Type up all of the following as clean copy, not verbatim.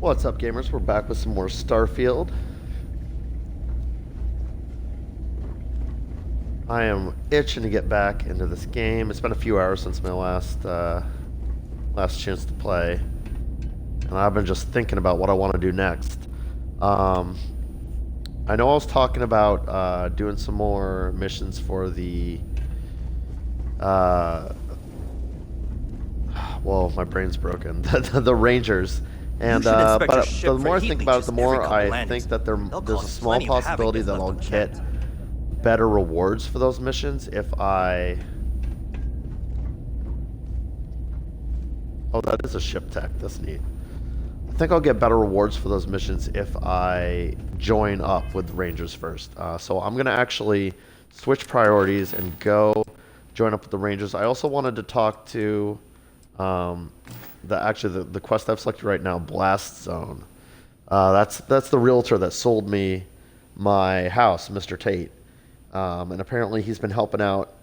What's up, gamers? We're back with some more Starfield. I am itching to get back into this game. It's been a few hours since my last chance to play, and I've been just thinking about what I want to do next. I know I was talking about doing some more missions for the well, my brain's broken. the Rangers. And but the more I think about it, the more I think that there's a small possibility that I'll get better rewards for those missions if I... Oh, that is a ship tech. That's neat. I think I'll get better rewards for those missions if I join up with the Rangers first. So I'm going to actually switch priorities and go join up with the Rangers. I also wanted to talk to... the quest I've selected right now, Blast Zone. That's the realtor that sold me my house, Mr. Tate. And apparently he's been helping out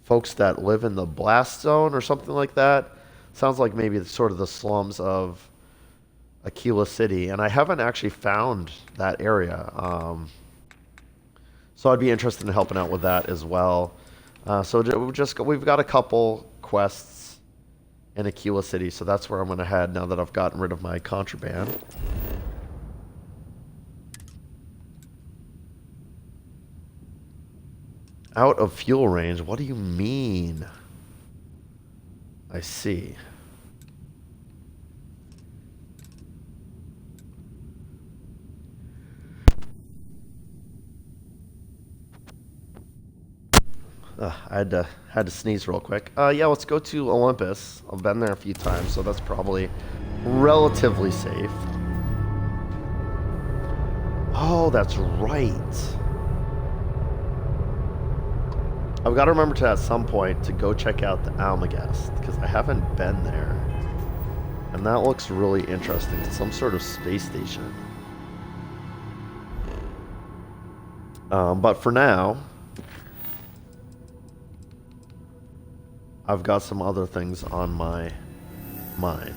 folks that live in the Blast Zone or something like that. Sounds like maybe it's sort of the slums of Aquila City, and I haven't actually found that area. So I'd be interested in helping out with that as well. So we've got a couple quests in Aquila City, so that's where I'm going to head now that I've gotten rid of my contraband. Out of fuel range? What do you mean? I see. I had to sneeze real quick. Yeah, let's go to Olympus. I've been there a few times, so that's probably relatively safe. Oh, that's right. I've got to remember to, at some point, to go check out the Almagest, because I haven't been there. And that looks really interesting. It's some sort of space station. But for now... I've got some other things on my mind.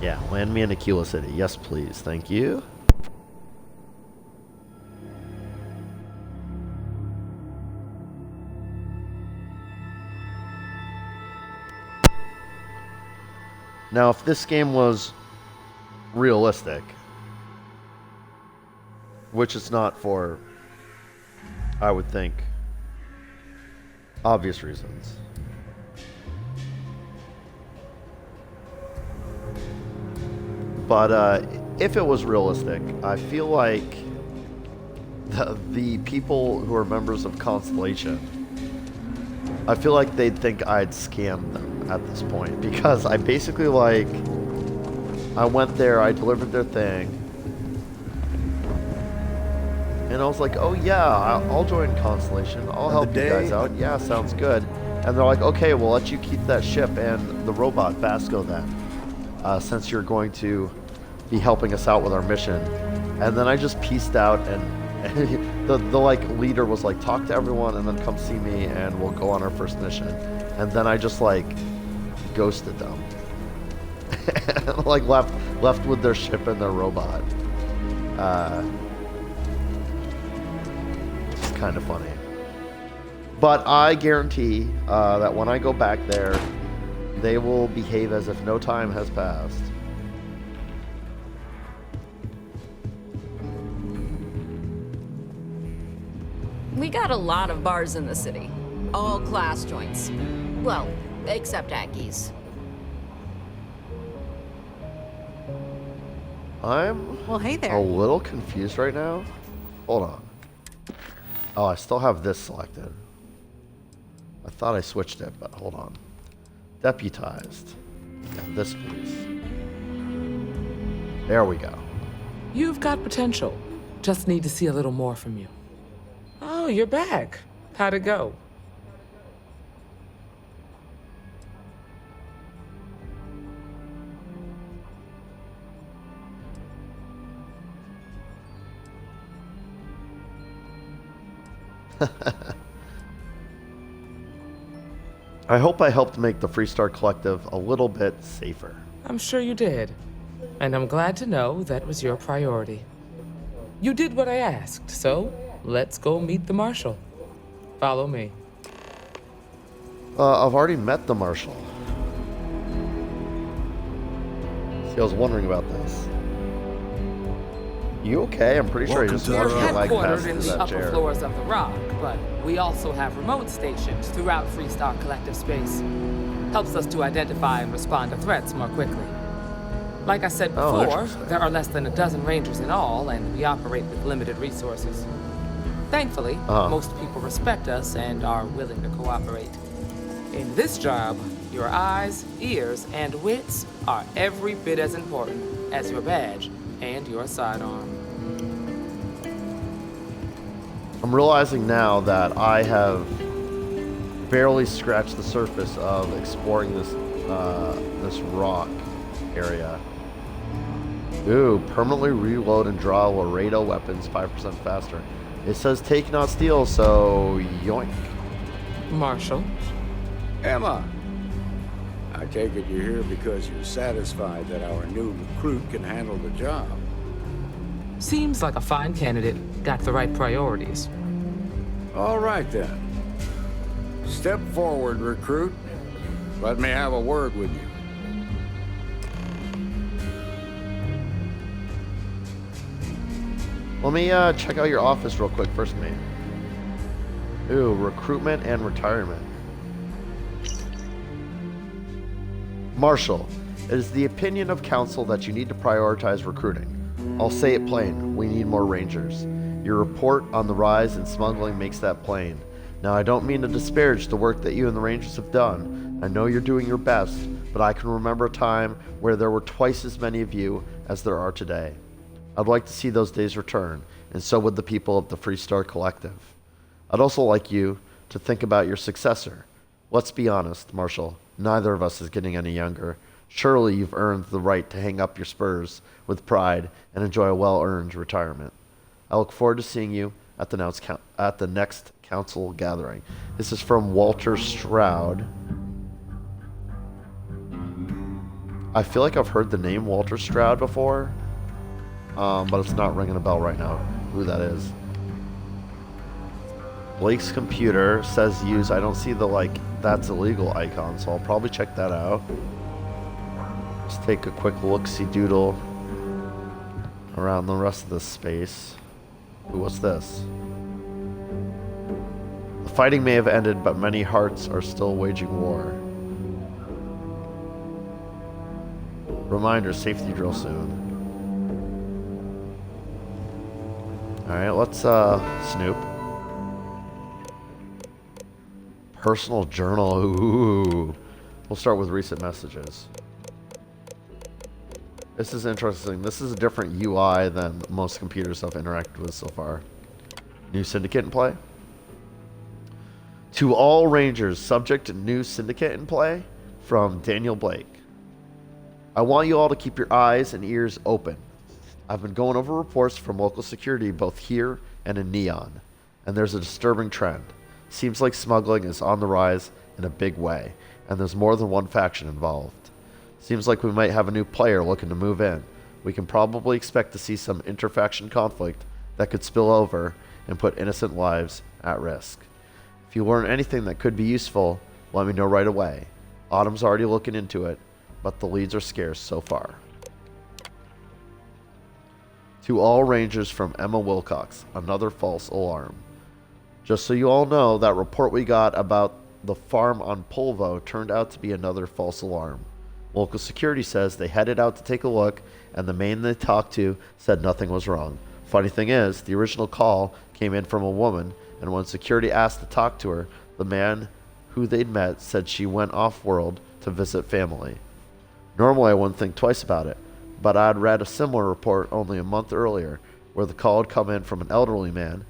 Yeah, land me in Aquila City. Yes, please. Thank you. Now, if this game was realistic, which it's not for... I would think obvious reasons. But if it was realistic, I feel like the people who are members of Constellation, I feel like they'd think I'd scammed them at this point, because I basically I went there, I delivered their thing, and I was like, oh yeah, I'll join Constellation. I'll help you guys out. Yeah, sounds good. And they're like, okay, we'll let you keep that ship and the robot Vasco then, since you're going to be helping us out with our mission. And then I just pieced out, and the leader was like, talk to everyone and then come see me and we'll go on our first mission. And then I just ghosted them. And left with their ship and their robot. Kind of funny. But I guarantee that when I go back there, they will behave as if no time has passed. We got a lot of bars in the city. All class joints. Well, except Aggie's. Well, hey there. A little confused right now. Hold on. Oh, I still have this selected. I thought I switched it, but hold on. Deputized. Yeah, this, please. There we go. You've got potential. Just need to see a little more from you. Oh, you're back. How'd it go? I hope I helped make the Freestar Collective a little bit safer. I'm sure you did. And I'm glad to know that was your priority. You did what I asked, so let's go meet the Marshal. Follow me. I've already met the Marshal. See, I was wondering about this. You okay? I'm pretty sure he just Welcome walked to your leg past Headquartered in through the that upper chair. floors of the Rock, but we also have remote stations throughout Freestar Collective space. Helps us to identify and respond to threats more quickly. Like I said Oh, before, interesting. there are less than a dozen Rangers in all, and we operate with limited resources. Thankfully, most people respect us and are willing to cooperate. In this job, your eyes, ears, and wits are every bit as important as your badge and your sidearm. I'm realizing now that I have barely scratched the surface of exploring this rock area. Ooh, permanently reload and draw Laredo weapons 5% faster. It says take not steal, so yoink. Marshal, Emma, I take it you're here because you're satisfied that our new recruit can handle the job. seems like a fine candidate. Got the right priorities. All right then. Step forward, recruit. Let me have a word with you. Let me check out your office real quick first, mate. Ooh, recruitment and retirement. Marshal, it is the opinion of council that you need to prioritize recruiting. I'll say it plain, we need more rangers. Your report on the rise in smuggling makes that plain. Now, I don't mean to disparage the work that you and the rangers have done. I know you're doing your best, but I can remember a time where there were twice as many of you as there are today. I'd like to see those days return, and so would the people of the Freestar Collective. I'd also like you to think about your successor. Let's be honest, Marshal, neither of us is getting any younger. Surely you've earned the right to hang up your spurs with pride and enjoy a well-earned retirement. I look forward to seeing you at the next council gathering. This is from Walter Stroud. I feel like I've heard the name Walter Stroud before, but it's not ringing a bell right now who that is. Blake's computer says use. I don't see the that's illegal icon, so I'll probably check that out. Just take a quick look-see doodle around the rest of the space. Ooh, what's this? The fighting may have ended, but many hearts are still waging war. Reminder, safety drill soon. Alright, let's snoop. Personal journal. Ooh. We'll start with recent messages. This is interesting. This is a different UI than most computers I've interacted with so far. New syndicate in play. To all Rangers, subject to new syndicate in play, from Daniel Blake. I want you all to keep your eyes and ears open. I've been going over reports from local security both here and in Neon, and there's a disturbing trend. Seems like smuggling is on the rise in a big way, and there's more than one faction involved. Seems like we might have a new player looking to move in. We can probably expect to see some interfaction conflict that could spill over and put innocent lives at risk. If you learn anything that could be useful, let me know right away. Autumn's already looking into it, but the leads are scarce so far. To all Rangers from Emma Wilcox, another false alarm. Just so you all know, that report we got about the farm on Polvo turned out to be another false alarm. Local security says they headed out to take a look, and the man they talked to said nothing was wrong. Funny thing is, the original call came in from a woman, and when security asked to talk to her, the man who they'd met said she went off-world to visit family. Normally I wouldn't think twice about it, but I'd read a similar report only a month earlier, where the call had come in from an elderly man.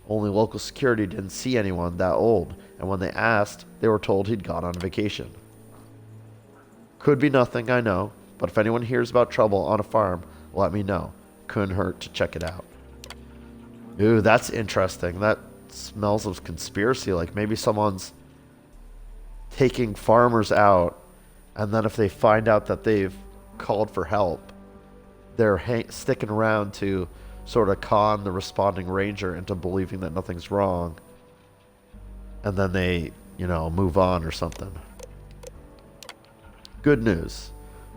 Only local security didn't see anyone that old, and when they asked, they were told he'd gone on vacation. Could be nothing, I know, but if anyone hears about trouble on a farm, let me know. Couldn't hurt to check it out. Ooh, that's interesting. That smells of conspiracy, like maybe someone's taking farmers out, and then if they find out that they've called for help, they're sticking around to sort of con the responding ranger into believing that nothing's wrong, and then they, move on or something. Good news.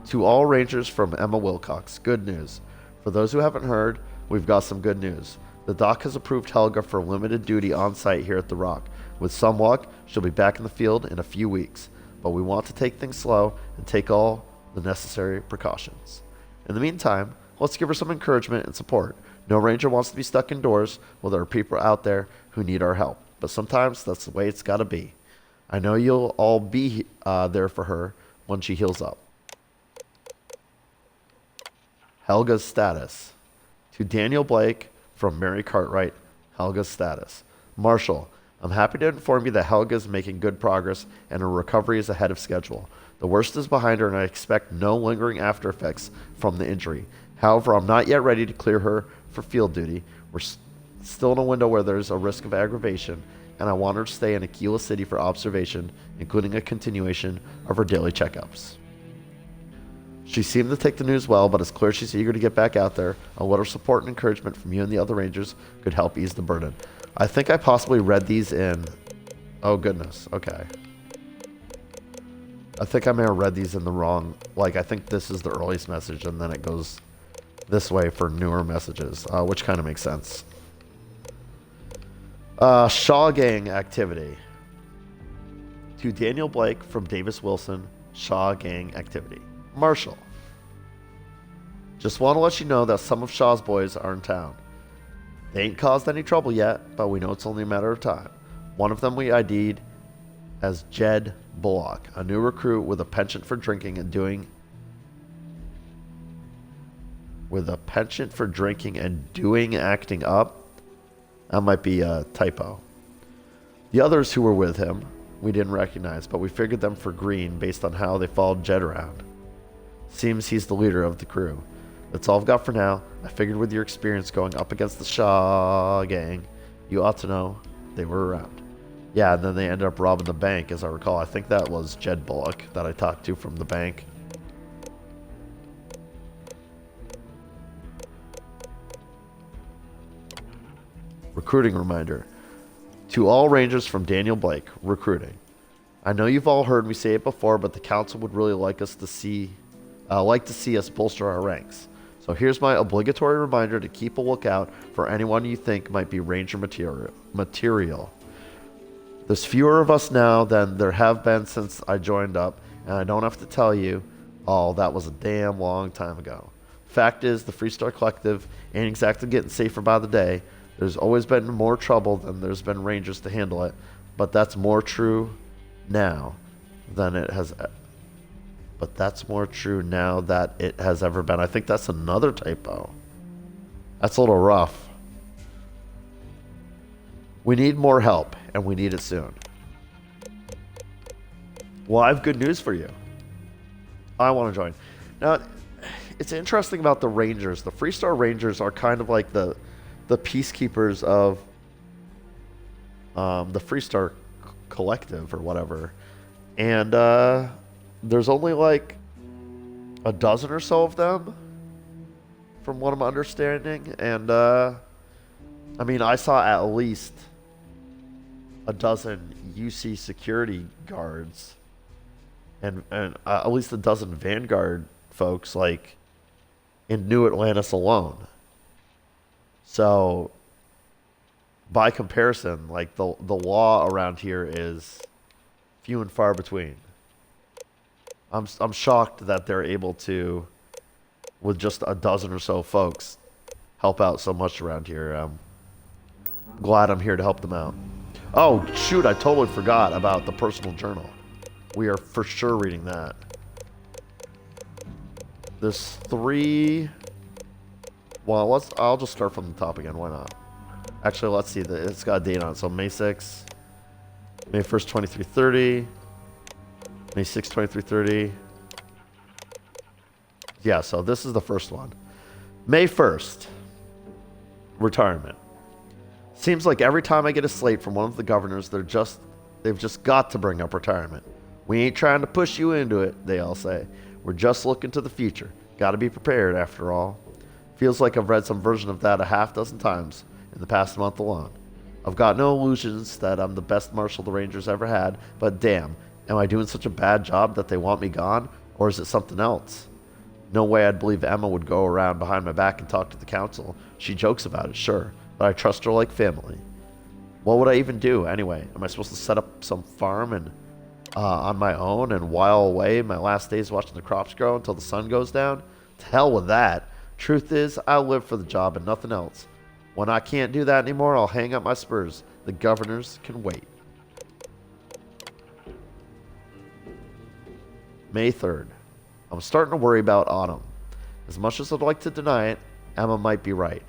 To all rangers from Emma Wilcox, good news. For those who haven't heard, we've got some good news. The doc has approved Helga for limited duty on site here at the Rock. With some luck, she'll be back in the field in a few weeks, but we want to take things slow and take all the necessary precautions. In the meantime, let's give her some encouragement and support. No ranger wants to be stuck indoors. Well, there are people out there who need our help, but sometimes that's the way it's got to be. I know you'll all be there for her when she heals up. Helga's status. To Daniel Blake from Mary Cartwright, Helga's status. Marshall, I'm happy to inform you that Helga is making good progress and her recovery is ahead of schedule. The worst is behind her and I expect no lingering after effects from the injury. However, I'm not yet ready to clear her for field duty. We're still in a window where there's a risk of aggravation, and I want her to stay in Aquila City for observation, including a continuation of her daily checkups. She seemed to take the news well, but it's clear she's eager to get back out there. A little support and encouragement from you and the other rangers could help ease the burden. I think I possibly read these in... Oh, goodness. Okay. I think I may have read these in the wrong... I think this is the earliest message, and then it goes this way for newer messages, which kind of makes sense. Shaw Gang activity. To Daniel Blake from Davis Wilson, Shaw Gang activity. Marshall. Just want to let you know that some of Shaw's boys are in town. They ain't caused any trouble yet, but we know it's only a matter of time. One of them we ID'd as Jed Bullock, a new recruit with a penchant for drinking and doing acting up. That might be a typo. The others who were with him, we didn't recognize, but we figured them for green based on how they followed Jed around. Seems he's the leader of the crew. That's all I've got for now. I figured with your experience going up against the Shaw Gang, you ought to know they were around. Yeah, and then they ended up robbing the bank, as I recall. I think that was Jed Bullock that I talked to from the bank. Recruiting reminder. To all rangers from Daniel Blake, recruiting. I know you've all heard me say it before, but the council would really like to see us bolster our ranks. So here's my obligatory reminder to keep a lookout for anyone you think might be ranger material. There's fewer of us now than there have been since I joined up, and I don't have to tell you, that was a damn long time ago. Fact is, the Freestar Collective ain't exactly getting safer by the day. There's always been more trouble than there's been rangers to handle it, but that's more true now than it has. But that's more true now that it has ever been. I think that's another typo. That's a little rough. We need more help, and we need it soon. Well, I have good news for you. I want to join. Now, it's interesting about the Rangers. The Freestar Rangers are kind of like the peacekeepers of the Freestar Collective or whatever. And there's only like a dozen or so of them, from what I'm understanding. And I mean, I saw at least a dozen UC security guards and at least a dozen Vanguard folks, like in New Atlantis alone. So by comparison, like the law around here is few and far between. I'm shocked that they're able to, with just a dozen or so folks, help out so much around here. I'm glad I'm here to help them out. Oh, shoot, I totally forgot about the personal journal. We are for sure reading that. There's 3... Well, I'll just start from the top again. Why not? Actually, let's see. It's got a date on it. So May 6th, May 1st, 2330, May 6th, 2330. Yeah, so this is the first one. May 1st, retirement. Seems like every time I get a slate from one of the governors, they've just got to bring up retirement. We ain't trying to push you into it, they all say. We're just looking to the future. Gotta be prepared, after all. Feels like I've read some version of that a half dozen times in the past month alone. I've got no illusions that I'm the best marshal the Rangers ever had, but damn, am I doing such a bad job that they want me gone? Or is it something else? No way I'd believe Emma would go around behind my back and talk to the council. She jokes about it, sure, but I trust her like family. What would I even do, anyway? Am I supposed to set up some farm and on my own and while away my last days watching the crops grow until the sun goes down? To hell with that. Truth is, I live for the job and nothing else. When I can't do that anymore, I'll hang up my spurs. The governors can wait. May 3rd. I'm starting to worry about Autumn. As much as I'd like to deny it, Emma might be right.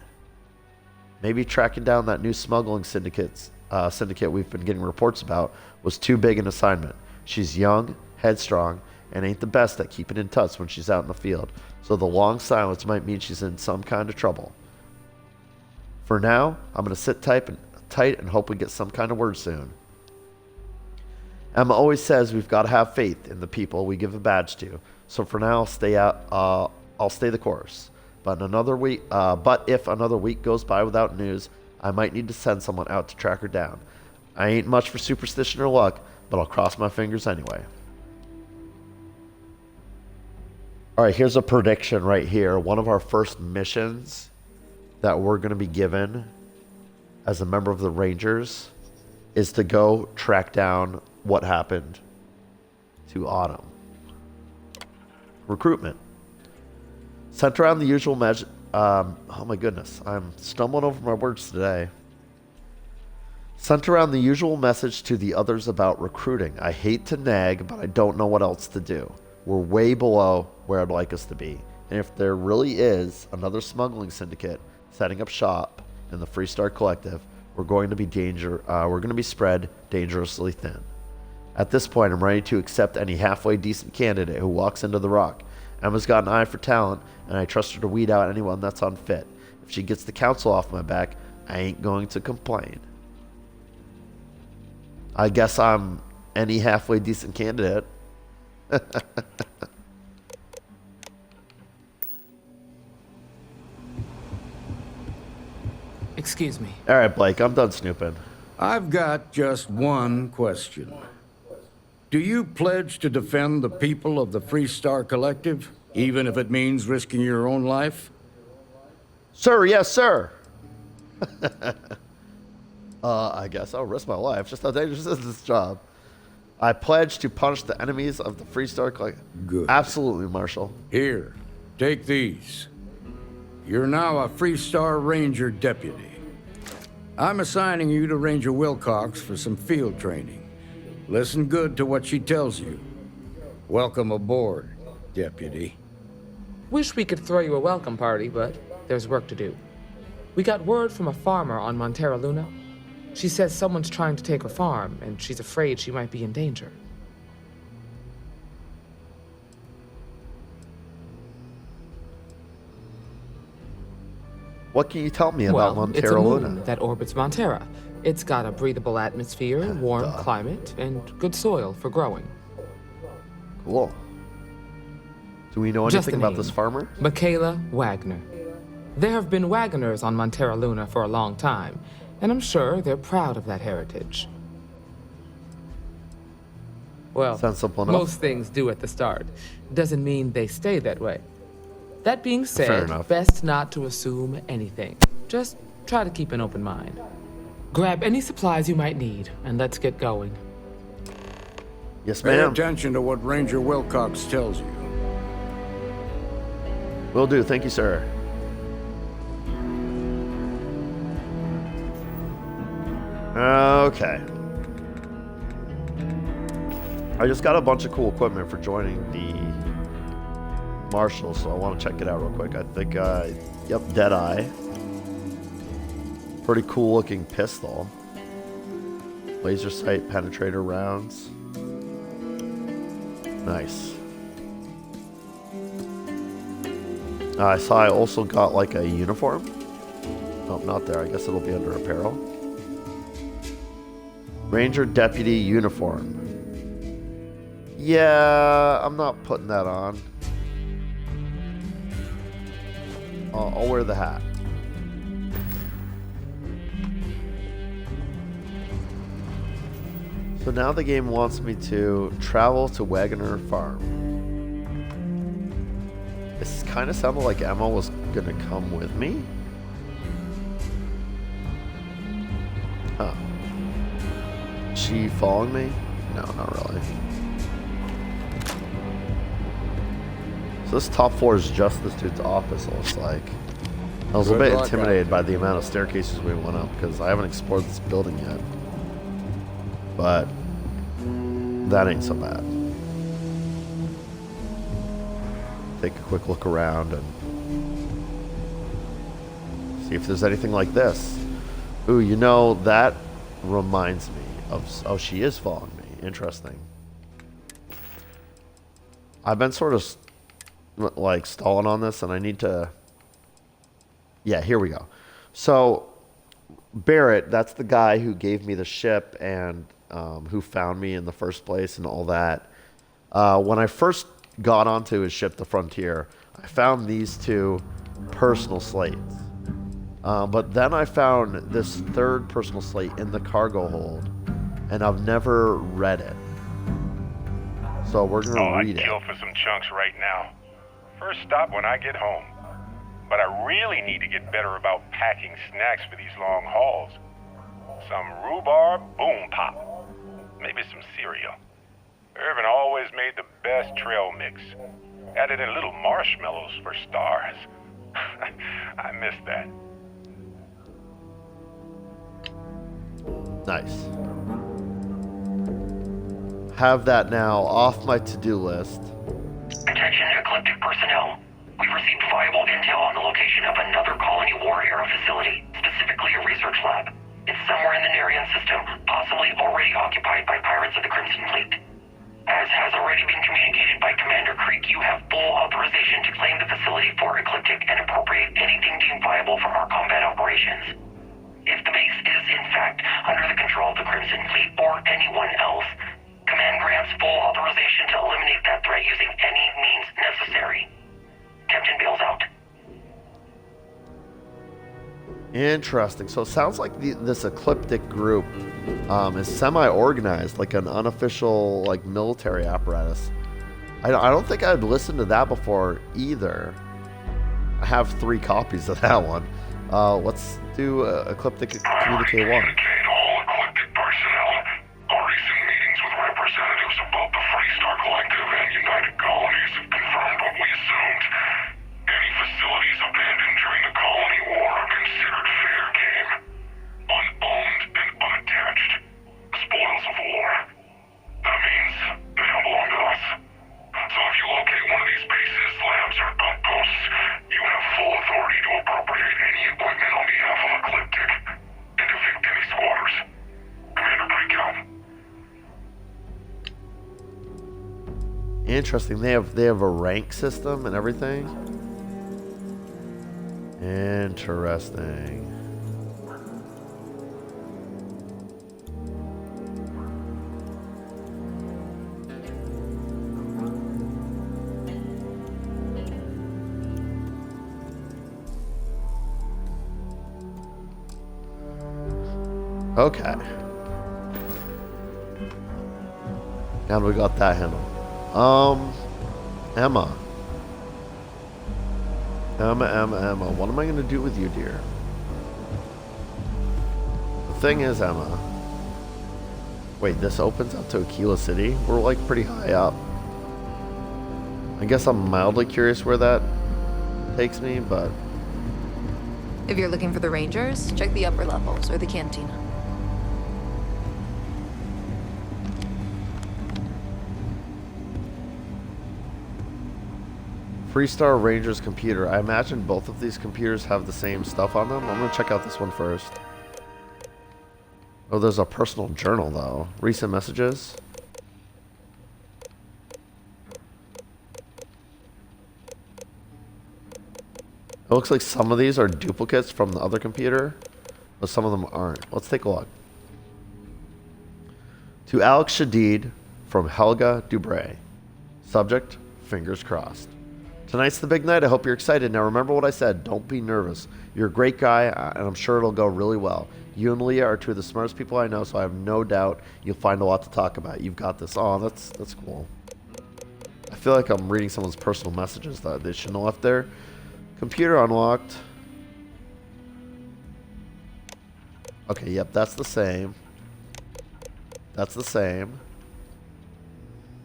Maybe tracking down that new smuggling syndicate we've been getting reports about was too big an assignment. She's young, headstrong, and ain't the best at keeping in touch when she's out in the field, so the long silence might mean she's in some kind of trouble. For now, I'm going to sit tight and hope we get some kind of word soon. Emma always says we've got to have faith in the people we give a badge to, so for now I'll stay the course. But if another week goes by without news, I might need to send someone out to track her down. I ain't much for superstition or luck, but I'll cross my fingers anyway. Alright, here's a prediction right here. One of our first missions that we're going to be given as a member of the Rangers is to go track down what happened to Autumn. Recruitment. Centered around the usual oh my goodness, I'm stumbling over my words today. Sent around the usual message to the others about recruiting. I hate to nag, but I don't know what else to do. We're way below where I'd like us to be. And if there really is another smuggling syndicate setting up shop in the Freestar Collective, we're going to be spread dangerously thin. At this point, I'm ready to accept any halfway decent candidate who walks into the Rock. Emma's got an eye for talent, and I trust her to weed out anyone that's unfit. If she gets the council off my back, I ain't going to complain. I guess I'm any halfway decent candidate. Excuse me. All right, Blake, I'm done snooping. I've got just one question. Do you pledge to defend the people of the Freestar Collective, even if it means risking your own life? Sir, yes, sir. I guess I'll risk my life. Just how dangerous is this job? I pledge to punish the enemies of the Freestar Collective. Good. Absolutely, Marshal. Here, take these. You're now a Freestar Ranger deputy. I'm assigning you to Ranger Wilcox for some field training. Listen good to what she tells you. Welcome aboard, deputy. Wish we could throw you a welcome party, but there's work to do. We got word from a farmer on Montera Luna. She says someone's trying to take her farm, and she's afraid she might be in danger. What can you tell me about Montera it's a Luna? moon that orbits Montera. It's got a breathable atmosphere, warm climate, and good soil for growing. Cool. Do we know anything about this farmer? Michaela Wagner. There have been Wagoners on Montera Luna for a long time, and I'm sure they're proud of that heritage. Well, sounds simple enough. Most things do at the start. Doesn't mean they stay that way. That being Fair said, enough. best not to assume anything. Just try to keep an open mind. Grab any supplies you might need, and let's get going. Yes, Pay ma'am. attention to what Ranger Wilcox tells you. Will do. Thank you, sir. Okay. I just got a bunch of cool equipment for joining the Marshal, so I want to check it out real quick. I think, yep, Deadeye. Pretty cool looking pistol. Laser sight penetrator rounds. Nice. I saw I also got like a uniform. Oh, not there. I guess it'll be under apparel. Ranger Deputy Uniform. Yeah, I'm not putting that on. I'll wear the hat. So now the game wants me to travel to Wagoner Farm. This kind of sounded like Emma was gonna come with me. Huh. She following me? No, not really. So this top floor is just this dude's office, it looks like. I was a bit intimidated by the amount of staircases we went up because I haven't explored this building yet. But that ain't so bad. Take a quick look around and see if there's anything like this. Ooh, you know, that reminds me of... Oh, she is following me. Interesting. I've been sort of like stalling on this and I need to... Yeah, here we go. So Barrett, that's the guy who gave me the ship and who found me in the first place and all that. When I first got onto his ship, the Frontier, I found these two personal slates. But then I found this third personal slate in the cargo hold, and I've never read it. So we're going to read it. I'd kill for some chunks right now. First stop when I get home. But I really need to get better about packing snacks for these long hauls. Some rhubarb boom pop. Maybe some cereal. Irvin always made the best trail mix. Added in little marshmallows for stars. I miss that. Nice. Have that now off my to-do list. Attention Ecliptic personnel. We've received viable intel on the location of another colony war era facility, specifically a research lab. It's somewhere in the Nerian system, possibly already occupied by pirates of the Crimson Fleet. As has already been communicated by Commander Creek, you have full authorization to claim the facility for Ecliptic and appropriate anything deemed viable for our combat operations. If the base is, in fact, under the control of the Crimson Fleet or anyone else, Command grants full authorization to eliminate that threat using any means necessary. Captain Bill's out. Interesting. So it sounds like this Ecliptic group is semi-organized, like an unofficial like military apparatus. I don't think I'd listened to that before either. I have 3 copies of that one. Let's do Ecliptic Communique 1. All Ecliptic personnel. Our recent meetings with representatives of both the Freestar Collective and United Colonies have confirmed what we assumed. Any facilities abandoned during the colony war are considered fair game. Unowned and unattached. Spoils of war. That means they don't belong to us. So if you locate one of these bases, labs, or outposts, you have full authority to appropriate any equipment on behalf of Ecliptic and evict any squatters. Commander Creek out. Interesting. They have a rank system and everything. Interesting. Okay. Now we got that handle. Emma. Emma. What am I going to do with you, dear? The thing is, Emma. Wait, this opens up to Aquila City? We're like pretty high up. I guess I'm mildly curious where that takes me, but... If you're looking for the Rangers, check the upper levels or the cantina. Freestar Ranger's computer. I imagine both of these computers have the same stuff on them. I'm going to check out this one first. Oh, there's a personal journal, though. Recent messages. It looks like some of these are duplicates from the other computer, but some of them aren't. Let's take a look. To Alex Shadid, from Helga Dubray. Subject, fingers crossed. Tonight's the big night. I hope you're excited. Now remember what I said. Don't be nervous. You're a great guy, and I'm sure it'll go really well. You and Leah are two of the smartest people I know, so I have no doubt you'll find a lot to talk about. You've got this. Oh, that's cool. I feel like I'm reading someone's personal messages that they shouldn't have left there. Computer unlocked. Okay, yep, that's the same. That's the same.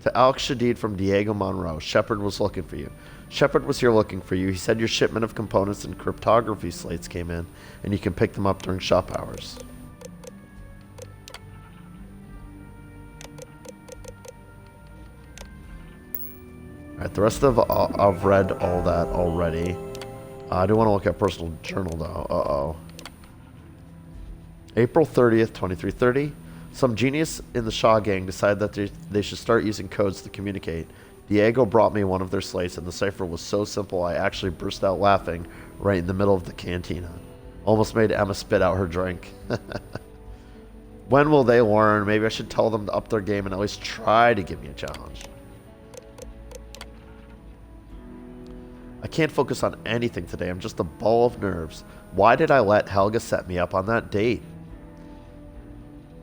To Alex Shadid from Diego Monroe. Shepard was looking for you. Shepard was here looking for you. He said your shipment of components and cryptography slates came in, and you can pick them up during shop hours. Alright, the rest of I've read all that already. I do want to look at personal journal though. Uh-oh. April 30th, 2330. Some genius in the Shaw gang decided that they should start using codes to communicate. Diego brought me one of their slates, and the cipher was so simple I actually burst out laughing right in the middle of the cantina. Almost made Emma spit out her drink. When will they learn? Maybe I should tell them to up their game and at least try to give me a challenge. I can't focus on anything today. I'm just a ball of nerves. Why did I let Helga set me up on that date?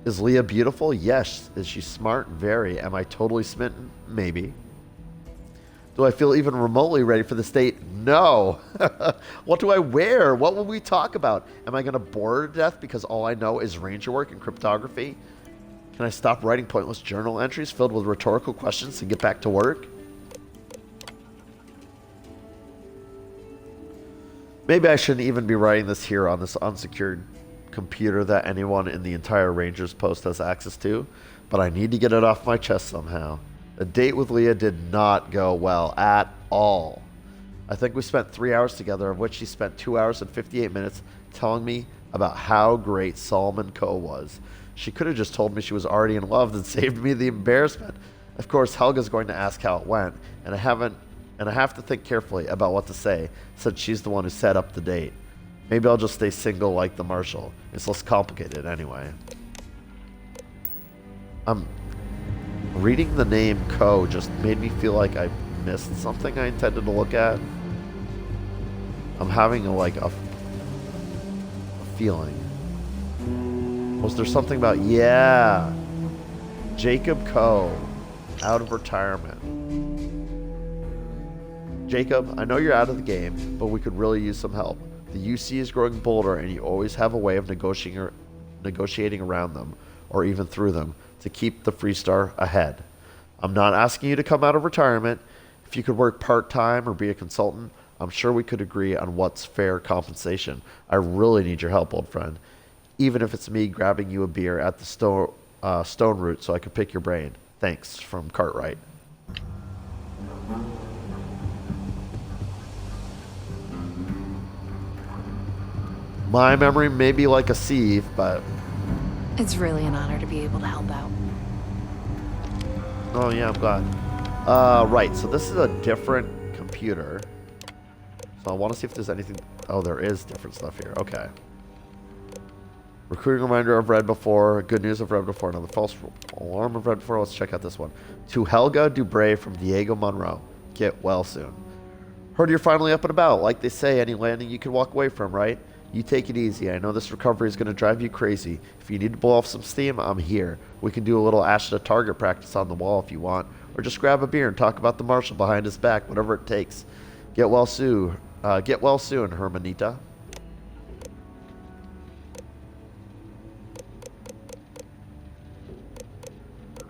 Is Leah beautiful? Yes. Is she smart? Very. Am I totally smitten? Maybe. Do I feel even remotely ready for this date? No. What do I wear? What will we talk about? Am I going to bore her to death because all I know is ranger work and cryptography? Can I stop writing pointless journal entries filled with rhetorical questions and get back to work? Maybe I shouldn't even be writing this here on this unsecured computer that anyone in the entire Rangers post has access to, but I need to get it off my chest somehow. The date with Leah did not go well at all. I think we spent 3 hours together, of which she spent 2 hours and 58 minutes telling me about how great Solomon Coe was. She could have just told me she was already in love and saved me the embarrassment. Of course, Helga's going to ask how it went, and I have to think carefully about what to say, since she's the one who set up the date. Maybe I'll just stay single like the Marshal. It's less complicated anyway. Reading the name Coe just made me feel like I missed something I intended to look at. I'm having a feeling. Was there something about... Yeah! Jacob Coe. Out of retirement. Jacob, I know you're out of the game, but we could really use some help. The UC is growing bolder, and you always have a way of negotiating around them, or even through them, to keep the Freestar ahead. I'm not asking you to come out of retirement. If you could work part-time or be a consultant, I'm sure we could agree on what's fair compensation. I really need your help, old friend. Even if it's me grabbing you a beer at the Stone Root so I could pick your brain. Thanks, from Cartwright. My memory may be like a sieve, but... It's really an honor to be able to help out. Oh yeah, I'm glad. Right, so this is a different computer. So I want to see if there's anything... Oh, there is different stuff here. Okay. Recruiting reminder I've read before. Good news I've read before. Another false alarm I've read before. Let's check out this one. To Helga Dubray from Diego Monroe. Get well soon. Heard you're finally up and about. Like they say, any landing you can walk away from, right? You take it easy. I know this recovery is going to drive you crazy. If you need to blow off some steam, I'm here. We can do a little Ashta target practice on the wall if you want, or just grab a beer and talk about the Marshal behind his back, whatever it takes. Get well soon, Hermanita.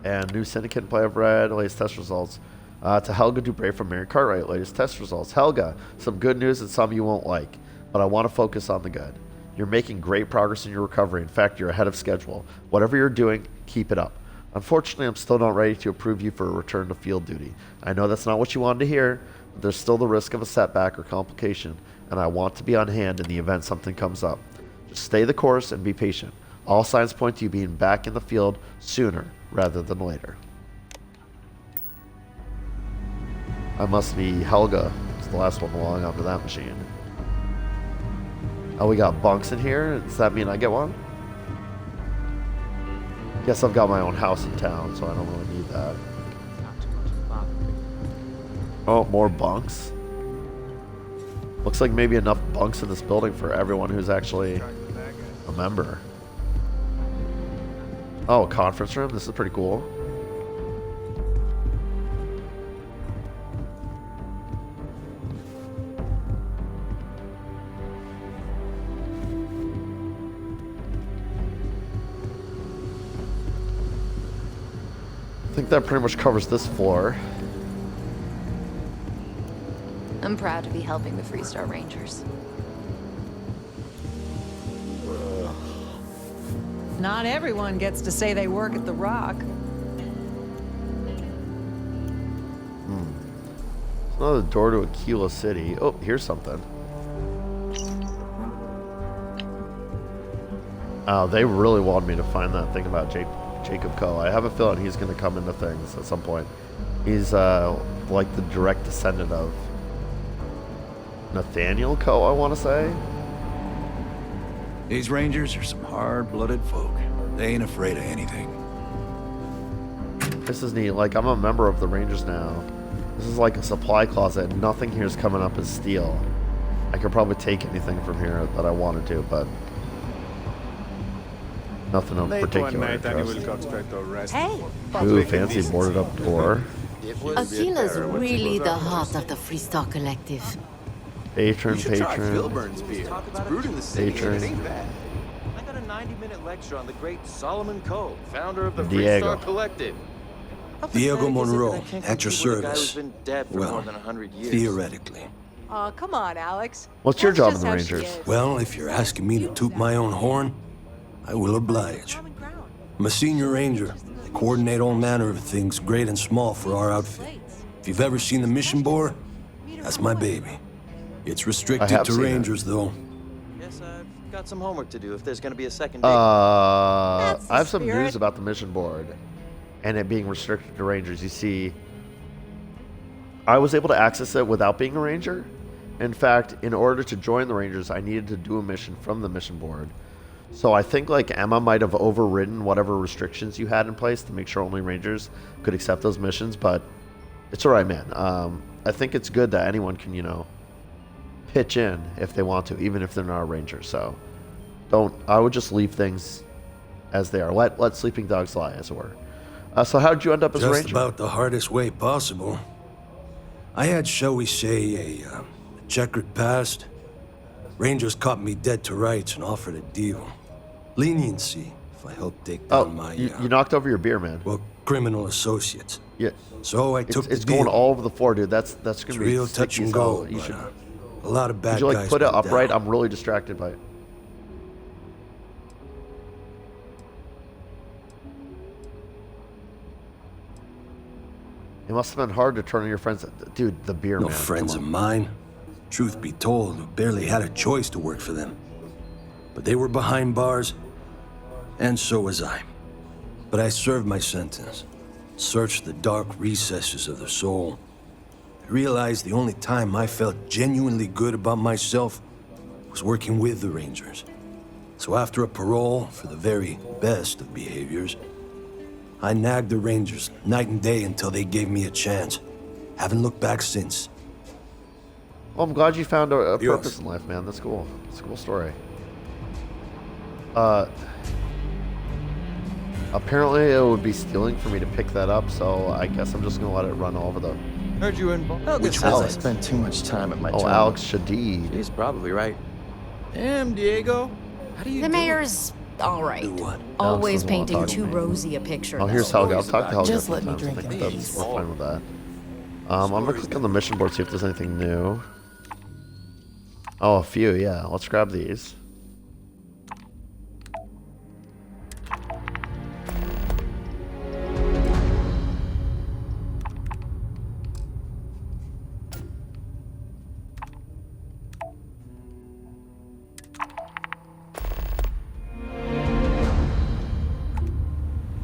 And new Syndicate play I've read, latest test results. To Helga Dubray from Mary Cartwright, latest test results. Helga, some good news and some you won't like, but I want to focus on the good. You're making great progress in your recovery. In fact, you're ahead of schedule. Whatever you're doing, keep it up. Unfortunately, I'm still not ready to approve you for a return to field duty. I know that's not what you wanted to hear, but there's still the risk of a setback or complication, and I want to be on hand in the event something comes up. Just stay the course and be patient. All signs point to you being back in the field sooner rather than later. I must be Helga. It's the last one along onto that machine. Oh, we got bunks in here. Does that mean I get one? Guess I've got my own house in town, so I don't really need that. Oh, more bunks. Looks like maybe enough bunks in this building for everyone who's actually a member. Oh, conference room. This is pretty cool. I think that pretty much covers this floor. I'm proud to be helping the Freestar Rangers. Not everyone gets to say they work at the Rock. Another door to Aquila City. Oh, here's something. Oh, they really wanted me to find that thing about Jacob Coe. I have a feeling he's going to come into things at some point. He's like the direct descendant of Nathaniel Coe, I want to say. These Rangers are some hard-blooded folk. They ain't afraid of anything. This is neat. Like, I'm a member of the Rangers now. This is like a supply closet. Nothing here is coming up as steel. I could probably take anything from here that I wanted to, but nothing of particular interest. Hey! Ooh, fancy boarded up door. Aquila's really the heart of the Freestar Collective. Patron. Patron. I got a 90-minute lecture on the great Solomon Coe, founder of the Diego. Freestar Collective. Diego Monroe, at your service. Well, theoretically. Aw, come on, Alex. What's your That's job in just the how she Rangers? is. Well, if you're asking me to toot my own horn, I will oblige. I'm a senior ranger. I coordinate all manner of things, great and small, for our outfit. If you've ever seen the mission board, that's my baby. It's restricted to Rangers, though. Yes, I've got some homework to do if there's going to be a second date. I have some news about the mission board and it being restricted to Rangers. You see, I was able to access it without being a Ranger. In fact, in order to join the Rangers, I needed to do a mission from the mission board. So I think like Emma might have overridden whatever restrictions you had in place to make sure only Rangers could accept those missions, but it's alright, man. I think it's good that anyone can, you know, pitch in if they want to, even if they're not a Ranger. So I would just leave things as they are. Let sleeping dogs lie, as it were. So how did you end up as a Ranger? Just about the hardest way possible. I had, shall we say, a checkered past. Rangers caught me dead to rights and offered a deal. Leniency if I helped take down my... you knocked over your beer, man. Well, criminal associates. Yeah. So I took the deal. It's going all over the floor, dude. That's going to be real touch and go. You should... A lot of bad Could you like guys put it go upright? down. I'm really distracted by it. It must have been hard to turn on your friends. Dude, the beer, No man. friends of mine. Truth be told, who barely had a choice to work for them. But they were behind bars, and so was I. But I served my sentence. Searched the dark recesses of the soul. I realized the only time I felt genuinely good about myself was working with the Rangers. So after a parole for the very best of behaviors, I nagged the Rangers night and day until they gave me a chance. Haven't looked back since. Well, I'm glad you found a purpose in life, man. That's cool. It's a cool story. Apparently it would be stealing for me to pick that up, so I guess I'm just gonna let it run all over the... Heard you in... Which says I Alex? spend too much time at my Oh, job. Alex Shadid. He's probably right. Damn, Diego. How do you The do mayor's all right. Do what? Always doesn't wanna painting talk to too me. rosy a picture. Oh, though. here's Helga. I'll talk to Helga. Just let me sometimes. drink I in think peace. we're fine with that. I'm gonna click on the mission board, see if there's anything new. Oh, a few, yeah. Let's grab these.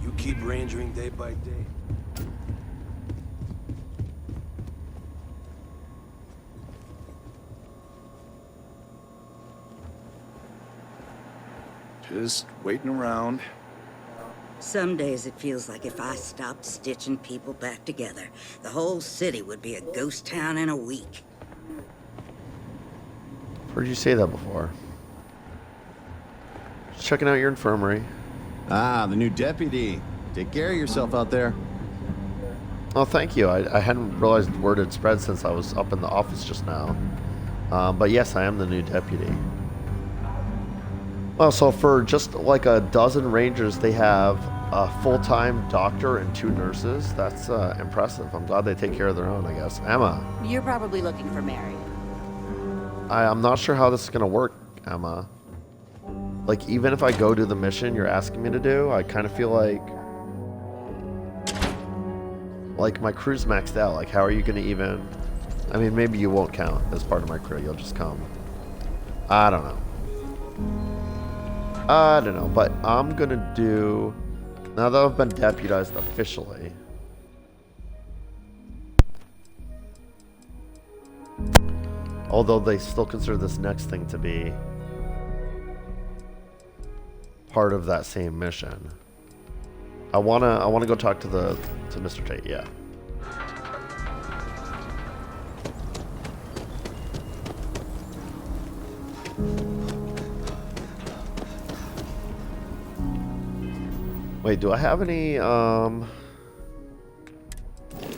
You keep rangering day by day. Just waiting around. Some days it feels like if I stopped stitching people back together, the whole city would be a ghost town in a week. Heard you say that before. Just checking out your infirmary. Ah, the new deputy. Take care of yourself out there. Oh, thank you. I hadn't realized word had spread since I was up in the office just now. But yes, I am the new deputy. Well, so for just like a dozen rangers, they have a full-time doctor and 2 nurses. That's impressive. I'm glad they take care of their own, I guess. Emma. You're probably looking for Mary. I'm not sure how this is going to work, Emma. Like, even if I go do the mission you're asking me to do, I kind of feel like my crew's maxed out. Like, how are you going to even... I mean, maybe you won't count as part of my crew. You'll just come. I don't know. But I'm going to do... Now that I've been deputized officially... Although they still consider this next thing to be part of that same mission. I wanna go talk to Mr. Tate, yeah. Wait, do I have any I'm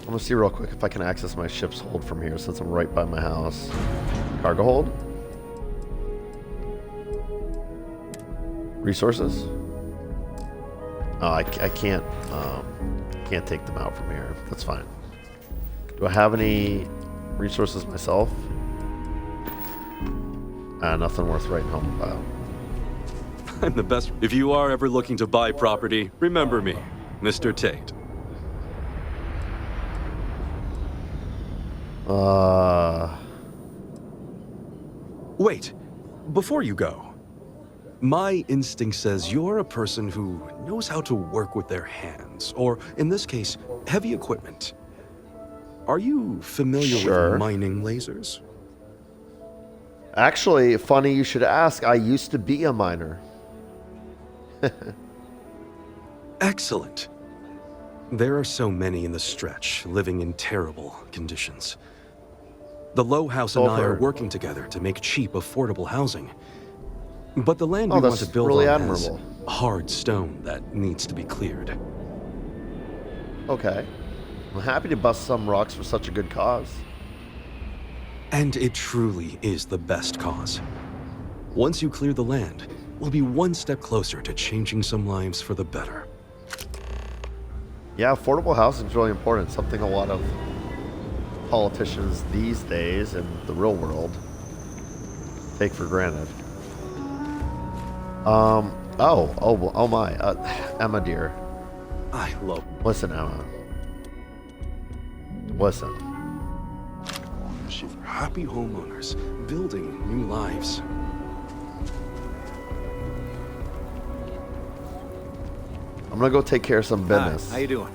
gonna see real quick if I can access my ship's hold from here since I'm right by my house. Cargo hold? Resources? Oh, I can't take them out from here. That's fine. Do I have any resources myself? Nothing worth writing home about. I'm the best. If you are ever looking to buy property, remember me, Mr. Tate. Wait, before you go, my instinct says you're a person who knows how to work with their hands, or in this case, heavy equipment. Are you familiar with mining lasers? Actually, funny you should ask. I used to be a miner. Excellent. There are so many in the stretch, living in terrible conditions. The Low House and I are working together to make cheap, affordable housing. But the land we want to build on has hard stone that needs to be cleared. Okay. I'm happy to bust some rocks for such a good cause. And it truly is the best cause. Once you clear the land, we'll be one step closer to changing some lives for the better. Yeah, affordable housing is really important. Something a lot of politicians these days in the real world take for granted. Oh my, Emma dear. I love. Listen, Emma. Listen. Happy homeowners building new lives. I'm gonna go take care of some business. Hi, how you doing?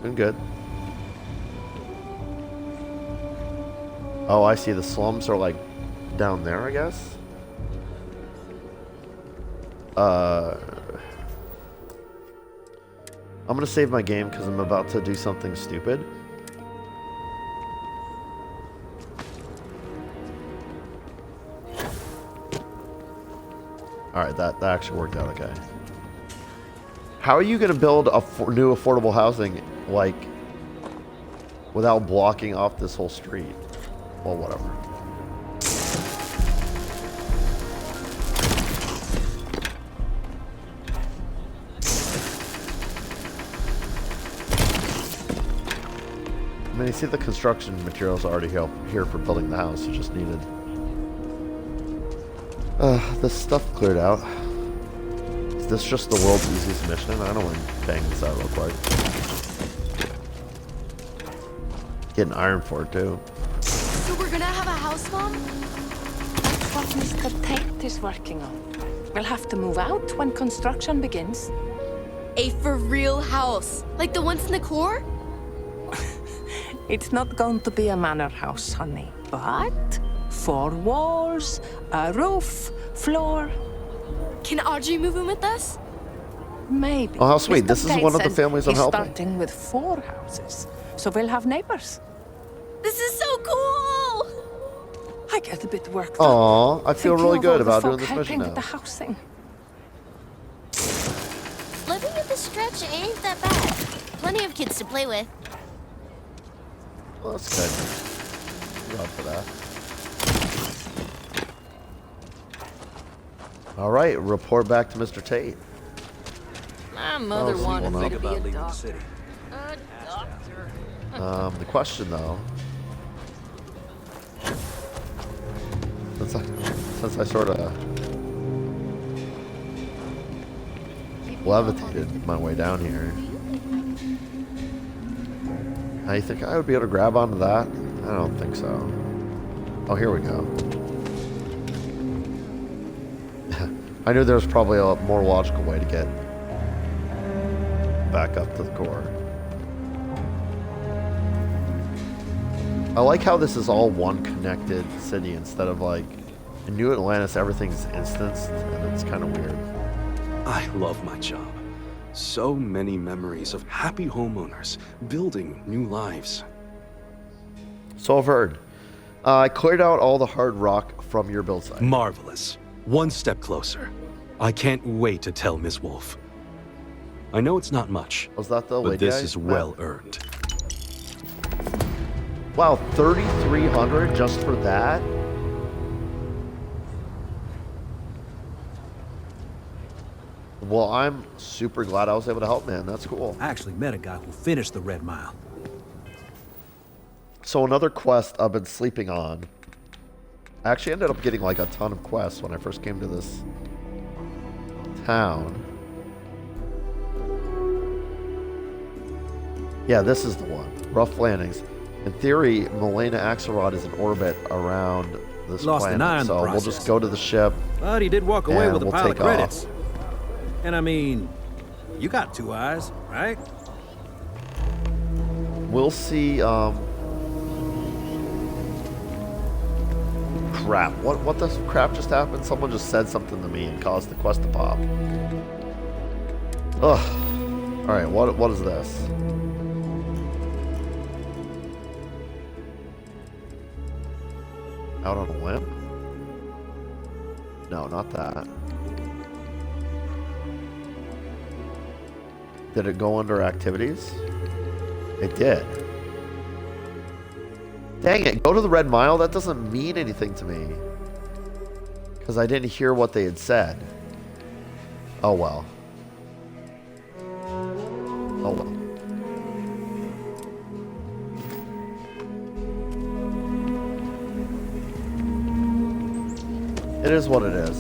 Doing good. Oh, I see. The slums are like down there, I guess. I'm gonna save my game because I'm about to do something stupid. Alright, that actually worked out okay. How are you going to build a new affordable housing, like, without blocking off this whole street? Well, whatever. I mean, you see the construction materials already here for building the house. You just needed... this stuff cleared out. Is this just the world's easiest mission? I don't want to bang this out real quick. Get an iron for it, too. So we're gonna have a house, Mom? That's what Mr. Tate is working on. We'll have to move out when construction begins. A for real house? Like the ones in the core? It's not going to be a manor house, honey, but 4 walls, a roof, floor. Can Audrey move in with us? Maybe. Oh, how sweet. Mr. This is Tate one of the said families I'm he's helping. starting with 4 houses, so we'll have neighbors. This is so cool! I get a bit worked up. Aw, I feel Thinking really of good all the about folk doing this mission helping with now. the housing. Living at the stretch ain't that bad. Plenty of kids to play with. Well, that's good. Glad for that. All right, report back to Mr. Tate. My mother wanted me to be a doctor. The question, though, since I sort of levitated my way down here, how you think I would be able to grab onto that? I don't think so. Oh, here we go. I knew there was probably a more logical way to get back up to the core. I like how this is all one connected city instead of like in New Atlantis everything's instanced and it's kind of weird. I love my job. So many memories of happy homeowners building new lives. So I've heard. I cleared out all the hard rock from your build site. Marvelous. One step closer. I can't wait to tell Ms. Wolf. I know it's not much, Was that the but lady this I is met? well earned. Wow, 3,300 just for that? Well, I'm super glad I was able to help, man. That's cool. I actually met a guy who finished the Red Mile. So another quest I've been sleeping on. I actually ended up getting like a ton of quests when I first came to this town. Yeah, this is the one. Rough landings. In theory, Milena Axelrod is in orbit around this Lost an eye planet, in the so we'll process. just go to the ship. But he did walk away and with a we'll pile of take off. credits. And I mean, you got 2 eyes, right? We'll see. Crap. What the crap just happened? Someone just said something to me and caused the quest to pop. Ugh. All right. What is this? Out on a limb? No, not that. Did it go under activities? It did. Dang it, go to the Red Mile? That doesn't mean anything to me. Because I didn't hear what they had said. Oh well. Oh well. It is what it is.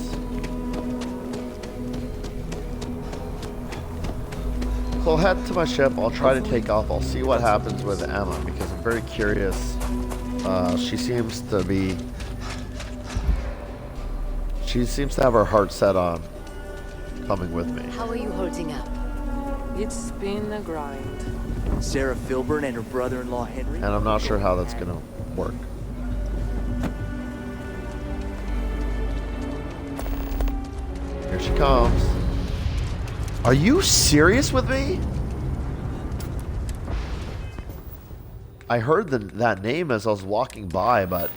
So I'll head to my ship. I'll try to take off. I'll see what happens with Emma because I'm very curious. She seems to have her heart set on coming with me. How are you holding up? It's been a grind. Sarah Filburn and her brother-in-law Henry. And I'm not sure how that's gonna work. Here she comes. Are you serious with me? I heard that name as I was walking by, but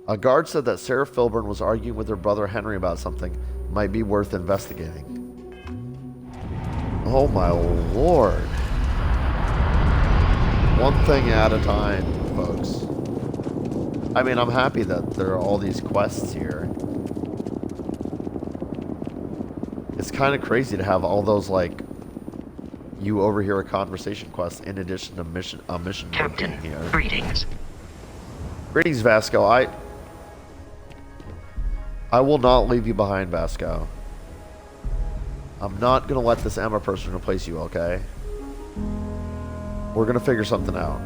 a guard said that Sarah Filburn was arguing with her brother Henry about something. Might be worth investigating. Oh my lord. One thing at a time, folks. I mean, I'm happy that there are all these quests here. It's kind of crazy to have all those, like, you overhear a conversation quest in addition to a mission Captain, here. greetings. Greetings, Vasco. I will not leave you behind, Vasco. I'm not gonna let this Emma person replace you, okay? We're gonna figure something out.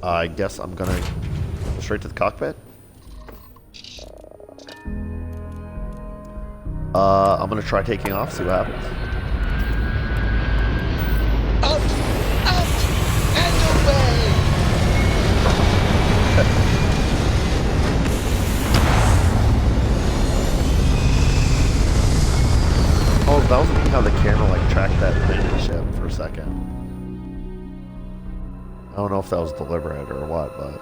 I guess I'm gonna go straight to the cockpit. I'm gonna try taking off, see what happens. I don't know if that was deliberate or what, but...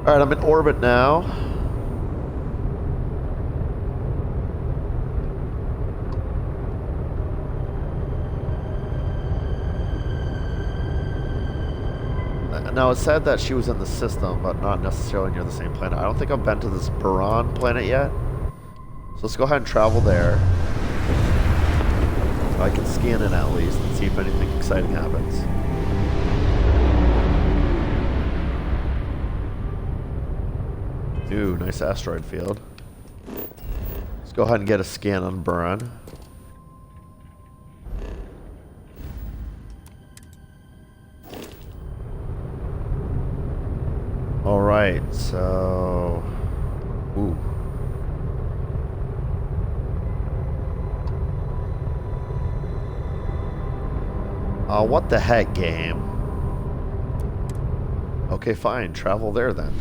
Alright, I'm in orbit now. Now, it said that she was in the system, but not necessarily near the same planet. I don't think I've been to this Buron planet yet. So let's go ahead and travel there. I can scan it at least and see if anything exciting happens. Ooh, nice asteroid field. Let's go ahead and get a scan on Buron. Alright, so... Ooh. What the heck, game? Okay, fine. Travel there, then.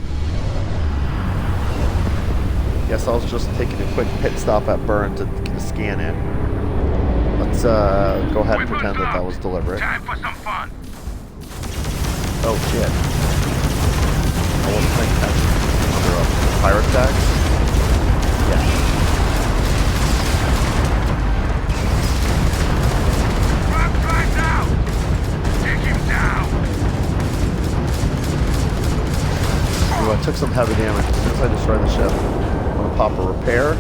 Guess I was just taking a quick pit stop at Burn to get a scan in. Let's go ahead and pretend that that was deliberate. Time for some fun. Oh, shit. I wasn't paying attention. Under a pirate attack? Yeah. Ooh, I took some heavy damage. As soon as I destroy the ship, I'm gonna pop a repair.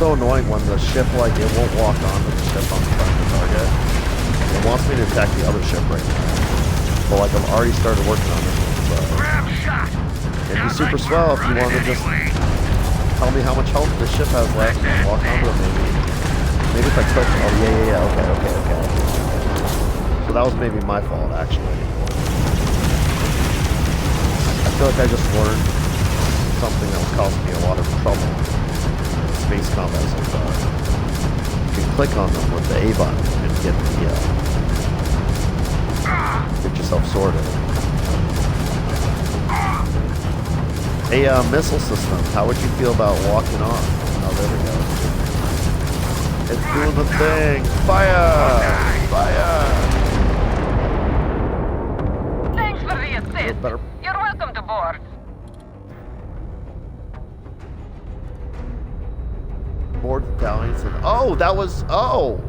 So annoying when the ship, like, it won't walk onto the ship on the front of the target. It wants me to attack the other ship right now. But, like, I've already started working on this one, so... It'd be super swell if you wanted to just tell me how much health this ship has left and walk onto it, maybe. Maybe if I click... Oh, yeah, okay. So that was maybe my fault, actually. I feel like I just learned something that was causing me a lot of trouble. Space combat so far. You can click on them with the A button and get get yourself sorted. Hey, missile system, how would you feel about walking on? Oh, there we go. It's doing the thing. Fire! Fire! Thanks for the assist. You're welcome to board. Board battalions and oh, that was oh,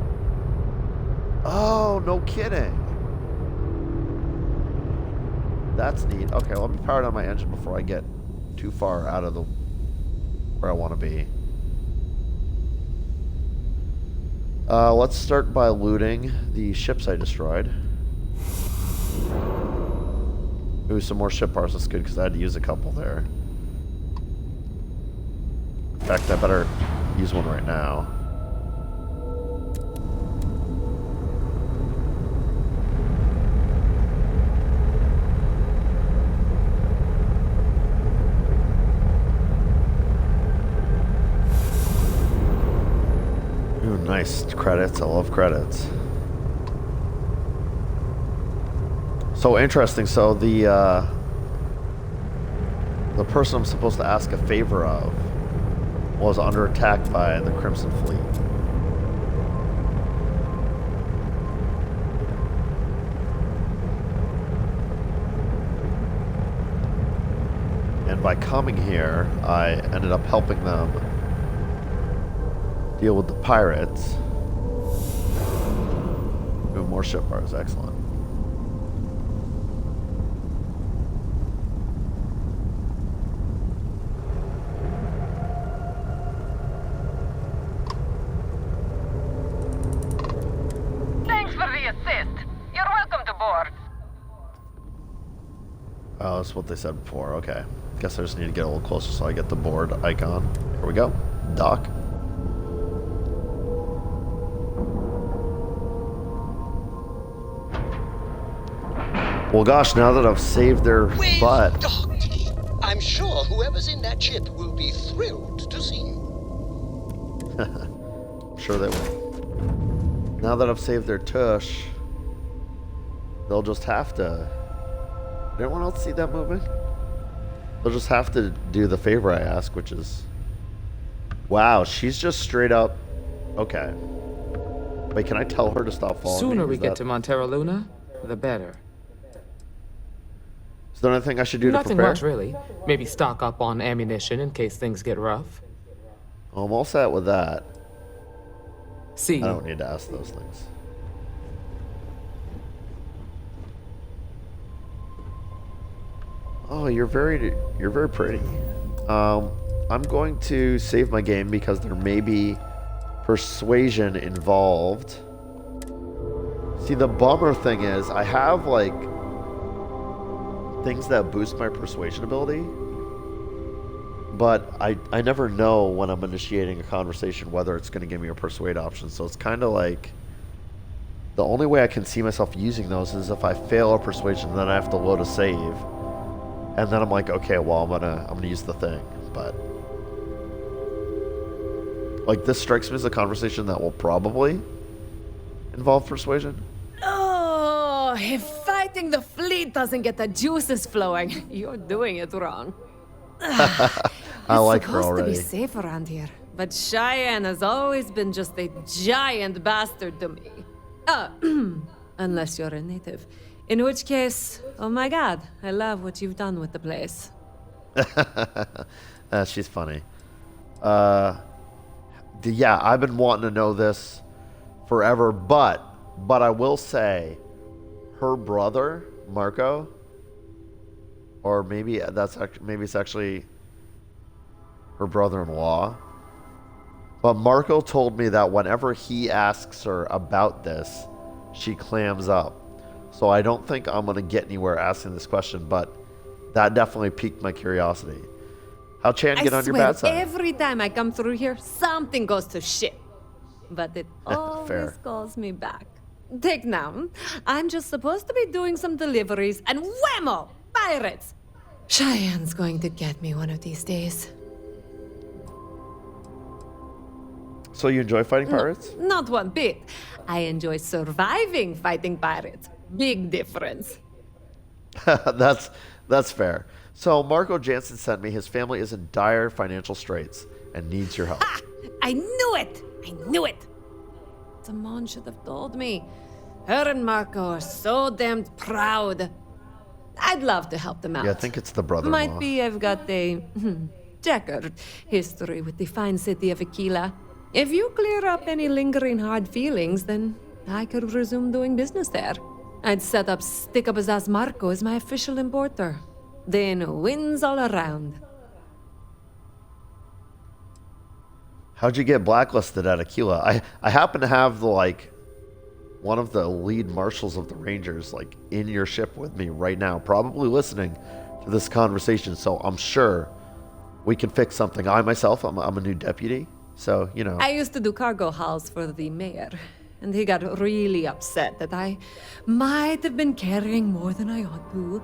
no kidding. That's neat. Okay, let me power down my engine before I get too far out of the where I want to be. Let's start by looting the ships I destroyed. Ooh, some more ship parts. That's good because I had to use a couple there. In fact, I better use one right now. Ooh, nice credits. I love credits. So interesting. So the person I'm supposed to ask a favor of was under attack by the Crimson Fleet. And by coming here, I ended up helping them deal with the pirates. Ooh, more ship parts, excellent. Oh, that's what they said before. Okay. Guess I just need to get a little closer so I get the board icon. Here we go. Dock. Well, gosh, now that I've saved their butt. Docked. I'm sure whoever's in that ship will be thrilled to see you. I'm sure they will. Now that I've saved their tush, they'll just have to... Did anyone else see that movement? They'll just have to do the favor I ask, which is... Wow, she's just straight up... Okay. Wait, can I tell her to stop following me? Sooner we get to Montero Luna, the better. Is there anything I should do to prepare? Nothing much, really. Maybe stock up on ammunition in case things get rough. I'm all set with that. See, I don't need to ask those things. Oh, you're very pretty. I'm going to save my game because there may be persuasion involved. See, the bummer thing is I have like things that boost my persuasion ability, but I never know when I'm initiating a conversation whether it's going to give me a persuade option. So it's kind of like the only way I can see myself using those is if I fail a persuasion, then I have to load a save, and then I'm like, okay, well, I'm gonna use the thing. But like, this strikes me as a conversation that will probably involve persuasion. Oh, if fighting the fleet doesn't get the juices flowing, you're doing it wrong. I like her It's supposed to already. be safe around here, but Cheyenne has always been just a giant bastard to me. Unless you're a native. In which case, oh my god, I love what you've done with the place. She's funny. Yeah, I've been wanting to know this forever, but I will say, her brother Marco, or maybe it's actually her brother-in-law. But Marco told me that whenever he asks her about this, she clams up. So I don't think I'm gonna get anywhere asking this question, but that definitely piqued my curiosity. How'd Chan get on your bad side? Every time I come through here, something goes to shit. But it always Fair. calls me back. Take now. I'm just supposed to be doing some deliveries, and whammo! Pirates! Cheyenne's going to get me one of these days. So you enjoy fighting pirates? Not one bit. I enjoy surviving fighting pirates. Big difference. That's fair. So Marco Jansen sent me his family is in dire financial straits and needs your help. I knew it! I knew it! Simone should have told me. Her and Marco are so damned proud. I'd love to help them out. Yeah, I think it's the brother-in-law. Might be I've got a checkered history with the fine city of Aquila. If you clear up any lingering hard feelings, then I could resume doing business there. I'd set up Stick-Up-His-Ass Marco as my official importer. Then wins all around. How'd you get blacklisted at Aquila? I happen to have one of the lead marshals of the Rangers in your ship with me right now, probably listening to this conversation. So I'm sure we can fix something. I myself, I'm a new deputy, so you know. I used to do cargo hauls for the mayor, and he got really upset that I might have been carrying more than I ought to.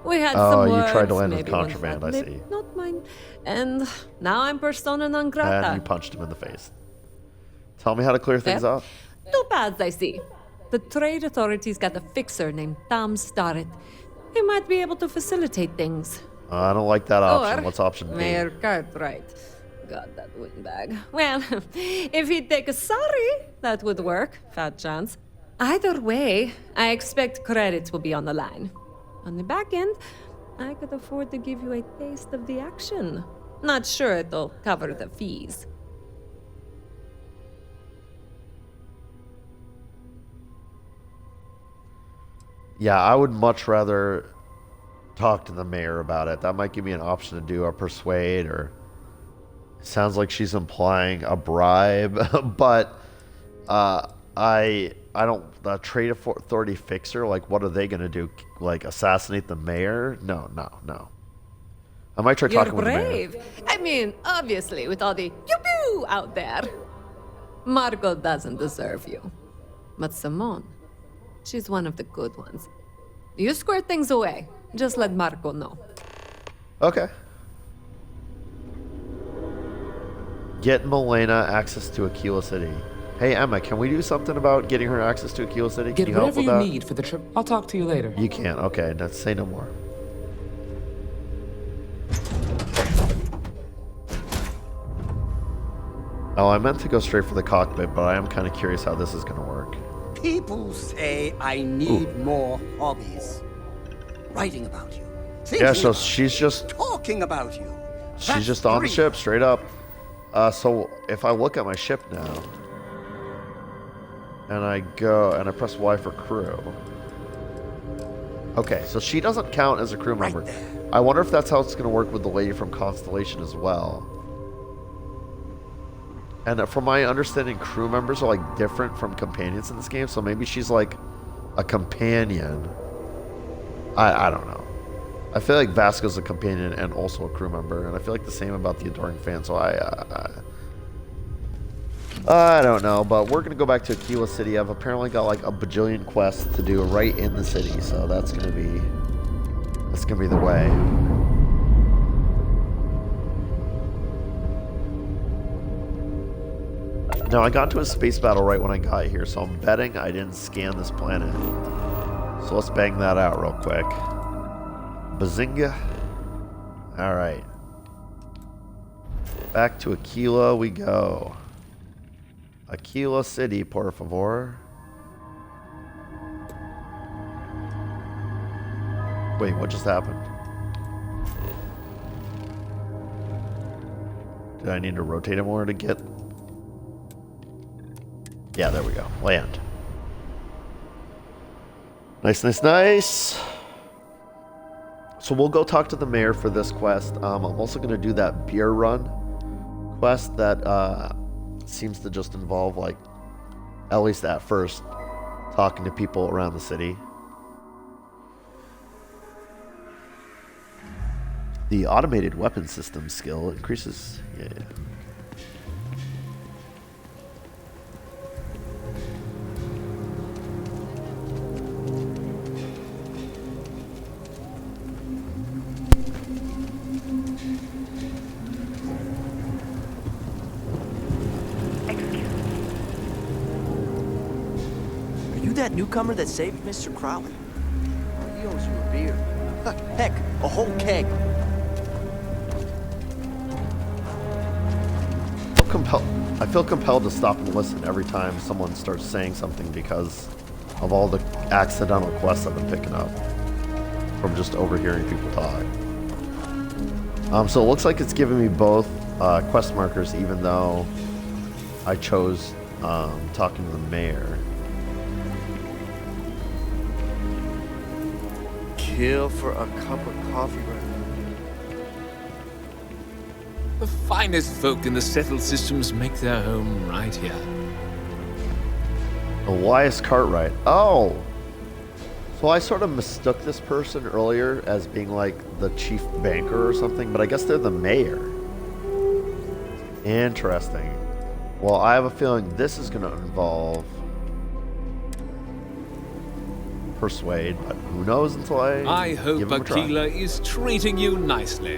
We had some words, you tried to land with maybe contraband, one I fat see. lip, not mine. And now I'm persona non grata. And you punched him in the face. Tell me how to clear things up. 2 paths I see. The trade authorities got a fixer named Tom Starrett. He might be able to facilitate things. I don't like that option. Or What's option B? Mayor Cartwright. God, that windbag. Well, if he'd take a sorry, that would work. Fat chance. Either way, I expect credits will be on the line. On the back end, I could afford to give you a taste of the action. Not sure it'll cover the fees. Yeah, I would much rather talk to the mayor about it. That might give me an option to do a persuade, or it sounds like she's implying a bribe. But I don't. The trade authority fixer, what are they gonna do? Assassinate the mayor? No. I might try talking with the mayor. You're brave. I mean, obviously, with all the pew-pew out there. Margot doesn't deserve you. But Simone, she's one of the good ones. You square things away. Just let Marco know. Okay. Get Milena access to Aquila City. Hey, Emma, can we do something about getting her access to Aquila City? Can Get you help whatever with you that? need for the trip. I'll talk to you later. You can't. Okay, let's say no more. Oh, I meant to go straight for the cockpit, but I am kind of curious how this is going to work. People say I need more hobbies. Writing about you. Yeah, so she's just talking about you. She's just on the ship, straight up. So if I look at my ship now, and I go and I press Y for crew. Okay, so she doesn't count as a crew member. I wonder if that's how it's going to work with the lady from Constellation as well. And from my understanding, crew members are like different from companions in this game, so maybe she's like a companion. I don't know. I feel like Vasco's a companion and also a crew member, and I feel like the same about the Adoring Fan, so I don't know, but we're gonna go back to Aquila City. I've apparently got like a bajillion quests to do right in the city, so that's gonna be the way. Now, I got into a space battle right when I got here, so I'm betting I didn't scan this planet. So let's bang that out real quick. Bazinga. Alright. Back to Aquila we go. Aquila City, por favor. Wait, what just happened? Did I need to rotate it more to get... Yeah, there we go. Land. Nice, nice, nice. So we'll go talk to the mayor for this quest. I'm also going to do that beer run quest that seems to just involve, like, at least at first, talking to people around the city. The automated weapon system skill increases. Yeah. That newcomer that saved Mr. Crowley? He owes you a beer. Heck, a whole keg. I feel compelled to stop and listen every time someone starts saying something because of all the accidental quests I've been picking up from just overhearing people talk. So it looks like it's giving me both quest markers, even though I chose talking to the mayor. Kill for a cup of coffee, right? The finest folk in the settled systems make their home right here. Elias Cartwright. Oh! So I sort of mistook this person earlier as being like the chief banker or something, but I guess they're the mayor. Interesting. Well, I have a feeling this is going to involve persuade, but who knows until I hope give him a try. Aquila is treating you nicely.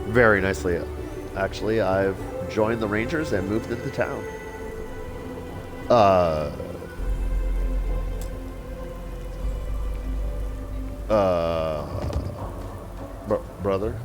Very nicely. Actually, I've joined the Rangers and moved into town. Brother?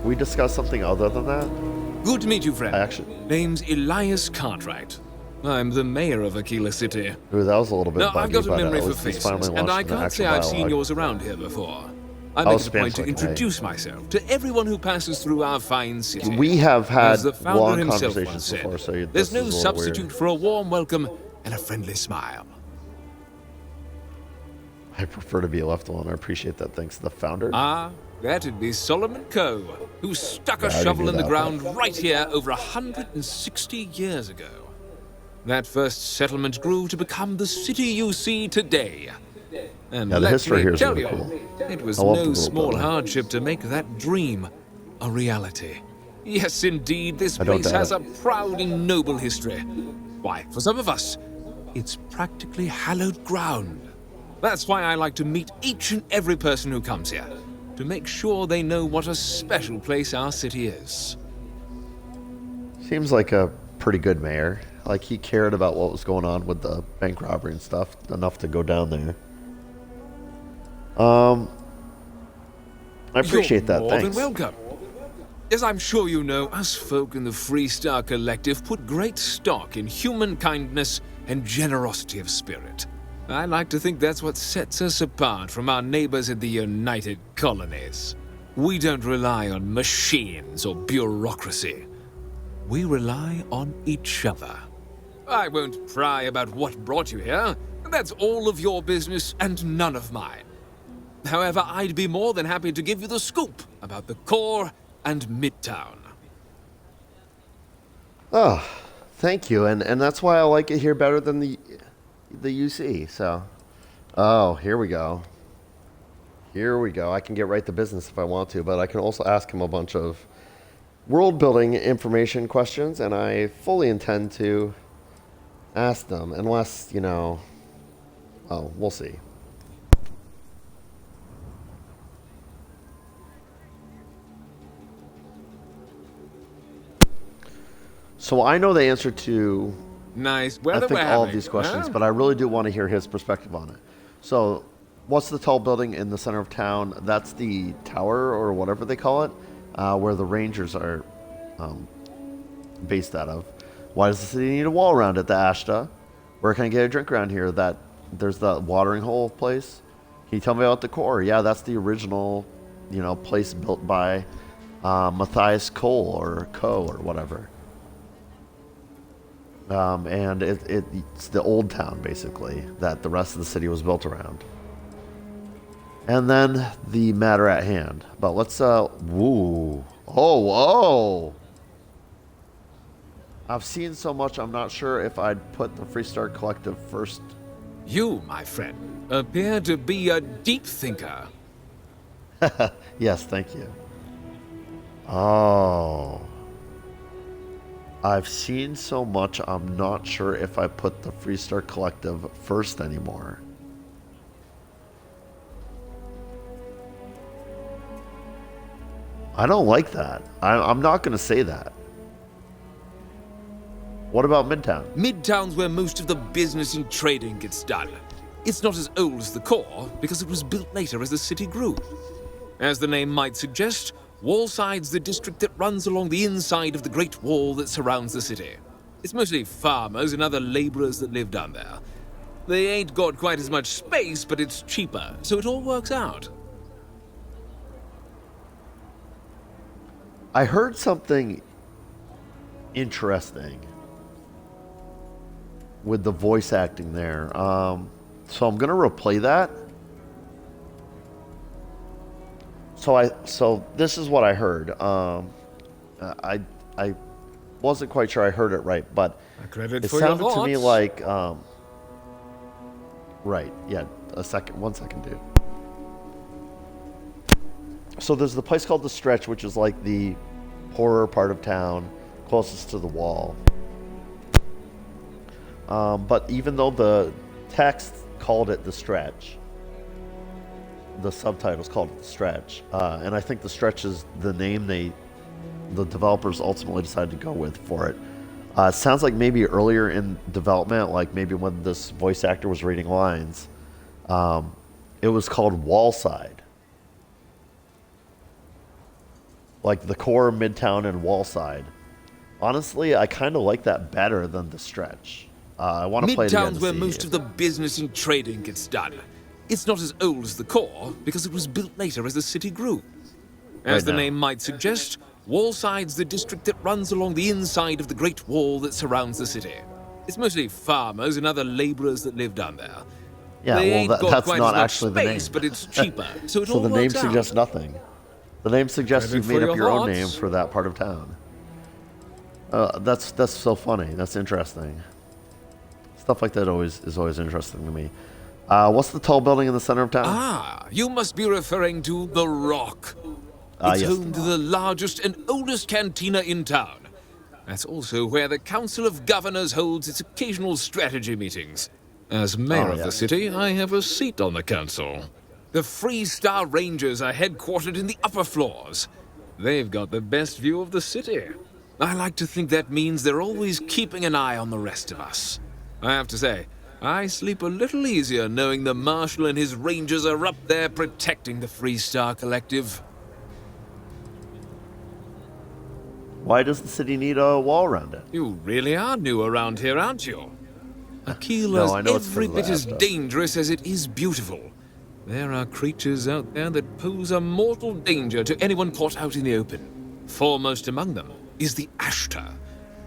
We discussed something other than that? Good to meet you, friend. Actually, name's Elias Cartwright. I'm the mayor of Aquila City. Ooh, that was a little bit Now, buggy, I've got a but memory at for least he's faces, finally and I launched an can't say actual I've seen dialogue. yours around here before. I I'll make it a spam point to click, hey. introduce myself to everyone who passes through our fine city. We have had As the founder long himself conversations once said, before, so this there's is no a little substitute weird. for a warm welcome and a friendly smile. I prefer to be left alone. I appreciate that. Thanks to the founder. Ah, that'd be Solomon Coe, who stuck a Yeah, I already shovel knew in the that, ground right here over 160 years ago. That first settlement grew to become the city you see today. And Yeah, the let history me here is tell really you, cool. it was I love the no world small building. hardship to make that dream a reality. Yes, indeed, this I don't place doubt has it. a proud and noble history. Why, for some of us, It's practically hallowed ground. That's why I like to meet each and every person who comes here, to make sure they know what a special place our city is. Seems like a pretty good mayor. Like, he cared about what was going on with the bank robbery and stuff enough to go down there. I appreciate that. More Thanks. than welcome. As I'm sure you know, us folk in the Freestar Collective put great stock in human kindness and generosity of spirit. I like to think that's what sets us apart from our neighbors in the United Colonies. We don't rely on machines or bureaucracy. We rely on each other. I won't pry about what brought you here. That's all of your business and none of mine. However, I'd be more than happy to give you the scoop about the core and Midtown. Oh, thank you. And that's why I like it here better than the UC. So, oh, here we go. Here we go. I can get right to business if I want to, but I can also ask him a bunch of world-building information questions, and I fully intend to ask them, unless, you know, oh, we'll see. So I know the answer to nice I think all of these questions, but I really do want to hear his perspective on it. So, what's the tall building in the center of town? That's the tower, or whatever they call it, where the Rangers are based out of. Why does the city need a wall around it? The Ashta. Where can I get a drink around here? There's the watering hole place. Can you tell me about the core? Yeah, that's the original, you know, place built by Matthias Cole or Co. or whatever. And it's the old town, basically, that the rest of the city was built around. And then the matter at hand. But let's, woo. Oh, whoa. I've seen so much, I'm not sure if I'd put the Freestar Collective first. You, my friend, appear to be a deep thinker. Yes, thank you. Oh. I've seen so much, I'm not sure if I put the Freestar Collective first anymore. I don't like that. I'm not going to say that. What about Midtown? Midtown's where most of the business and trading gets done. It's not as old as the core, because it was built later as the city grew. As the name might suggest, Wallside's the district that runs along the inside of the Great Wall that surrounds the city. It's mostly farmers and other laborers that live down there. They ain't got quite as much space, but it's cheaper, so it all works out. I heard something interesting with the voice acting there. So I'm going to replay that. So this is what I heard. I wasn't quite sure I heard it right, but it sounded to me like right. Yeah, 1 second, dude. So there's the place called The Stretch, which is like the poorer part of town, closest to the wall. But even though the text called it The Stretch, the subtitles called it The Stretch, and I think The Stretch is the name the developers ultimately decided to go with for it. It sounds like maybe earlier in development, like maybe when this voice actor was reading lines, it was called Wallside. Like the core, Midtown, and Wallside. Honestly, I kind of like that better than The Stretch. I want to play it again. Midtown's where most of the business and trading gets done. It's not as old as the core, because it was built later as the city grew. As the name might suggest, Wallside's the district that runs along the inside of the Great Wall that surrounds the city. It's mostly farmers and other laborers that live down there. Yeah, they well, that's not actually the name. But it's cheaper, so it so all the name works suggests out. nothing. The name suggests Credit you've made for up your your own name thoughts. for that part of town. That's so funny. That's interesting. Stuff like that is always interesting to me. What's the tall building in the center of town? Ah, you must be referring to The Rock. It's Yes, home to the largest and oldest cantina in town. That's also where the Council of Governors holds its occasional strategy meetings. As mayor of the city, I have a seat on the council. The Freestar Rangers are headquartered in the upper floors. They've got the best view of the city. I like to think that means they're always keeping an eye on the rest of us. I have to say, I sleep a little easier knowing the Marshal and his Rangers are up there protecting the Freestar Collective. Why does the city need a wall around it? You really are new around here, aren't you? Aquila's every bit as dangerous as it is beautiful. There are creatures out there that pose a mortal danger to anyone caught out in the open. Foremost among them is the Ashtar.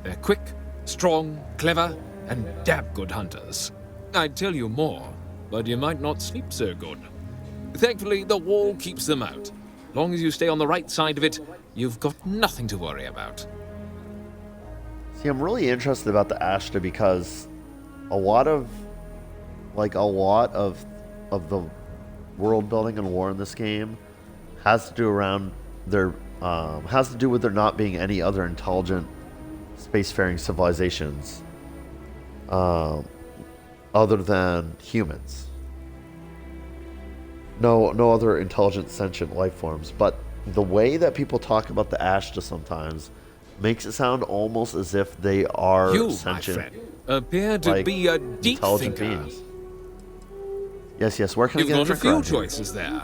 They're quick, strong, clever, and damn good hunters. I'd tell you more, but you might not sleep so good. Thankfully, the wall keeps them out. Long as you stay on the right side of it, you've got nothing to worry about. See, I'm really interested about the Ashtar because a lot of the world building and war in this game has to do with there not being any other intelligent spacefaring civilizations other than humans. No other intelligent sentient life forms. But the way that people talk about the Ashtar sometimes makes it sound almost as if they are sentient. My friend, appear to be a deep thinker. Beings. Yes. Where can I get a drink? You've got a few choices there.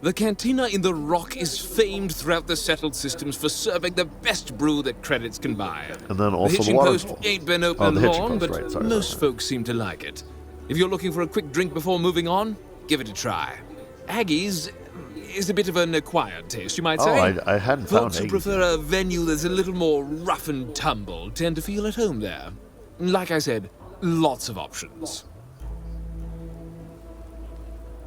The cantina in the Rock is famed throughout the settled systems for serving the best brew that credits can buy. And then also the hitching post ain't been open long, but most folks seem to like it. If you're looking for a quick drink before moving on, give it a try. Aggie's is a bit of an acquired taste, you might say. I hadn't found Folks who prefer a venue that's a little more rough and tumble tend to feel at home there. Like I said, lots of options.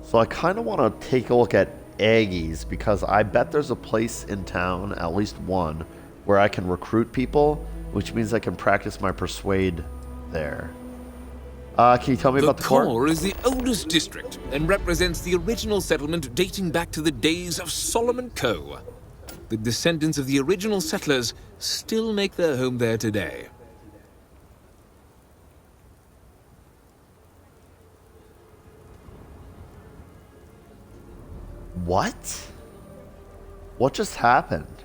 So I kind of want to take a look at Aggie's because I bet there's a place in town, at least one, where I can recruit people, which means I can practice my persuade there. Can you tell me about the core? The core is the oldest district and represents the original settlement dating back to the days of Solomon Coe. The descendants of the original settlers still make their home there today. What? What just happened?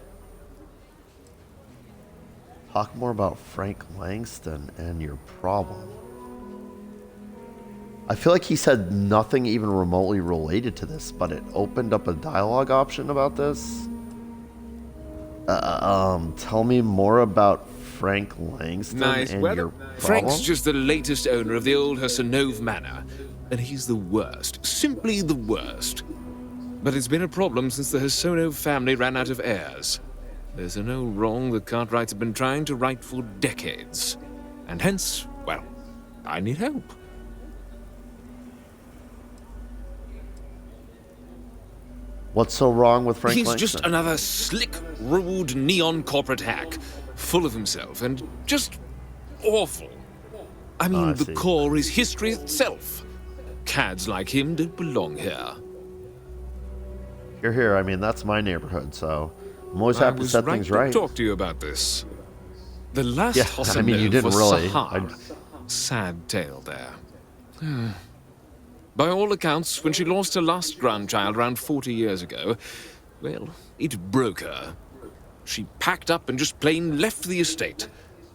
Talk more about Frank Langston and your problem. I feel like he said nothing even remotely related to this, but it opened up a dialogue option about this. Tell me more about Frank Langston and your problem. Frank's just the latest owner of the old Hassanove Manor, and he's the worst, simply the worst. But it's been a problem since the Hassanove family ran out of heirs. There's no wrong the Cartwrights have been trying to right for decades. And hence, well, I need help. What's so wrong with Frank Langston? He's just another slick, rude neon corporate hack, full of himself and just awful. I mean, the core is history itself. Cads like him don't belong here. You're here. I mean, that's my neighborhood, so I'm always happy to set things right. I was right to talk to you about this. The last Hassanove I mean, you didn't was really. Sahar. Sad tale there. By all accounts, when she lost her last grandchild around 40 years ago, well, it broke her. She packed up and just plain left the estate,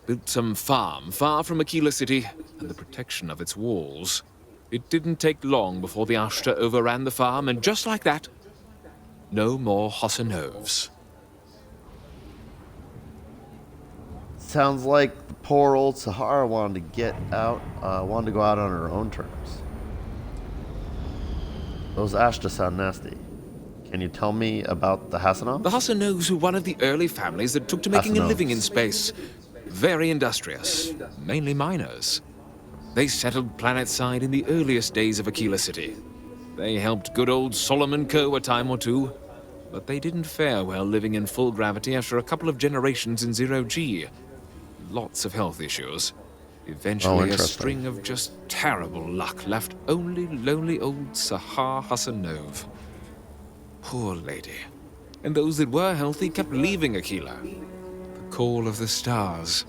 built some farm far from Aquila City and the protection of its walls. It didn't take long before the Ashtar overran the farm, and just like that, no more Hassanoves. Sounds like the poor old Sahara wanted to get out, wanted to go out on her own terms. Those Ashtar sound nasty. Can you tell me about the Hassanoves? The Hassanoves were one of the early families that took to making a living in space. Very industrious, mainly miners. They settled planetside in the earliest days of Aquila City. They helped good old Solomon Coe a time or two, but they didn't fare well living in full gravity after a couple of generations in zero-G. Lots of health issues. Eventually, a string of just terrible luck left only lonely old Sahar Hassanove. Poor lady. And those that were healthy kept leaving Aquila. The call of the stars.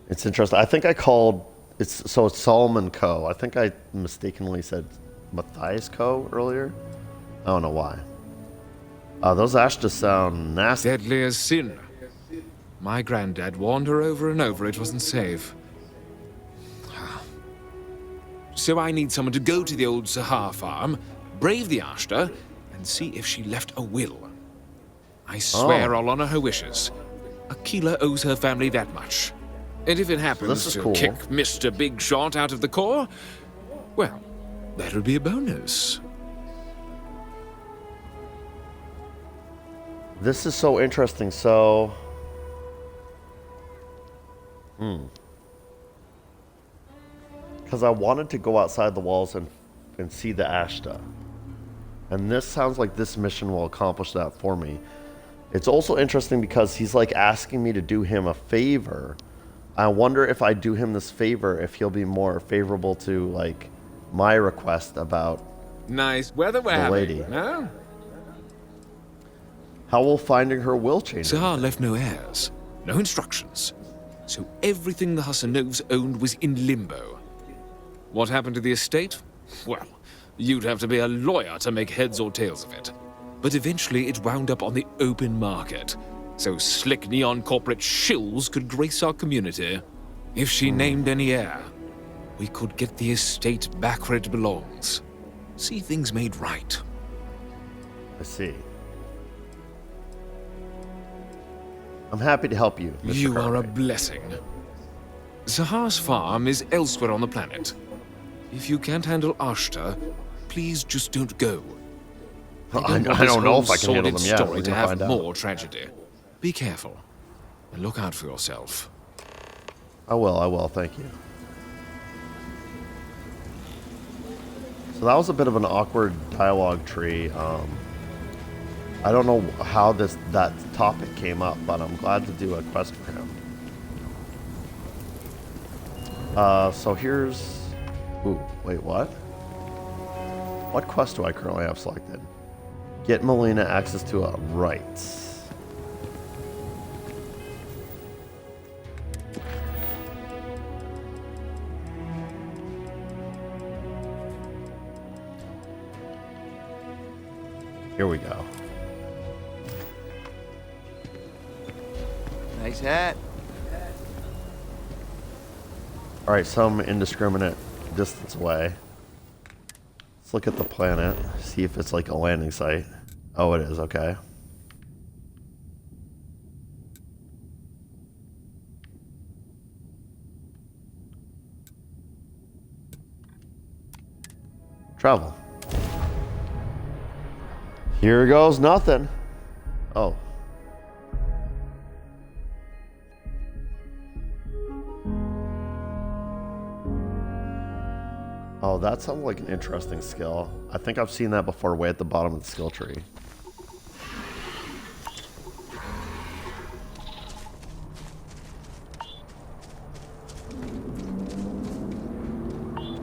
It's interesting. I think I called it's Solomon Co. I think I mistakenly said Matthias Co. earlier. I don't know why. Those Ashtas sound nasty. Deadly as sin. My granddad warned her over and over it wasn't safe. So I need someone to go to the old Sahar farm, brave the Ashta, and see if she left a will. I swear I'll honor her wishes. Aquila owes her family that much. And if it happens to kick Mr. Big Shot out of the Corps, well, that'll be a bonus. This is so interesting. So, because I wanted to go outside the walls and see the Ashta. And this sounds like this mission will accomplish that for me. It's also interesting because he's like asking me to do him a favor. I wonder if I do him this favor, if he'll be more favorable to like my request about nice weather we're the having, lady. no? How will finding her will change? Sahar left no heirs, no instructions. So everything the Hassanovs owned was in limbo. What happened to the estate? Well, you'd have to be a lawyer to make heads or tails of it. But eventually it wound up on the open market, so slick neon corporate shills could grace our community. If she named any heir, we could get the estate back where it belongs. See things made right. I see. I'm happy to help you, Mr. You are a Cartwright. blessing. Sahar's farm is elsewhere on the planet. If you can't handle Ashta, please just don't go. I don't know if I can handle them yet. Story We're to gonna have find out. more tragedy. Be careful and look out for yourself. I will. Thank you. So that was a bit of an awkward dialogue tree. I don't know how that topic came up, but I'm glad to do a quest for him. So here's... Ooh, wait, what? What quest do I currently have selected? Get Melina access to a rights. Here we go. Nice hat. Alright, some indiscriminate distance away. Let's look at the planet, see if it's like a landing site. Oh, it is, okay. Travel. Here goes nothing. Oh. Oh, that sounds like an interesting skill. I think I've seen that before, way at the bottom of the skill tree.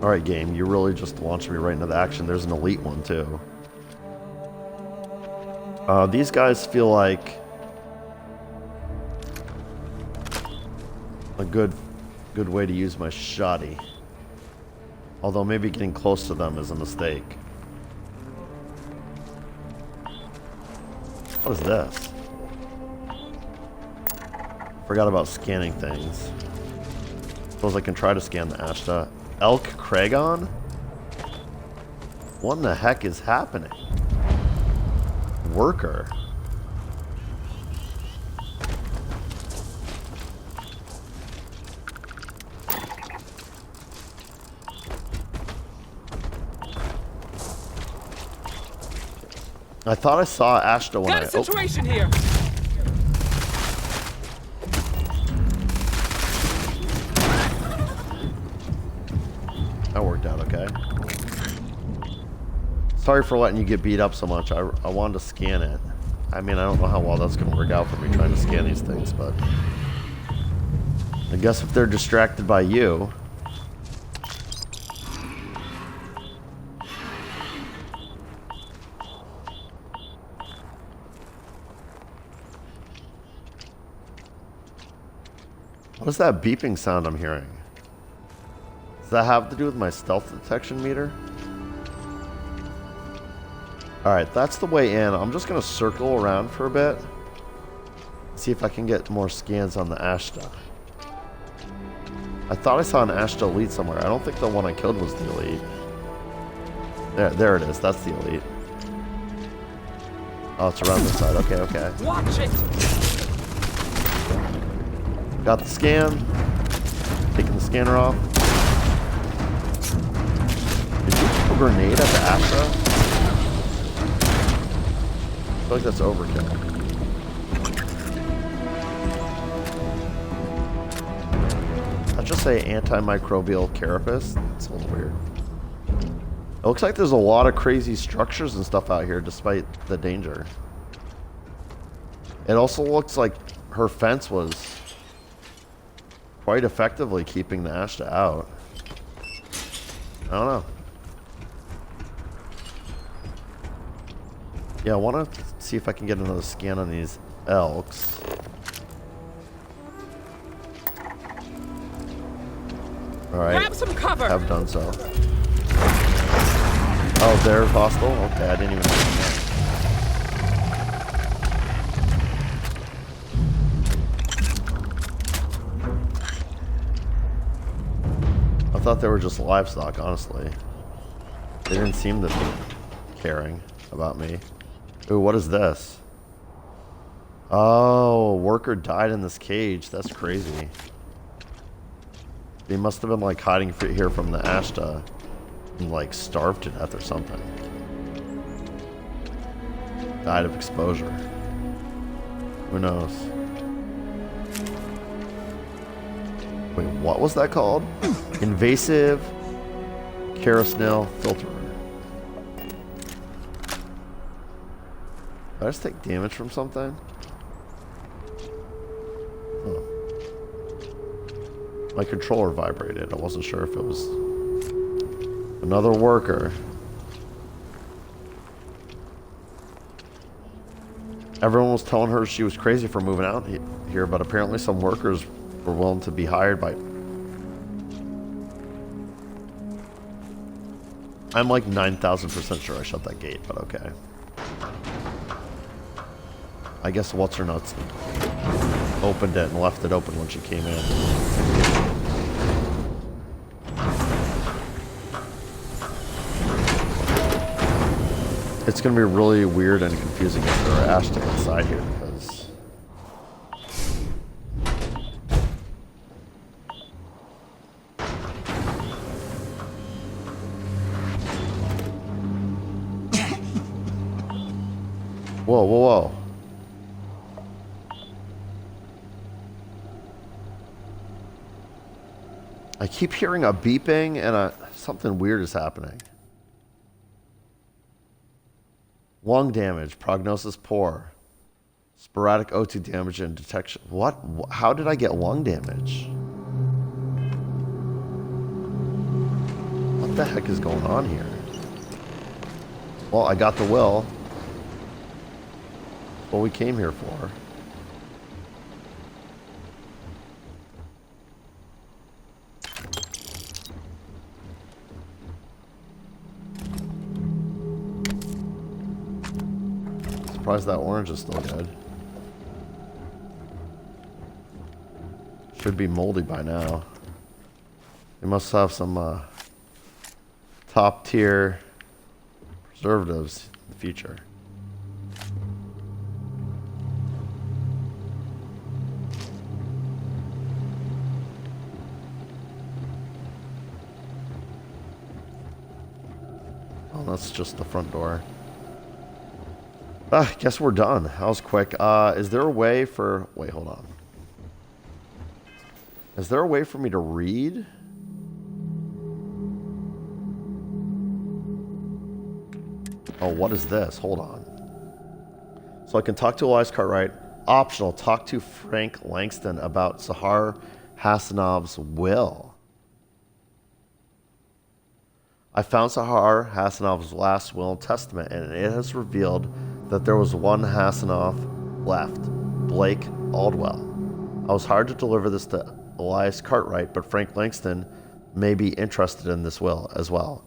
Alright, game, you really just launched me right into the action. There's an elite one, too. These guys feel like a good way to use my shoddy. Although maybe getting close to them is a mistake. What is this? Forgot about scanning things. Suppose I can try to scan the Ashta. Elk Kragon? What in the heck is happening? Worker. I thought I saw Ashta when Got a situation here. That worked out okay. Sorry for letting you get beat up so much. I wanted to scan it. I mean, I don't know how well that's going to work out for me trying to scan these things, but I guess if they're distracted by you. What is that beeping sound I'm hearing? Does that have to do with my stealth detection meter? Alright, that's the way in. I'm just going to circle around for a bit. See if I can get more scans on the Ashta. I thought I saw an Ashta elite somewhere. I don't think the one I killed was the elite. There it is. That's the elite. Oh, it's around this side. Okay, okay. Watch it! Got the scan. Taking the scanner off. Did you throw a grenade at the Ashta? I feel like that's overkill. I'll just say antimicrobial carapace. It's a little weird. It looks like there's a lot of crazy structures and stuff out here despite the danger. It also looks like her fence was quite effectively keeping the Ashta out. I don't know. Yeah, I want to see if I can get another scan on these elks. Alright. Grab some cover. Have done so. Oh, they're hostile? Okay, I didn't even know that. I thought they were just livestock, honestly. They didn't seem to be caring about me. Ooh, what is this? Oh, a worker died in this cage. That's crazy. They must have been like hiding here from the Ashta and like starved to death or something. Died of exposure. Who knows? Wait, what was that called? Invasive Carousel Filterer. Did I just take damage from something? Huh. My controller vibrated. I wasn't sure if it was another worker. Everyone was telling her she was crazy for moving out here, but apparently some workers were willing to be hired by... I'm like 9,000% sure I shut that gate, but okay. I guess what's-her-nuts opened it and left it open when she came in. It's going to be really weird and confusing if there are Ashta inside here because... Whoa, whoa, whoa. I keep hearing a beeping and something weird is happening. Lung damage, prognosis poor. Sporadic O2 damage and detection. What? How did I get lung damage? What the heck is going on here? Well, I got the will. That's what we came here for. Surprised that orange is still good. Should be moldy by now. They must have some top tier preservatives in the future. Oh, that's just the front door. I guess we're done. That was quick. Is there a way for... Wait, hold on. Is there a way for me to read? Oh, what is this? Hold on. So I can talk to Elias Cartwright. Optional. Talk to Frank Langston about Sahar Hassanov's will. I found Sahar Hassanov's last will and testament, and it has revealed that there was one Hassanov left, Blake Aldwell. I was hired to deliver this to Elias Cartwright, but Frank Langston may be interested in this will as well.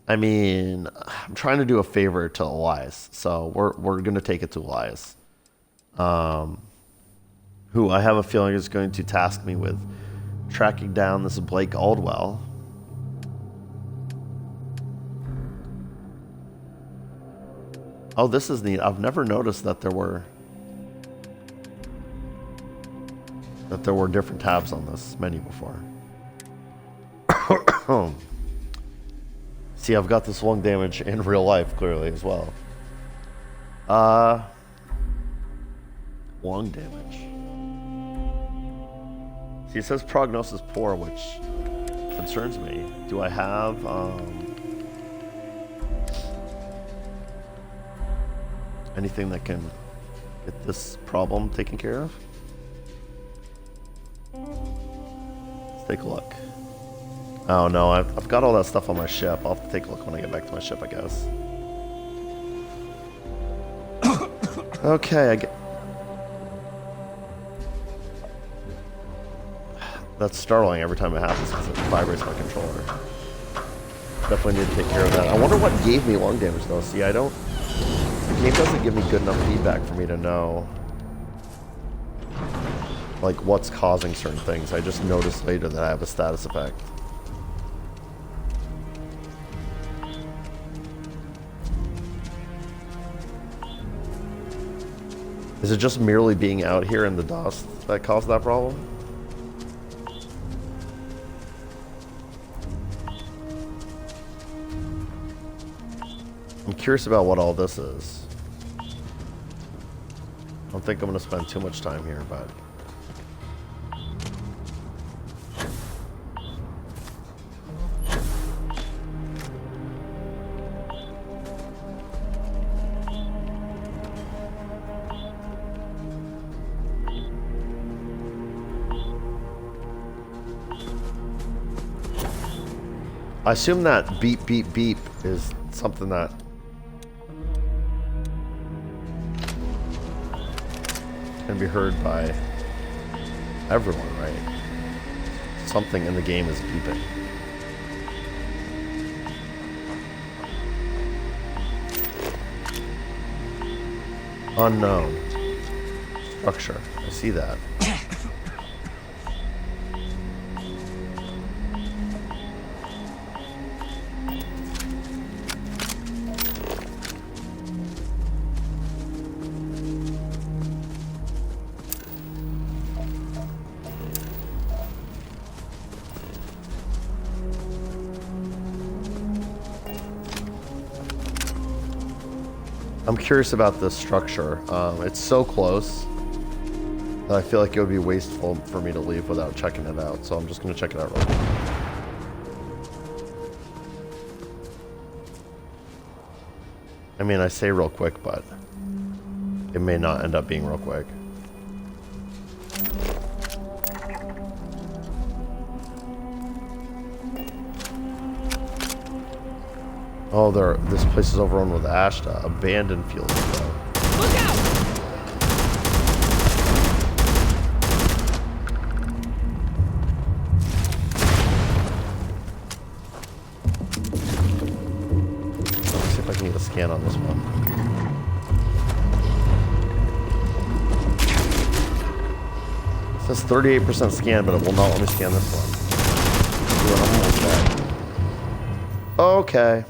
I mean, I'm trying to do a favor to Elias, so we're going to take it to Elias, who I have a feeling is going to task me with tracking down this Blake Aldwell. Oh, this is neat. I've never noticed that there were different tabs on this menu before. See, I've got this lung damage in real life, clearly, as well. Lung damage. See, it says prognosis poor, which concerns me. Do I have, anything that can get this problem taken care of? Let's take a look. Oh no, I've got all that stuff on my ship. I'll have to take a look when I get back to my ship, I guess. Okay, that's startling every time it happens because it vibrates my controller. Definitely need to take care of that. I wonder what gave me lung damage though. See, the game doesn't give me good enough feedback for me to know like what's causing certain things. I just noticed later that I have a status effect. Is it just merely being out here in the dust that caused that problem? I'm curious about what all this is. I don't think I'm going to spend too much time here, but... I assume that beep, beep, beep is something that can be heard by everyone, right? Something in the game is beeping. Unknown structure. I see that. I'm curious about this structure. It's so close that I feel like it would be wasteful for me to leave without checking it out. So I'm just going to check it out real quick. I mean, I say real quick, but it may not end up being real quick. Oh, this place is overrun with ash. Abandoned field. Look out! Let's see if I can get a scan on this one. It says 38% scan, but it will not let me scan this one. Ooh, I'm almost dead. Okay.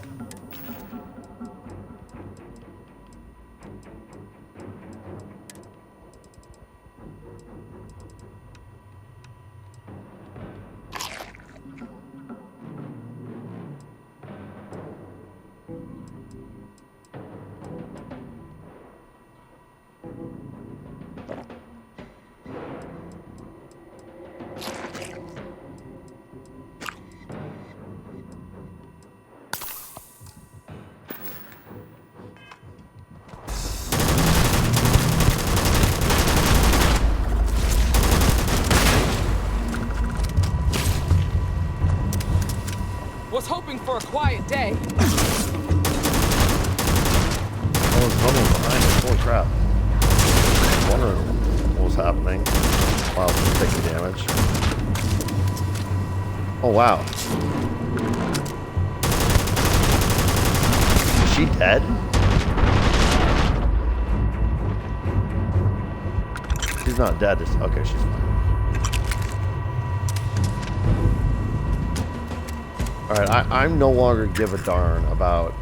Was hoping for a quiet day. I was running behind it. Holy crap. I was wondering what was happening. Why Wow, she's taking damage. Oh wow. Is she dead? She's not dead. Okay, she's fine. Alright, I'm no longer give a darn about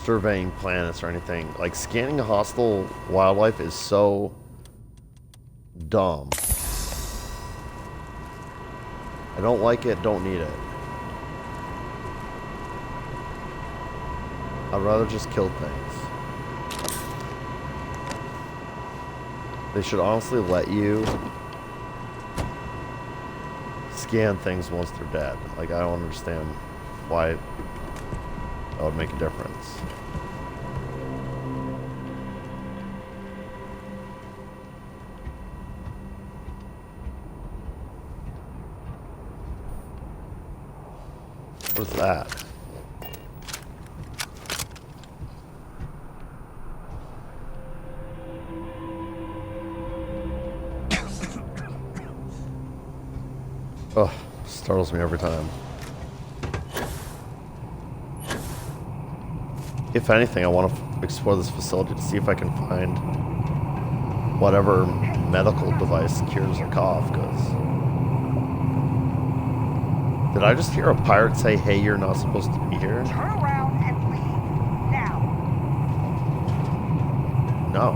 surveying planets or anything. Like, scanning hostile wildlife is so dumb. I don't like it, don't need it. I'd rather just kill things. They should honestly let you scan things once they're dead. Like, I don't understand why that would make a difference. What's that? Oh, startles me every time. If anything, I want to explore this facility to see if I can find whatever medical device cures a cough, because... Did I just hear a pirate say, hey, you're not supposed to be here? Turn around and leave. Now. No.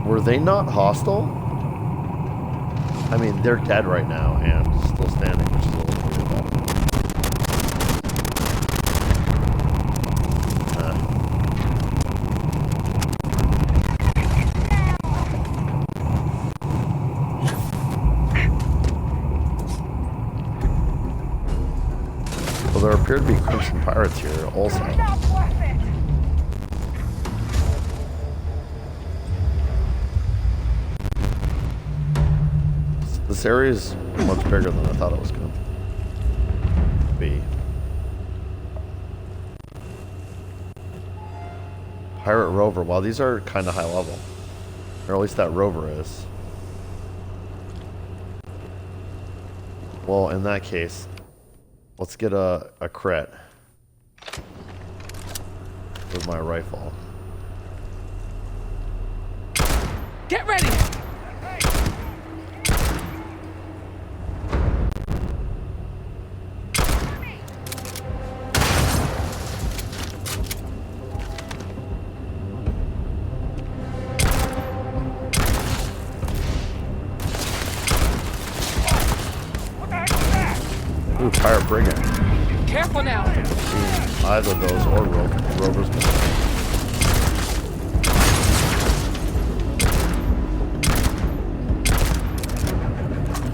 Were they not hostile? I mean, they're dead right now and still standing, which is a little weird about it. Well, there appear to be Crimson Pirates here also. This area is much bigger than I thought it was going to be. Pirate rover. Wow, these are kind of high level. Or at least that rover is. Well, in that case, let's get a crit with my rifle. Get ready! Ooh, pirate brigand. Careful now. Either those or rovers.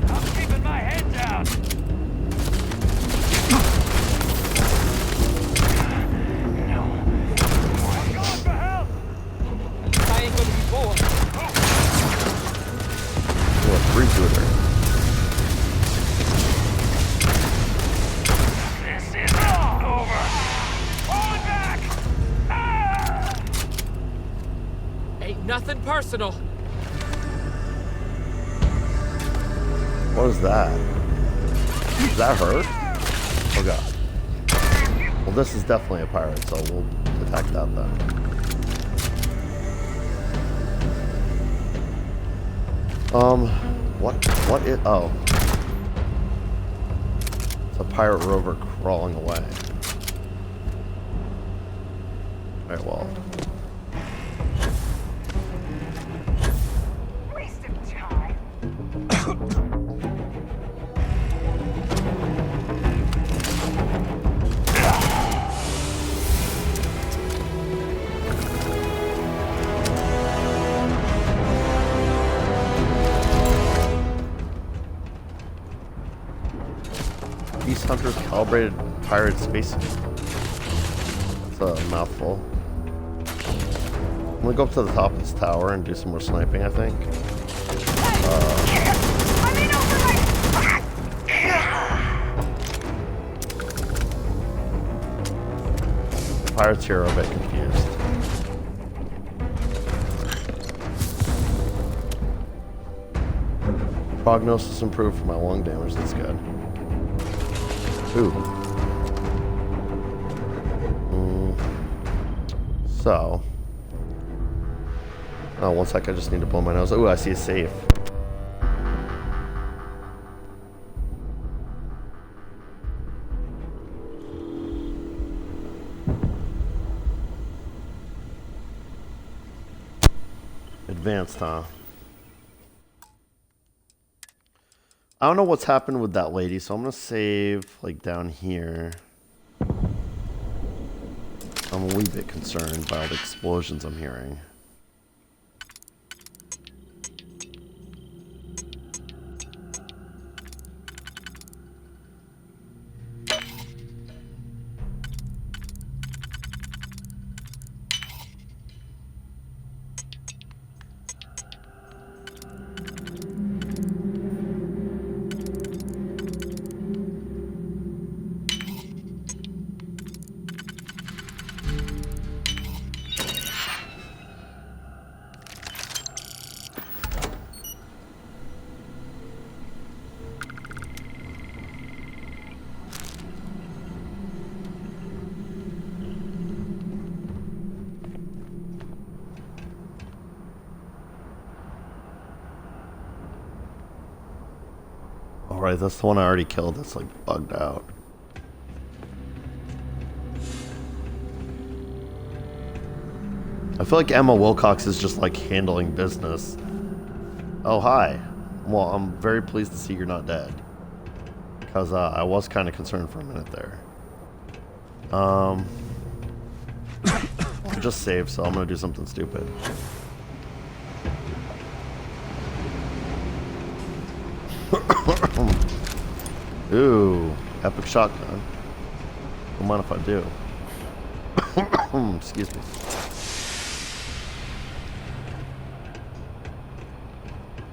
I'm keeping my head down. No. I'm going for help. I ain't gonna be bored. Oh, a three-shooter. Nothing personal. What is that? Is that her? Oh god. Well, this is definitely a pirate, so we'll attack that then. What is... Oh. It's a pirate rover crawling away. Alright, well... Peace Hunter's calibrated pirate spacesuit. That's a mouthful. I'm gonna go up to the top of this tower and do some more sniping, I think. pirates here are a bit confused. Prognosis improved for my lung damage. That's good. Ooh. So. Oh, one sec. I just need to blow my nose. Ooh, I see a safe. Advanced, huh? I don't know what's happened with that lady, so I'm gonna save like down here. I'm a wee bit concerned by all the explosions I'm hearing. Alright, that's the one I already killed that's like bugged out. I feel like Emma Wilcox is just like handling business. Oh, hi. Well, I'm very pleased to see you're not dead. Because I was kind of concerned for a minute there. I just saved, so I'm going to do something stupid. Ooh, epic shotgun. Don't mind if I do. Excuse me.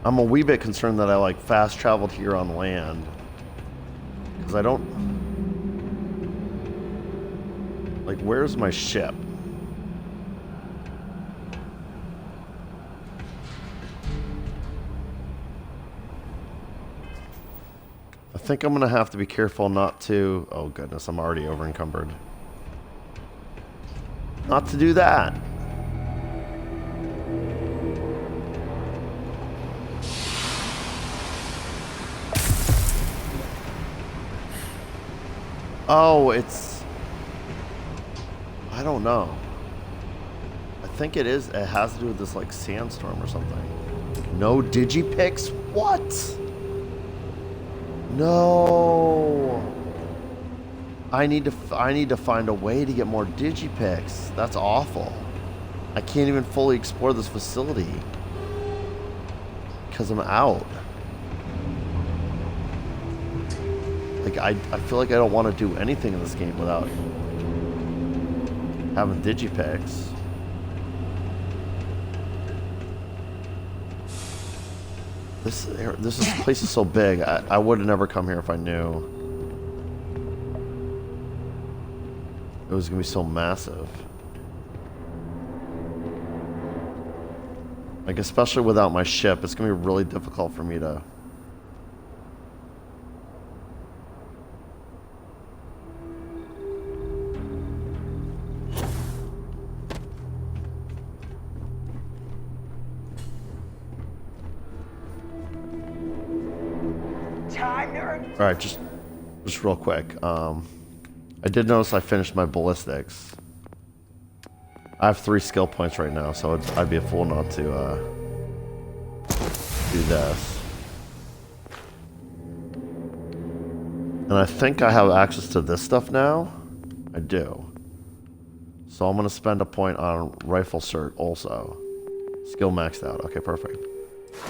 I'm a wee bit concerned that I like fast traveled here on land. Because I don't... Like, where's my ship? I think I'm gonna have to be careful not to... Oh goodness, I'm already over encumbered. Not to do that. Oh, it's... I don't know. I think it is... It has to do with this like sandstorm or something. No digipicks? What? No. I need to find a way to get more digipicks. That's awful. I can't even fully explore this facility because I'm out. Like I feel like I don't want to do anything in this game without having digipicks. This place is so big. I would have never come here if I knew it was gonna be so massive. Like especially without my ship, it's gonna be really difficult for me to. Alright, just real quick. I did notice I finished my ballistics. I have 3 skill points right now, so I'd be a fool not to do this. And I think I have access to this stuff now. I do. So I'm going to spend a point on rifle cert also. Skill maxed out. Okay, perfect.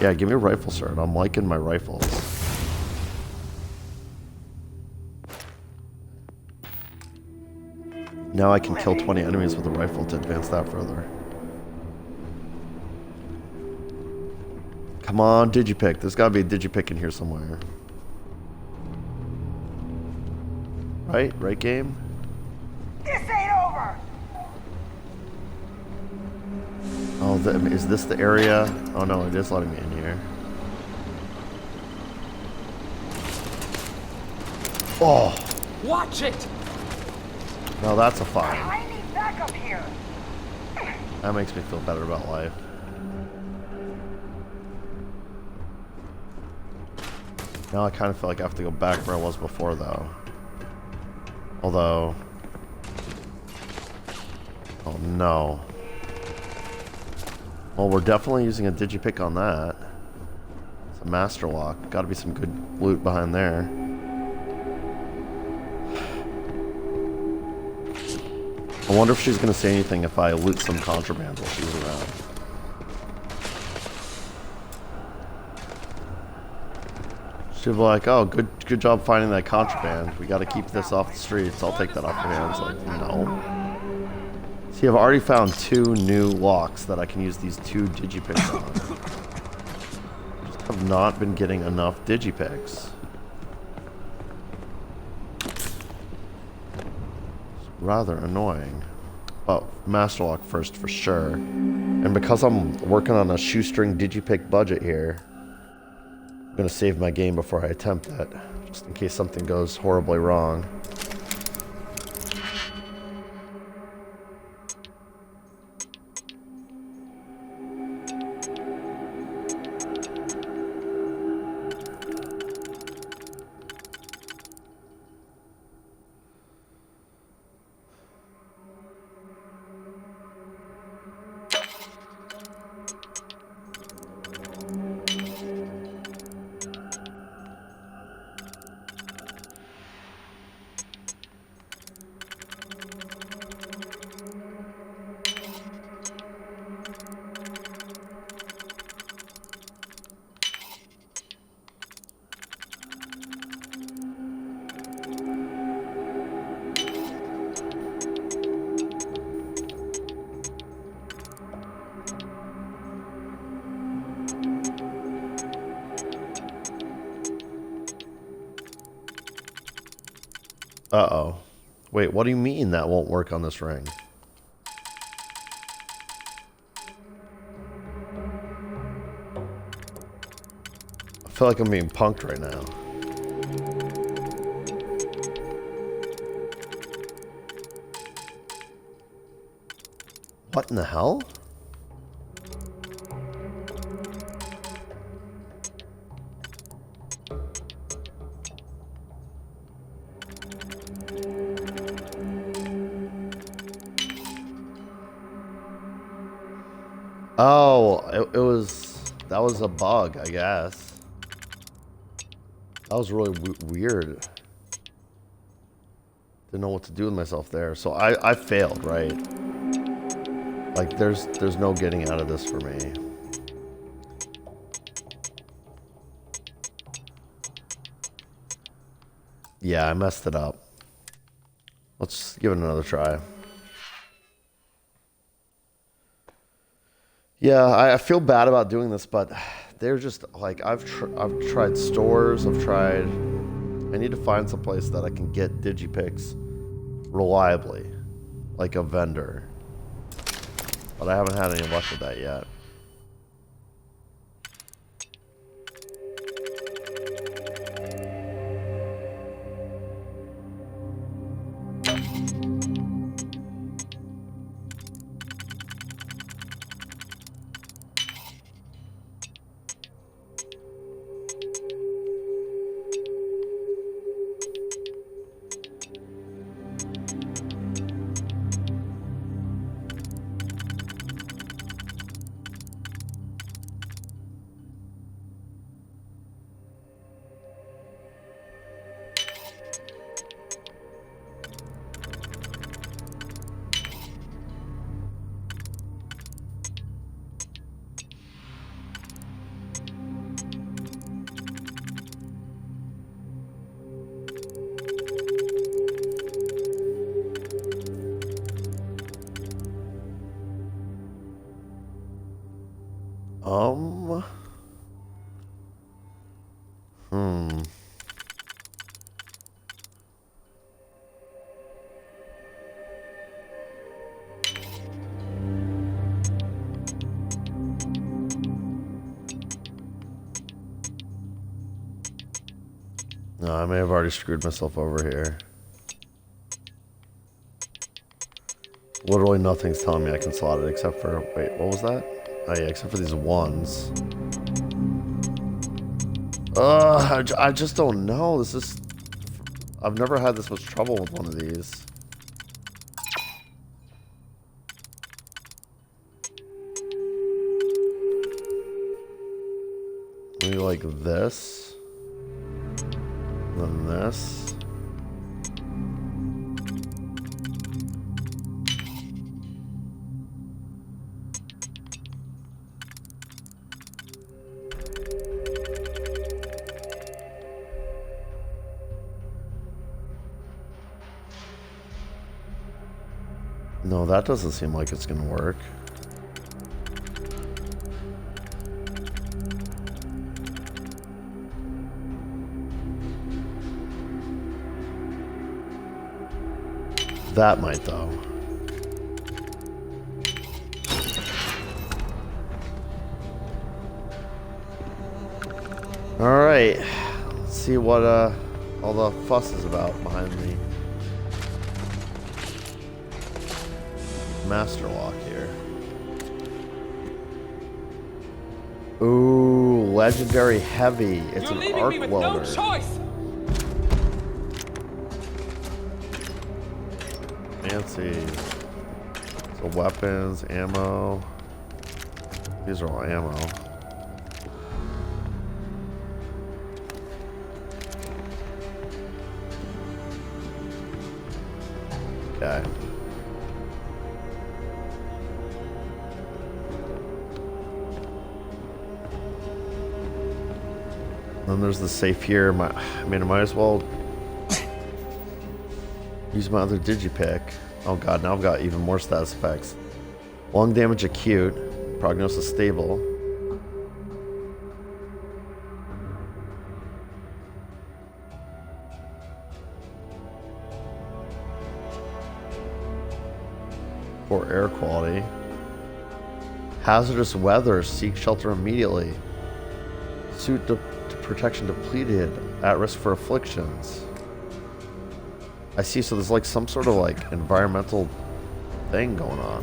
Yeah, give me a rifle cert. I'm liking my rifles. Now I can kill 20 enemies with a rifle to advance that further. Come on, digipick. There's gotta be a digipick in here somewhere. Right? Right, game? This ain't over! Oh, is this the area? Oh no, it is letting me in here. Oh! Watch it! No, that's a fine. I need backup here. That makes me feel better about life. Now I kind of feel like I have to go back where I was before, though. Although... Oh, no. Well, we're definitely using a digipick on that. It's a master lock. Gotta be some good loot behind there. I wonder if she's gonna say anything if I loot some contraband while she's around. She'll be like, oh, good job finding that contraband. We gotta keep this off the streets. I'll take that off your hands. Like, no. See, I've already found 2 new locks that I can use these 2 digipicks on. I just have not been getting enough digipicks. Rather annoying. Well, master lock first for sure. And because I'm working on a shoestring digipick budget here, I'm gonna save my game before I attempt that, just in case something goes horribly wrong. Uh-oh. Wait, what do you mean that won't work on this ring? I feel like I'm being punked right now. What in the hell? Oh, that was a bug, I guess. That was really weird. Didn't know what to do with myself there. So I failed, right? Like there's no getting out of this for me. Yeah, I messed it up. Let's give it another try. Yeah, I feel bad about doing this, but they're just like I've tried stores. I need to find some place that I can get digipicks reliably, like a vendor. But I haven't had any luck with that yet. No, I may have already screwed myself over here. Literally nothing's telling me I can slot it except for... Wait, what was that? Oh yeah, except for these ones. I just don't know. This is... I've never had this much trouble with one of these. Maybe like this. Then this. No, that doesn't seem like it's gonna work. That might, though. Alright. Let's see what all the fuss is about behind the master lock here. Ooh, legendary heavy. It's an arc welder. No choice. Fancy. So weapons, ammo. These are all ammo. Okay. Then there's the safe here. I mean, I might as well use my other digipick. Oh god, now I've got even more status effects. Long damage acute. Prognosis stable. Poor air quality. Hazardous weather. Seek shelter immediately. Suit protection depleted. At risk for afflictions. I see, so there's like some sort of like environmental thing going on.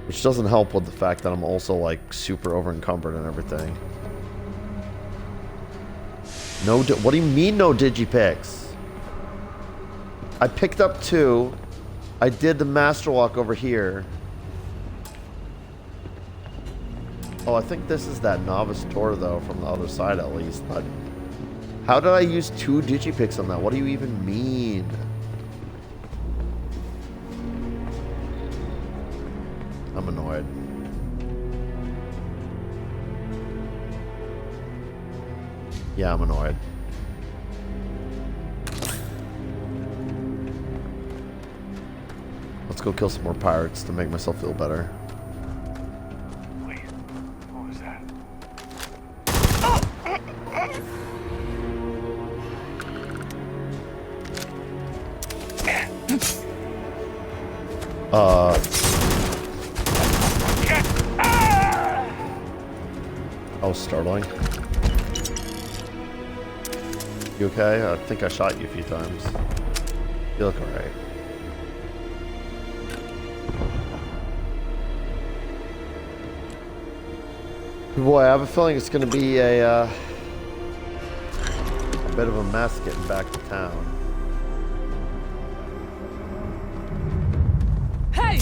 Which doesn't help with the fact that I'm also like super over encumbered and everything. No, what do you mean no digipicks? I picked up 2. I did the master walk over here. Oh, I think this is that novice tour though, from the other side at least. But how did I use 2 digipicks on that? What do you even mean? I'm annoyed. Yeah, I'm annoyed. Let's go kill some more pirates to make myself feel better. Wait, what was that? Oh, startling. You okay? I think I shot you a few times. You look alright. Boy, I have a feeling it's going to be a bit of a mess getting back to town. Hey!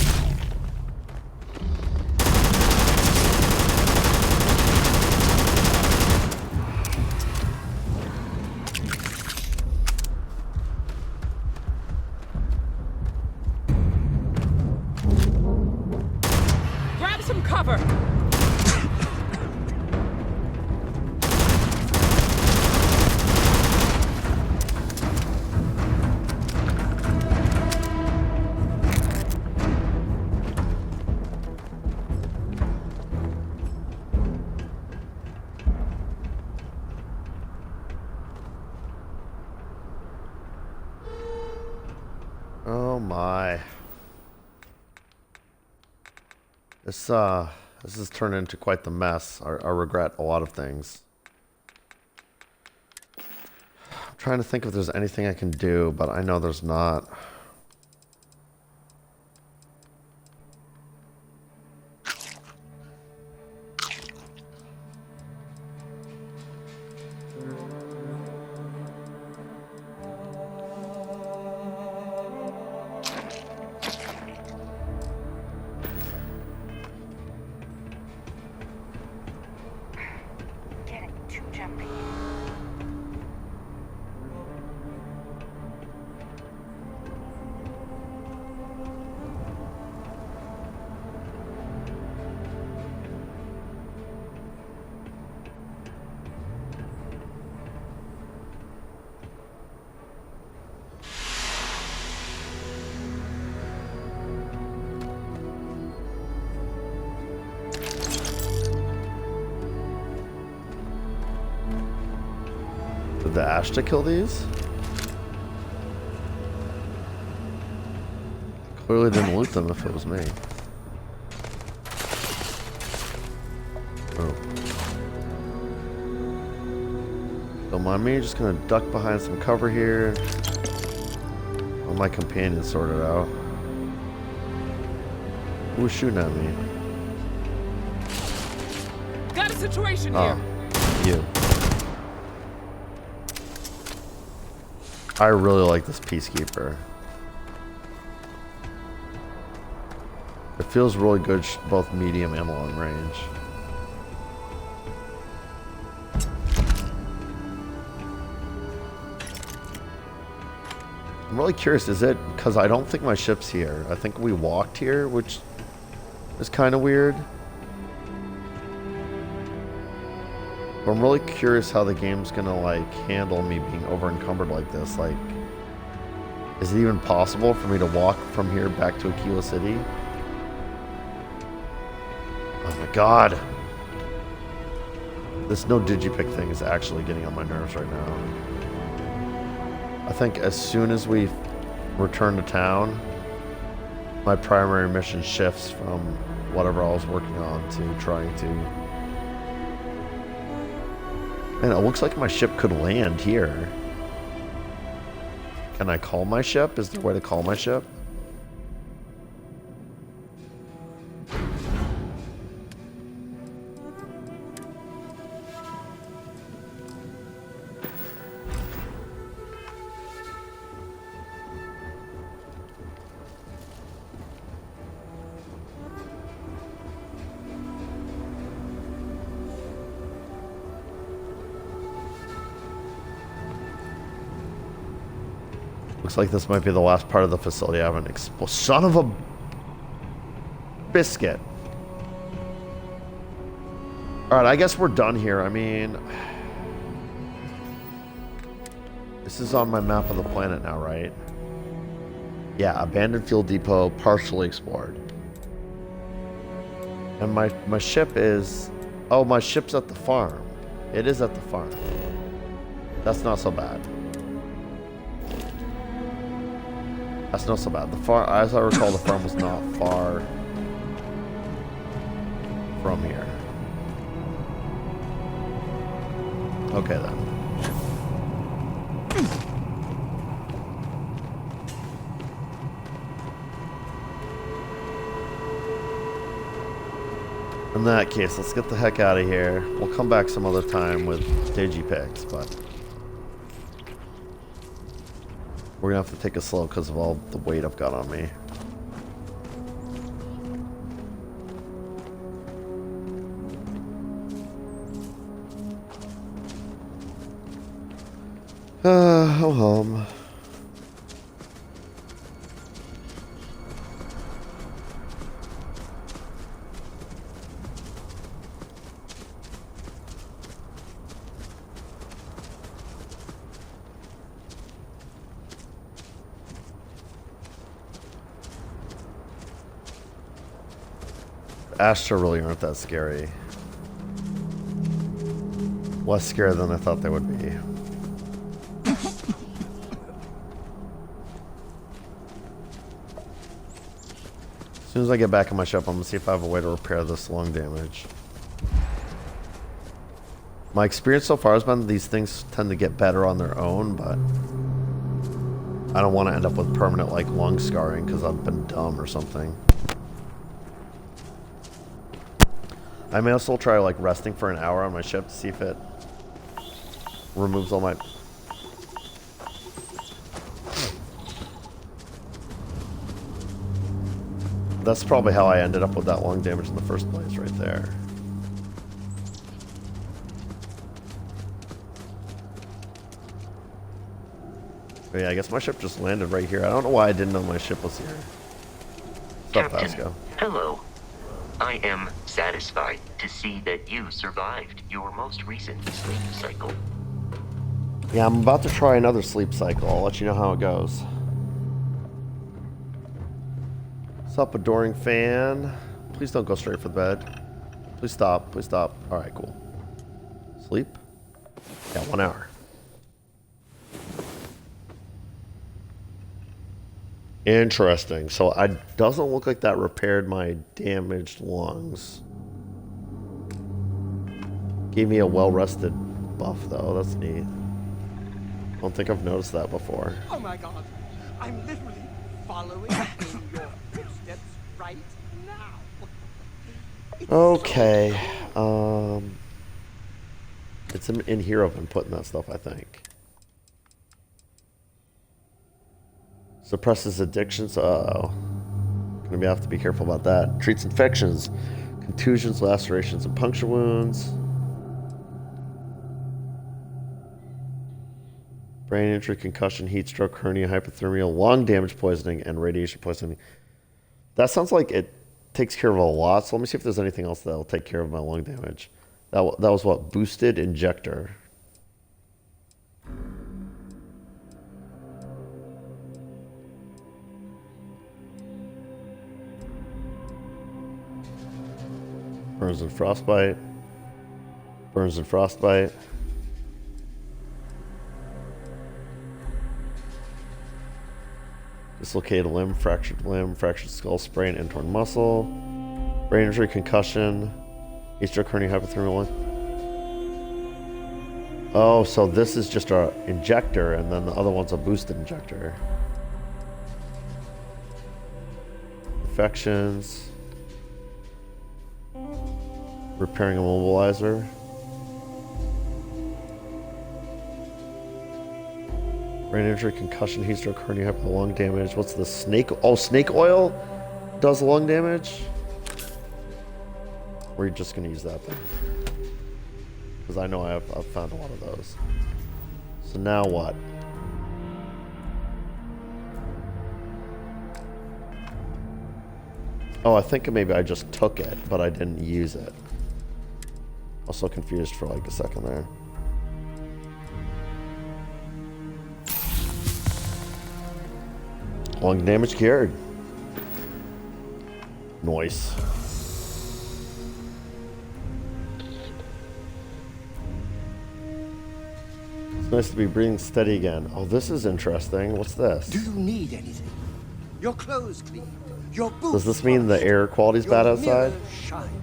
Grab some cover! Oh my. This has turned into quite the mess. I regret a lot of things. trying to think if there's anything I can do, but I know there's not. The ash to kill these? Clearly didn't loot them if it was me. Oh. Don't mind me, just gonna duck behind some cover here. All my companions sorted out. Who's shooting at me? Got a situation here. You. I really like this Peacekeeper. It feels really good, both medium and long range. I'm really curious, is it because I don't think my ship's here? I think we walked here, which is kind of weird. But I'm really curious how the game's gonna like handle me being over encumbered like this. Like, is it even possible for me to walk from here back to Aquila City? Oh my god. This no digipick thing is actually getting on my nerves right now. I think as soon as we return to town, my primary mission shifts from whatever I was working on to trying to... Man, it looks like my ship could land here. Can I call my ship? Is there a way to call my ship? Looks like this might be the last part of the facility I haven't explored. Son of a biscuit. Alright, I guess we're done here. I mean... This is on my map of the planet now, right? Yeah, abandoned fuel depot, partially explored. And my ship is... Oh, my ship's at the farm. It is at the farm. That's not so bad. That's not so bad. The farm, as I recall, the farm was not far from here. Okay then. In that case, let's get the heck out of here. We'll come back some other time with digipicks, but we're gonna have to take it slow because of all the weight I've got on me. Ho hum. Astra really aren't that scary. Less scary than I thought they would be. As soon as I get back in my ship, I'm gonna see if I have a way to repair this lung damage. My experience so far has been these things tend to get better on their own, but I don't want to end up with permanent like lung scarring because I've been dumb or something. I may also try like resting for an hour on my ship to see if it removes all my... That's probably how I ended up with that lung damage in the first place, right there. But yeah, I guess my ship just landed right here. I don't know why I didn't know my ship was here. What's up, Vasco? Hello. I am satisfied to see that you survived your most recent sleep cycle. Yeah, I'm about to try another sleep cycle. I'll let you know how it goes. What's up, adoring fan? Please don't go straight for the bed. Please stop. Please stop. Alright, cool. Sleep? Yeah, 1 hour. Interesting. So it doesn't look like that repaired my damaged lungs. Gave me a well-rested buff, though. That's neat. I don't think I've noticed that before. Oh my god. I'm literally following in your footsteps right now. Okay. It's in here I've been putting that stuff, I think. Suppresses addictions. Uh-oh. Gonna have to be careful about that. Treats infections, contusions, lacerations, and puncture wounds. Brain injury, concussion, heat stroke, hernia, hypothermia, lung damage, poisoning, and radiation poisoning. That sounds like it takes care of a lot. So let me see if there's anything else that'll take care of my lung damage. That was what? Boosted injector. Burns and frostbite. Burns and frostbite. Dislocated limb, fractured skull, sprain, and torn muscle. Brain injury, concussion. Heat stroke, hernia, hypothermia. Oh, so this is just a injector, and then the other one's a boosted injector. Infections. Repairing immobilizer. Brain injury, concussion, heat stroke, hernia, lung damage. What's the snake? Oh, snake oil does lung damage? We're just gonna use that then, because I know I've found a lot of those. So now what? Oh, I think maybe I just took it, but I didn't use it. I was so confused for like a second there. Lung damage cured. Nice. It's nice to be breathing steady again. Oh, this is interesting. What's this? Do you need anything? Your clothes cleaned. Your boots. Does this mean the air quality's bad outside? Shine.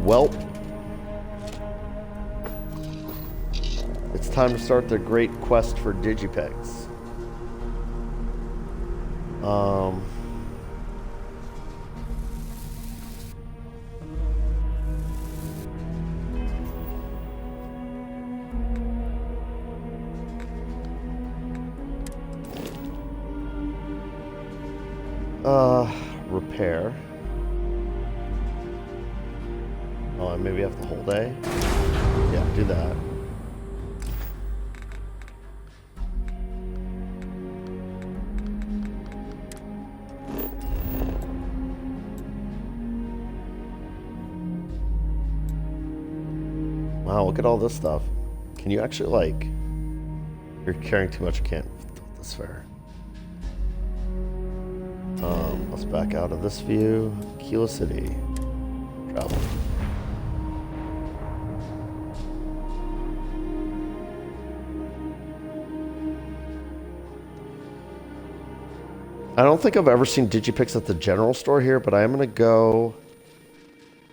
Welp. It's time to start the great quest for Digipegs. Repair. Oh, and maybe have the whole day? Yeah, do that. Wow, look at all this stuff. Can you actually, like... You're carrying too much, you can't throw this fair. Let's back out of this view. Kilo City. Travel. I don't think I've ever seen Digipix at the general store here, but I am going to go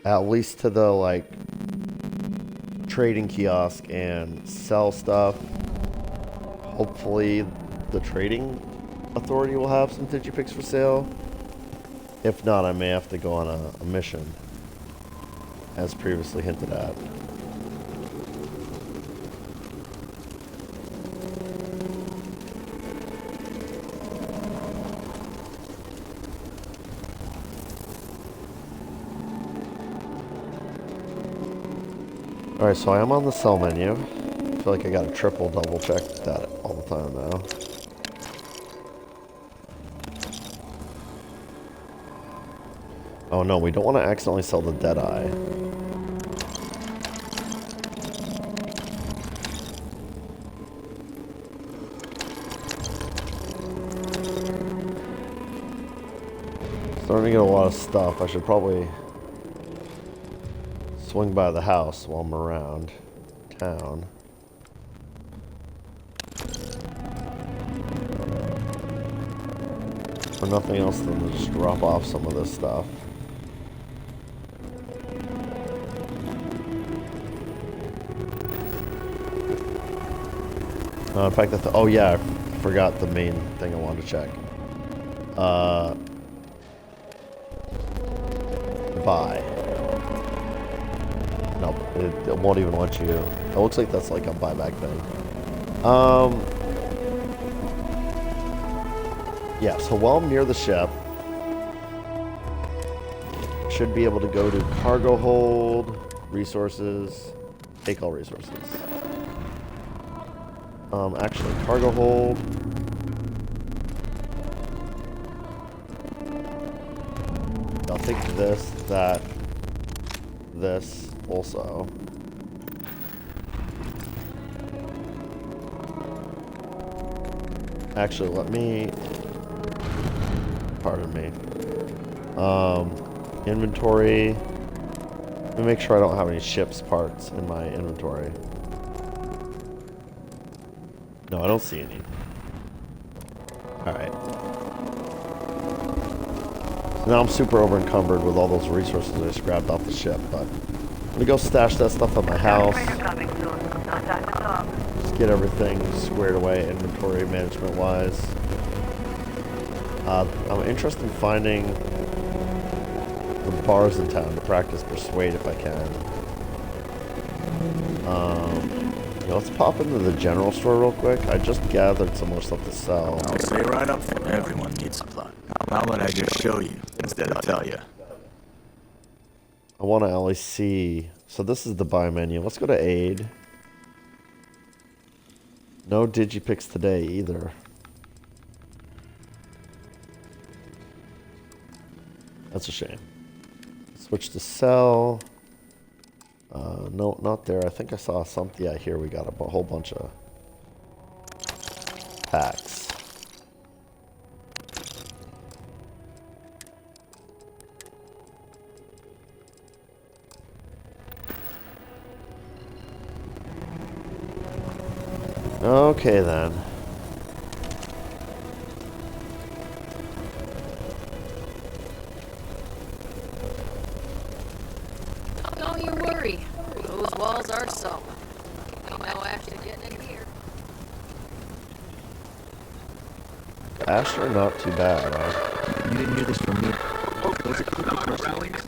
at least to the, like, trading kiosk and sell stuff. Hopefully the trading authority will have some Digipix for sale. If not, I may have to go on a mission, as previously hinted at. Alright, so I am on the sell menu. I feel like I gotta triple double check that all the time now. Oh no, we don't want to accidentally sell the Deadeye. Starting to get a lot of stuff. I should probably swing by the house while I'm around town. For nothing else than to just drop off some of this stuff. In fact, oh yeah, I forgot the main thing I wanted to check. Buy. Nope, it won't even let you. It looks like that's like a buyback thing. Yeah, so while I'm near the ship, I should be able to go to cargo hold, resources, take all resources. Actually, cargo hold. I'll take this, that, this also. Actually, let me, pardon me. Inventory. Let me make sure I don't have any ship's parts in my inventory. No, I don't see any. Alright. So now I'm super over encumbered with all those resources I just grabbed off the ship, but I'm gonna go stash that stuff at my house. Just get everything squared away inventory management wise. I'm interested in finding the bars in town to practice Persuade if I can. Let's pop into the general store real quick. I just gathered some more stuff to sell. I'll say right up front, everyone needs a plot. How about I just show you instead of tell you? I want to at least see. So this is the buy menu. Let's go to aid. No Digipix today either. That's a shame. Switch to sell. No, not there. I think I saw something. Yeah, here we got a whole bunch of packs. Okay then. Don't you worry. Those walls are solid. Ain't no action getting in here. Asher, not too bad, huh? You didn't hear this from me. Those are quick personalities.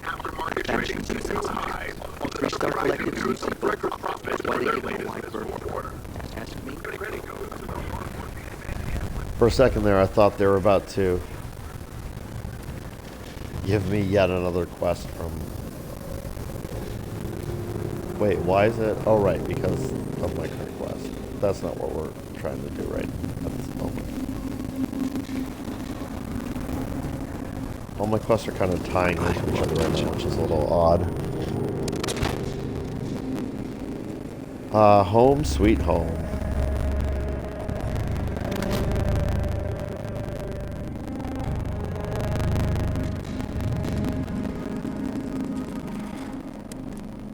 Actions and things. Freestar Collective's new secret. That's why they give a wide berth. Ask me. For a second there, I thought they were about to give me yet another quest from... Wait, why is it? Oh, right, because of my current quest. That's not what we're trying to do right at this moment. All my quests are kind of tying into each other right now, which is a little odd. Home sweet home.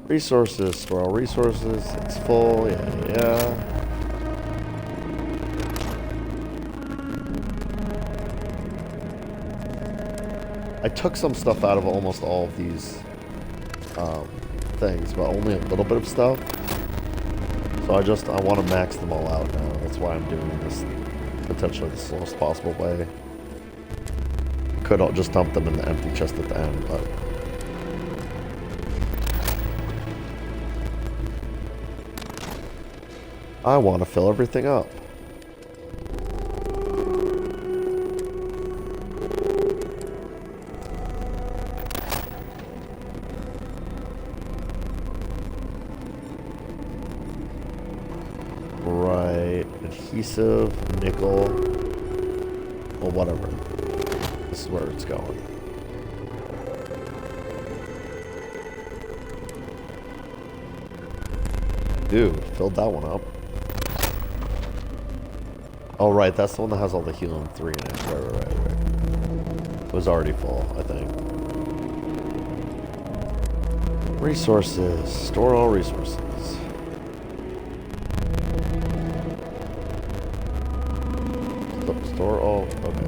Resources, store all resources, it's full, yeah. I took some stuff out of almost all of these things, but only a little bit of stuff. So I want to max them all out now. That's why I'm doing this potentially the slowest possible way. Could just dump them in the empty chest at the end, but I want to fill everything up. Right, adhesive, nickel, or whatever. This is where it's going. Dude, filled that one up. Oh, right, that's the one that has all the helium-3 in it. Right. It was already full, I think. Resources. Store all resources. Store all... Okay.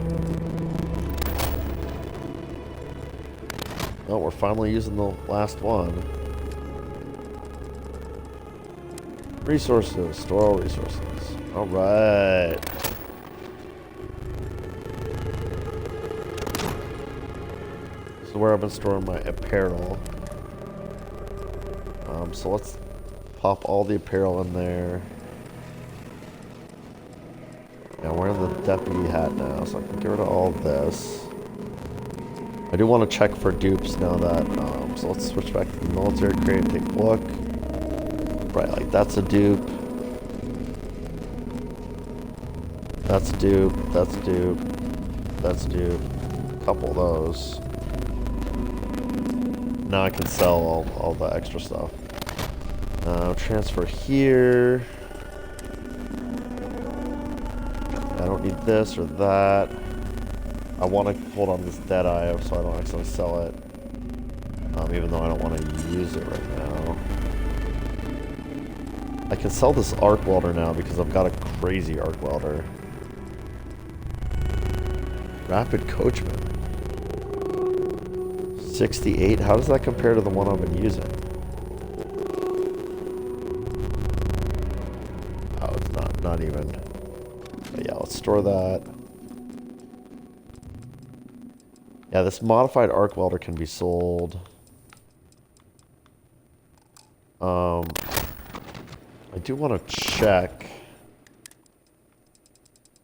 Oh, we're finally using the last one. Resources. Store all resources. Alright. This is where I've been storing my apparel. So let's pop all the apparel in there. Yeah, I'm wearing the deputy hat now, so I can get rid of all of this. I do want to check for dupes now that, so let's switch back to the military crate and take a look. Right, like that's a dupe. That's a dupe, that's a dupe, that's a dupe. A couple of those. Now I can sell all the extra stuff. Transfer here. I don't need this or that. I want to hold on this Deadeye so I don't accidentally sell it. Even though I don't want to use it right now. I can sell this arc welder now because I've got a crazy arc welder. Rapid Coachman. 68. How does that compare to the one I've been using? Oh, it's not even. But yeah, let's store that. Yeah, this modified arc welder can be sold. I do want to check.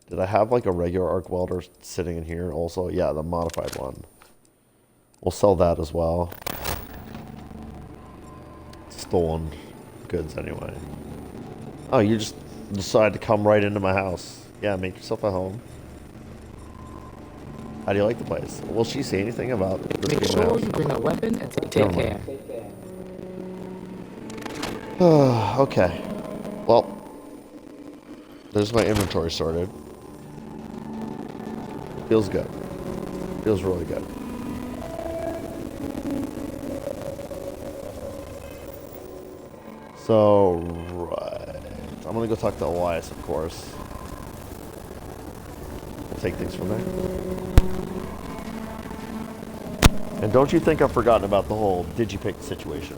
Did I have like a regular arc welder sitting in here also? Yeah, the modified one. We'll sell that as well. Stolen goods anyway. Oh, you just decided to come right into my house. Yeah, make yourself at home. How do you like the place? Will she say anything about this? Make sure you bring a weapon and take care. Okay. Well, there's my inventory sorted. Feels good. Feels really good. So, right. I'm gonna go talk to Elias, of course. We'll take things from there. And don't you think I've forgotten about the whole digipick situation.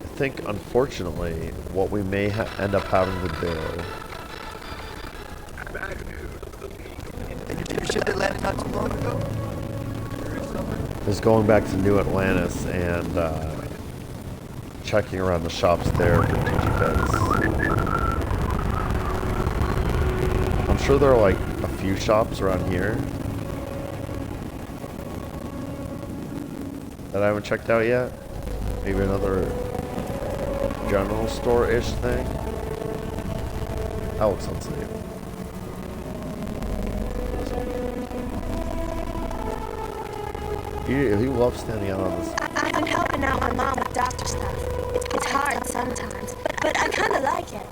I think, unfortunately, what we may end up having to do is going back to New Atlantis and checking around the shops there for digipicks. I'm sure there are like a few shops around here that I haven't checked out yet. Maybe another general store-ish thing. That looks unsafe. He loves standing out on this. I've been helping out my mom with doctor stuff. It's hard sometimes, but I kind of like it.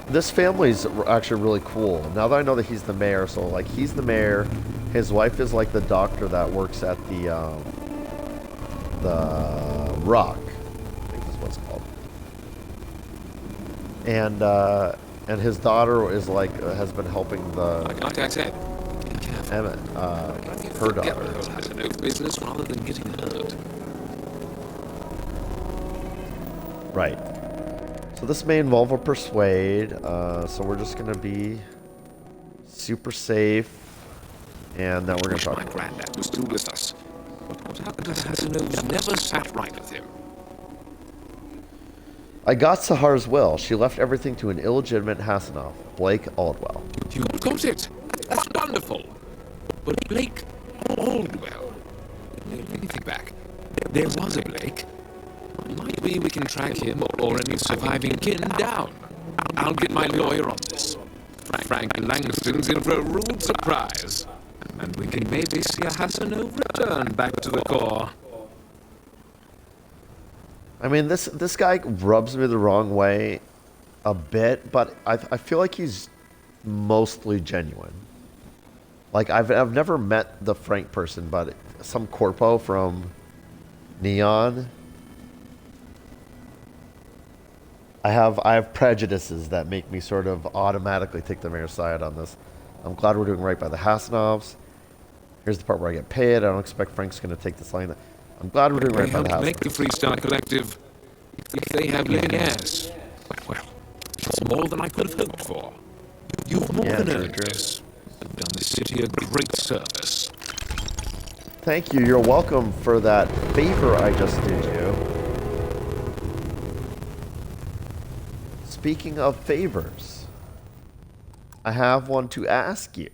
This family's actually really cool. Now that I know that he's the mayor, so like he's the mayor, his wife is like the doctor that works at the Rock. I think that's what it's called. and his daughter is like has been helping the. Like I said, Emmett, her daughter. Has an oath business rather than getting hurt. Right. So this may involve a persuade. So we're just gonna be super safe, and then we're gonna talk. My granddad was still with us. What happened to Hasano's never sat right with him. I got Sahar's will. She left everything to an illegitimate Hasanov, Blake Aldwell. You got it. That's wonderful. But Blake Aldwell. Let me think back. There was a Blake. Maybe we can track him or any surviving kin down. I'll get my lawyer on this. Frank Langston's in for a rude surprise. And we can maybe see a Hasanov return back to the core. I mean, this guy rubs me the wrong way a bit, but I feel like he's mostly genuine. Like, I've never met the Frank person, but some corpo from Neon. I have prejudices that make me sort of automatically take the mayor's side on this. I'm glad we're doing right by the Hasanovs. Here's the part where I get paid. I don't expect Frank's going to take this line. I'm glad we're doing right by the Hasanovs. Make the Freestar Collective. If they have living heirs, well, it's more than I could have hoped for. You've more than earned this. You've done the city a great service. Thank you. You're welcome for that favor I just did you. Speaking of favors, I have one to ask you,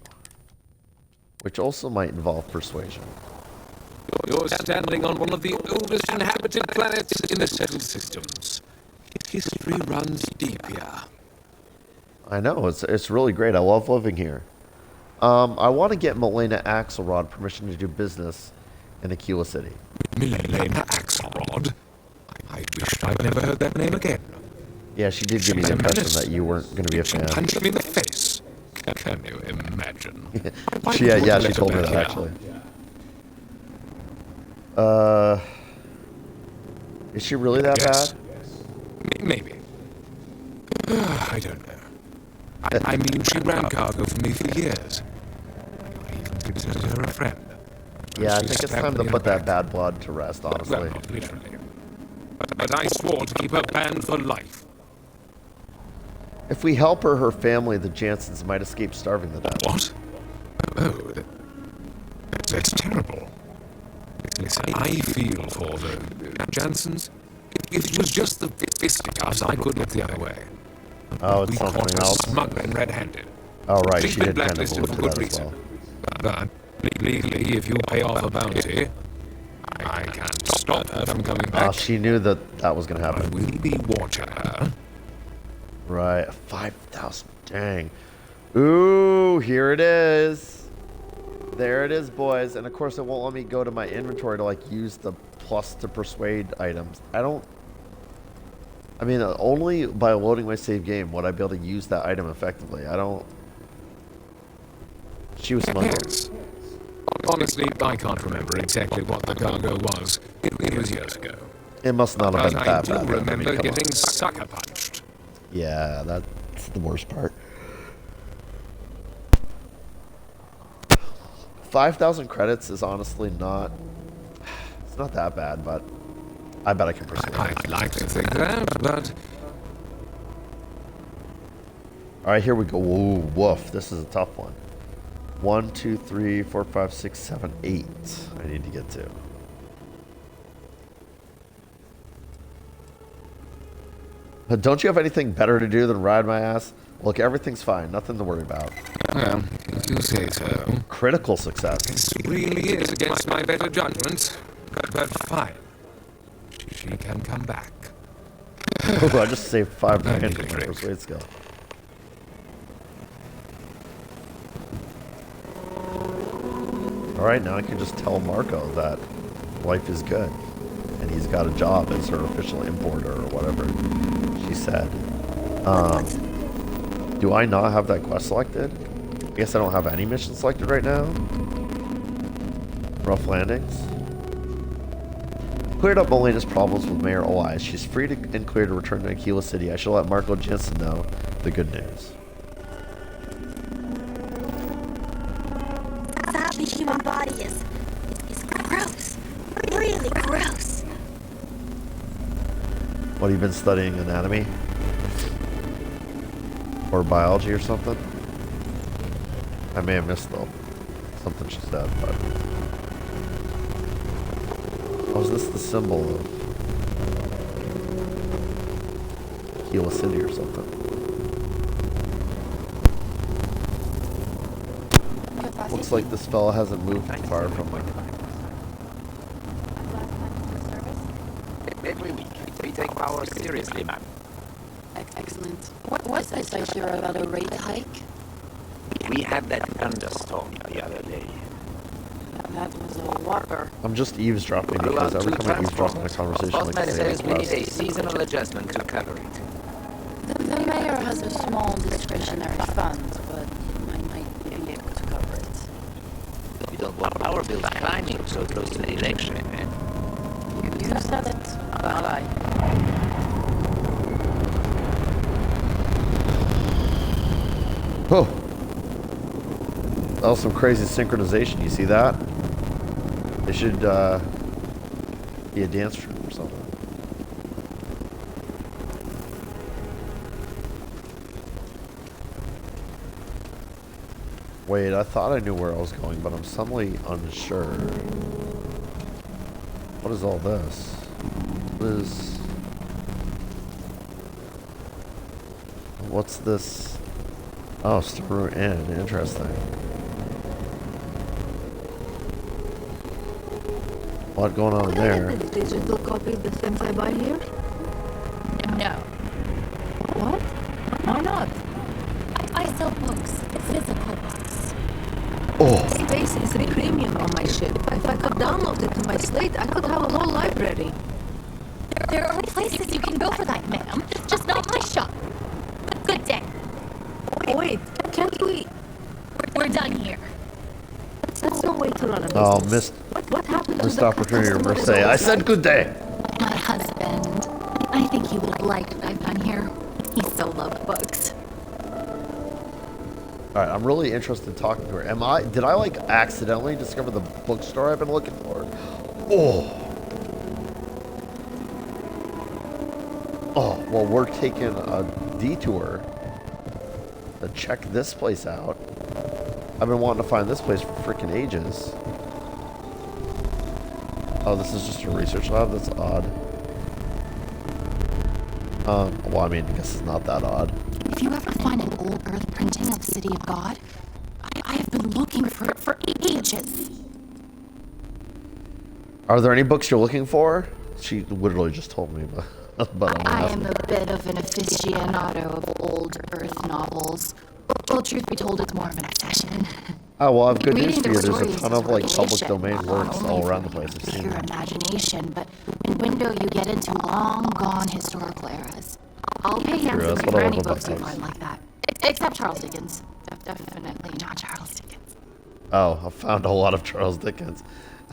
which also might involve persuasion. You're standing on one of the oldest inhabited planets in the settled systems. History runs deep here. I know, it's really great. I love living here. I want to get Milena Axelrod permission to do business in Aquila City. Milena Axelrod? I wished I'd never heard that name again. Yeah, she did give me the impression that you weren't going to be a fan. Punch him in the face. Can you imagine? Yeah, she told me that actually. Is she really that bad? Maybe. I don't know. I mean, she ran cargo for me for years. I even considered her a friend. Yeah, I think it's time to put that bad blood to rest, honestly. Well, not literally. But I swore to keep her banned for life. If we help her family, the Jansons might escape starving to death. What? Oh, that's terrible. Listen, I feel for the Jansons. If it was just the fisticuffs, I could look the other way. Oh, it's something else. Smuggling red-handed. Oh, right, She's she been did kind of blacklisted allude for to good that as reason. well. But legally, if you pay off a bounty, I can't stop her from coming back. She knew that was going to happen. We'll be watching her. Right, 5,000. Dang. Ooh, here it is. There it is, boys. And of course, it won't let me go to my inventory to like use the plus to persuade items. I mean, only by loading my save game would I be able to use that item effectively. She was smart. Honestly, I can't remember exactly what the cargo was. It was years ago. It must not have been that bad. I do remember getting sucker punched. Yeah, that's the worst part. 5,000 credits is honestly not... It's not that bad, but I bet I can persuade. I'd like to think that, but... Alright, here we go. Whoa, woof. This is a tough one. 1, 2, 3, 4, 5, 6, 7, 8. I need to get to. But don't you have anything better to do than ride my ass? Look, everything's fine. Nothing to worry about. Well, if you say so. Critical success. This really is against my better judgment. But fine. She can come back. Oh, I just saved 5 grand for my persuade skill. Alright, now I can just tell Marco that life is good. And he's got a job as her official importer or whatever she said. Do I not have that quest selected? I guess I don't have any mission selected right now. Rough landings. cleared up Melena's problems with Mayor Elias. She's free and clear to return to Aquila City. I shall let Marco Jensen know the good news. How the human body is gross. Really gross. What, have you been studying anatomy? Or biology or something? I may have missed though. Something she said, but... Oh, is this the symbol of Aquila City or something? Looks like this fella hasn't moved far from like... Every week, we take power seriously, ma'am. Excellent. What was this I hear about a rate hike? We had that thunderstorm the other day. That was a whopper. I'm just eavesdropping because every time I eavesdrop in a conversation like Postman this, says we need a seasonal adjustment to cover it. The mayor has a small discretionary fund, but I might be able to cover it. We don't want power bills climbing so close to the election, eh? You said it, not I. Oh, that was some crazy synchronization. You see that? It should be a dance troupe or something. Wait, I thought I knew where I was going, but I'm suddenly unsure. What is all this? What is... What's this? Oh, Star Inn. Interesting. What going on there? Digital copy of the things I buy here? No. What? Why not? I sell books, physical books. Oh. Space is a premium on my ship. If I could download it to my slate, I could have a whole library. There are places you can go for that, ma'am. Just not my shop. Good day. Wait, can't we? We're done here. That's no way to run a business. Oh, missed. What happened to missed the opportunity to customer say. I said good day. My husband. I think he would have liked what I've done here. He so loved books. Alright, I'm really interested in talking to her. Did I like accidentally discover the bookstore I've been looking for? Oh. Oh, well, we're taking a detour to check this place out. I've been wanting to find this place for freaking ages. Oh, this is just a research lab? That's odd. Well, I mean, I guess it's not that odd. If you ever find an old Earth printing of the City of God, I have been looking for it for ages. Are there any books you're looking for? She literally just told me, but I am a bit of an aficionado of old Earth novels. Well, truth be told, it's more of an obsession. Oh, well, I have good news Reading for you. their There's a stories ton is of like public relation, domain not works only all around the for place. I've seen pure them. imagination, but in window you get into long-gone historical eras. I'll pay handsomely that's what for I love any about books you books. find like that. Except Charles Dickens. Definitely not Charles Dickens. Oh, I found a lot of Charles Dickens.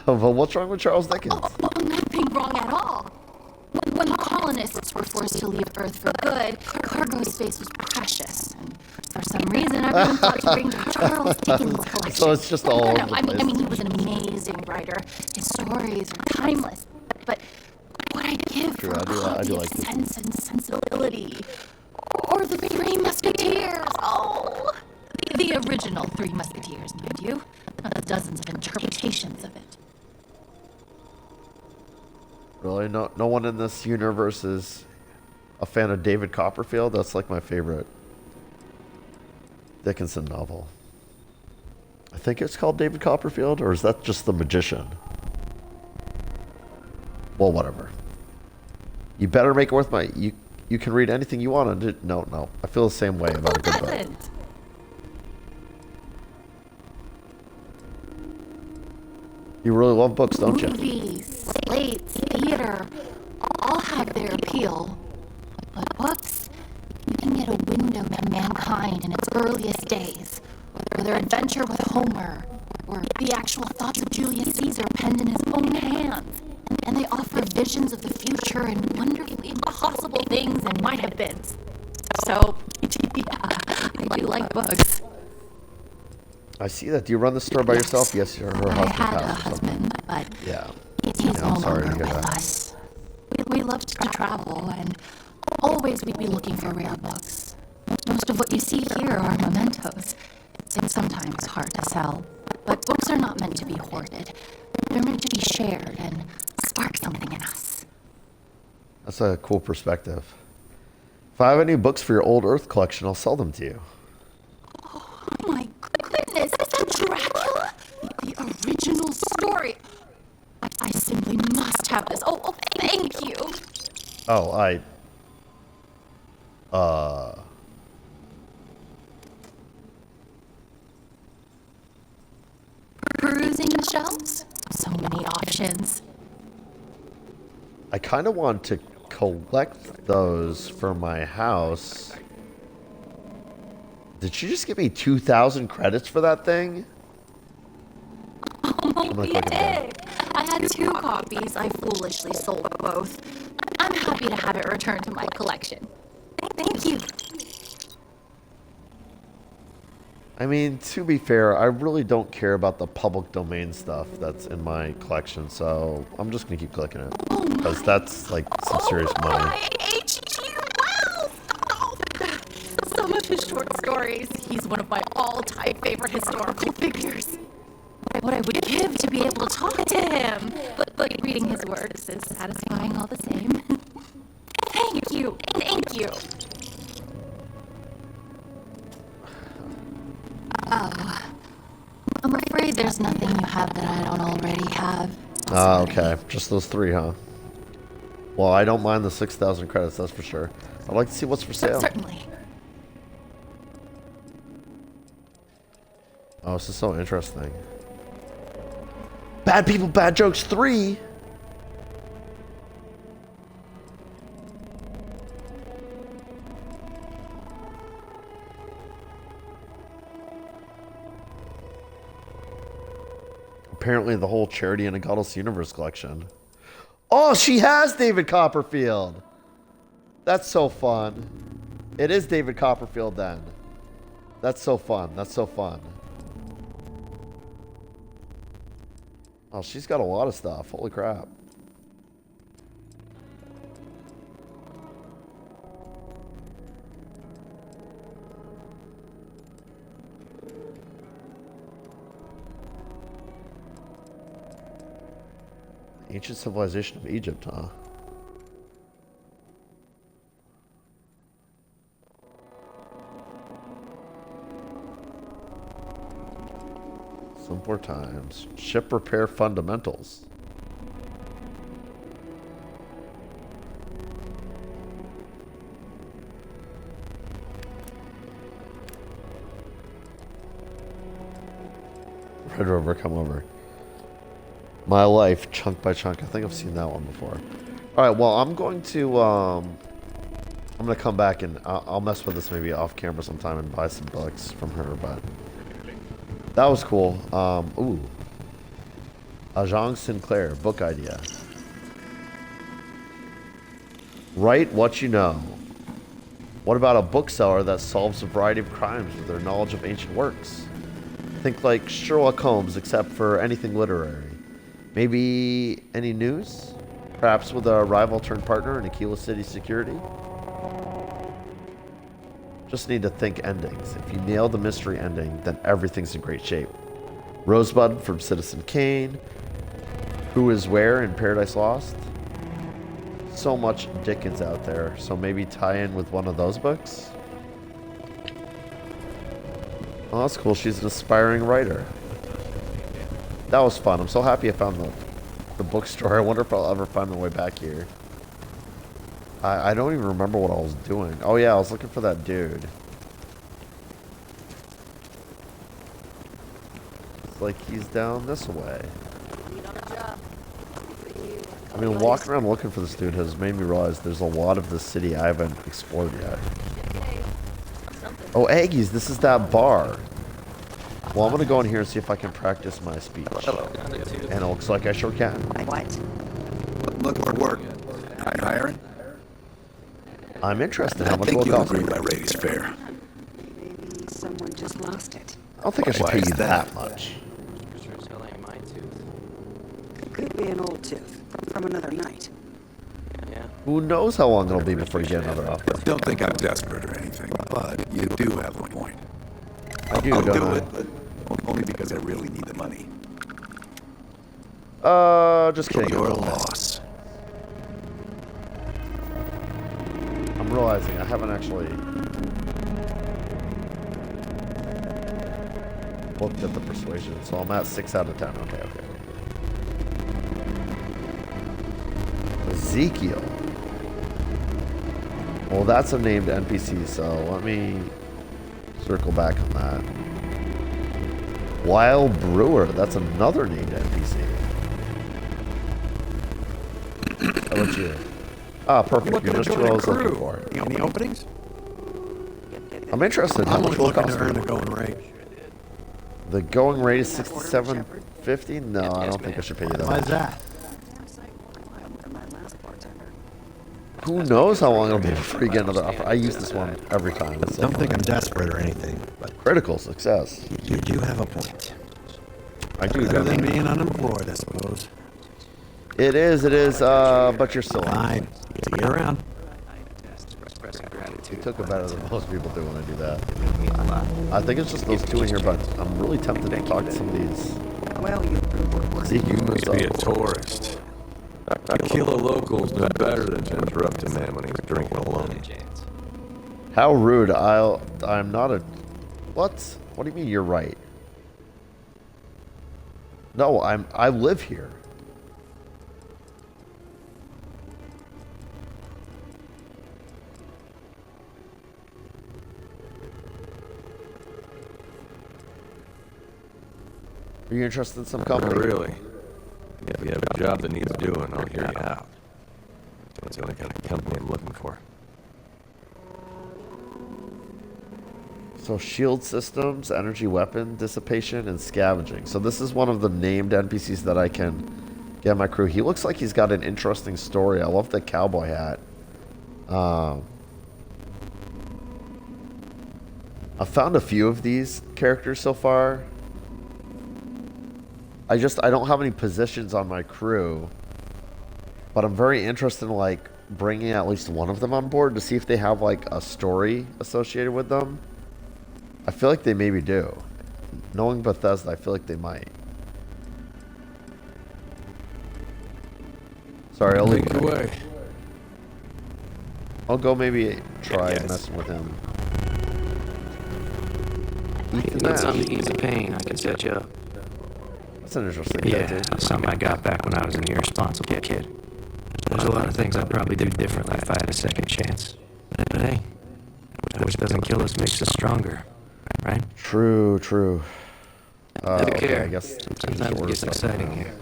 But what's wrong with Charles Dickens? Oh, nothing wrong at all. When the colonists were forced to leave Earth for good, cargo space was precious. And for some reason, everyone thought to bring Charles Dickens' collection. So it's just all over the place. I mean, he was an amazing writer. His stories are timeless. But what I'd give for a copy of Sense and Sensibility. Or the Three Musketeers. Oh, the original Three Musketeers, mind you. Not the dozens of interpretations of it. Really? No one in this universe is a fan of David Copperfield? That's like my favorite Dickinson novel. I think it's called David Copperfield, or is that just The Magician? Well, whatever. You better make it worth my... You can read anything you want to do. No. I feel the same way about a good book. You really love books, don't you? Movies, slates, theater, all have their appeal. But books, you can get a window to mankind in its earliest days. Whether their adventure with Homer, or the actual thoughts of Julius Caesar penned in his own hands. And they offer visions of the future and wonderfully impossible things and might-have-beens. So, yeah, I do like books. I see that. Do you run the store by yourself? Yes, her husband I had a has. husband, but Yeah. he's no sorry longer to hear with that. us. We loved to travel, and always we'd be looking for rare books. Most of what you see here are mementos. It's sometimes hard to sell, but books are not meant to be hoarded. They're meant to be shared and spark something in us. That's a cool perspective. If I have any books for your old Earth collection, I'll sell them to you. Oh my goodness, is that Dracula? The original story. I simply must have this. Oh, thank you. Oh, Perusing the shelves? So many options. I kind of want to collect those for my house. Did she just give me 2,000 credits for that thing? Oh, you did. I had 2 copies. I foolishly sold both. I'm happy to have it returned to my collection. Thank you. I mean, to be fair, I really don't care about the public domain stuff that's in my collection, so I'm just going to keep clicking it. Because that's, like, some serious money. H.G. Wells! Oh, some of his short stories. He's one of my all-time favorite historical figures. What I would give to be able to talk to him. But reading his works is satisfying all the same. Thank you. Thank you. Oh. I'm afraid there's nothing you have that I don't already have. Okay. Just those 3, huh? Well, I don't mind the 6,000 credits, that's for sure. I'd like to see what's for sale. Certainly. Oh, this is so interesting. Bad People, Bad Jokes 3? Apparently the whole Charity and a Godless Universe collection. Oh, she has David Copperfield. That's so fun. It is David Copperfield then. That's so fun. That's so fun. Oh, she's got a lot of stuff. Holy crap. Ancient civilization of Egypt, huh? Simpler times. Ship repair fundamentals. Red Rover, come over. My Life, chunk by chunk. I think I've seen that one before. All right, well, I'm going to come back and I'll mess with this maybe off camera sometime and buy some books from her, but that was cool. Ooh. Ajong Sinclair, book idea. Write what you know. What about a bookseller that solves a variety of crimes with their knowledge of ancient works? Think like Sherlock Holmes, except for anything literary. Maybe any news? Perhaps with a rival turned partner in Aquila City Security? Just need to think endings. If you nail the mystery ending, then everything's in great shape. Rosebud from Citizen Kane. Who is Where in Paradise Lost? So much Dickens out there, so maybe tie in with one of those books? Oh, that's cool. She's an aspiring writer. That was fun. I'm so happy I found the bookstore. I wonder if I'll ever find my way back here. I don't even remember what I was doing. Oh yeah, I was looking for that dude. It's like he's down this way. I mean, walking around looking for this dude has made me realize there's a lot of the city I haven't explored yet. Oh, Aggies, this is that bar. Well, I'm going to go in here and see if I can practice my speech. And it looks like I sure can. What? Looking for work. Hiring? I'm interested. How I much think will it you'll cost agree me? my rate is fair. Maybe someone just lost it. I don't think I should Why pay is you that? that much. Could be an old tooth from another night. Who knows how long it'll be before you get another offer? Don't think I'm desperate or anything, but you do have a point. I do, I'll don't do I? it, but only because I really need the money. Just kidding. Your loss. I'm realizing I haven't actually looked at the persuasion, so I'm at 6 out of 10. Okay. Ezekiel. Well, that's a named NPC, so let me circle back on that. Wild Brewer, that's another named NPC. How about you? Ah, perfect. You're just what I was looking for. You on the openings? I'm interested. How I'm much only will it looking cost to earn me? the going rate. The going rate is $67.50? No, I don't think I should pay you that Why much. is that? Who knows how long it'll be before you get another offer? I use this one every time. It's so Don't think fun. I'm desperate or anything, but Critical success. you do have a point. I do. Better don't than I? being unemployed, I suppose. It is, but you're still Fine. See you around. You took it better than most people do when I do that. I think it's just those two in here, but I'm really tempted to talk to some of these. Well, you Zeke, You must be a tourist. A kill a local's no better than to interrupt a man when he's drinking alone. How rude. I'm not a... What? What do you mean you're right? No, I live here. Are you interested in some company? Not really. If you have a job that needs doing, I'll hear you out. That's the only kind of company I'm looking for. So shield systems, energy weapon dissipation, and scavenging. So this is one of the named NPCs that I can get my crew. He looks like he's got an interesting story. I love the cowboy hat. I found a few of these characters so far. I don't have any positions on my crew, but I'm very interested in like bringing at least one of them on board to see if they have like a story associated with them. I feel like they maybe do. Knowing Bethesda, I feel like they might. Sorry, I'll leave Take it away. I'll go maybe try messing with him. Ethan Need Nash. something to ease the pain, I can set you up. That's an interesting Yeah, idea. that's something I got back when I was an irresponsible kid. There's a lot of things I'd probably do differently if I had a second chance. But hey, which doesn't kill us makes us stronger, right? True. Take Okay, care. I guess Sometimes it gets exciting here.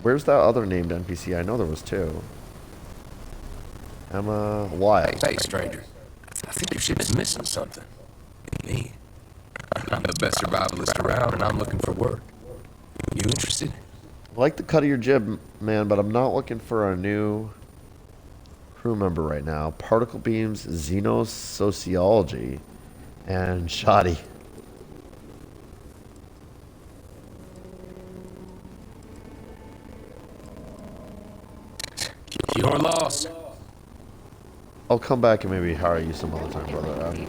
Where's that other named NPC? I know there was two. Emma Wild. Hey, stranger. I think your ship's missing something. Me. I'm the best survivalist around, and I'm looking for work. You interested? I like the cut of your jib, man, but I'm not looking for a new crew member right now. Particle beams, xenosociology, and shoddy. Your loss. I'll come back and maybe hire you some other time, brother. I'm in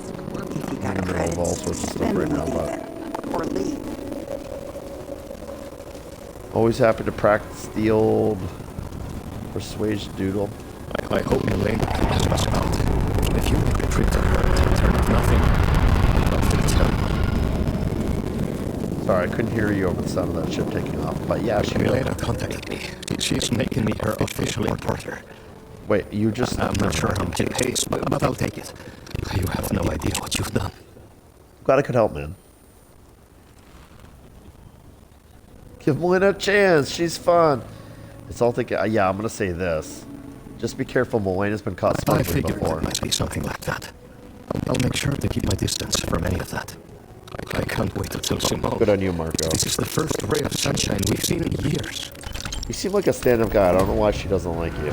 the middle of all sorts of stuff right now, but or leave. always happy to practice the old persuasion doodle. I hope Elena can help us out. If you make a trip to her, tell her nothing to tell. Sorry, I couldn't hear you over the sound of that ship taking off, but yeah, she will. Elena contacted me. She's making me her official reporter. Wait, you just... I'm not sure how much it pays, but I'll take it. You have no idea what you've done. Glad I could help, man. Give Moina a chance. She's fun. It's all thinking... yeah, I'm going to say this. Just be careful. Moina's been caught I smuggling figured before. it might be something like that. I'll make sure to keep my distance from any of that. I can't wait until tomorrow. Good on you, Marco. This is the first ray of sunshine we've seen in years. You seem like a stand-up guy. I don't know why she doesn't like you.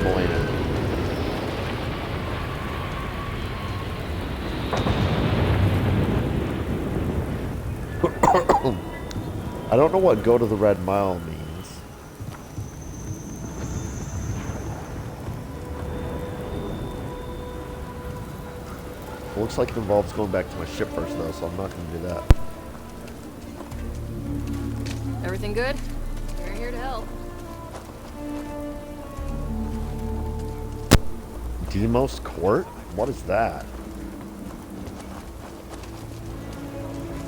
Melina. I don't know what go to the Red Mile means. It looks like it involves going back to my ship first, though, so I'm not going to do that. Everything good? We're here to help. Demos Court? What is that?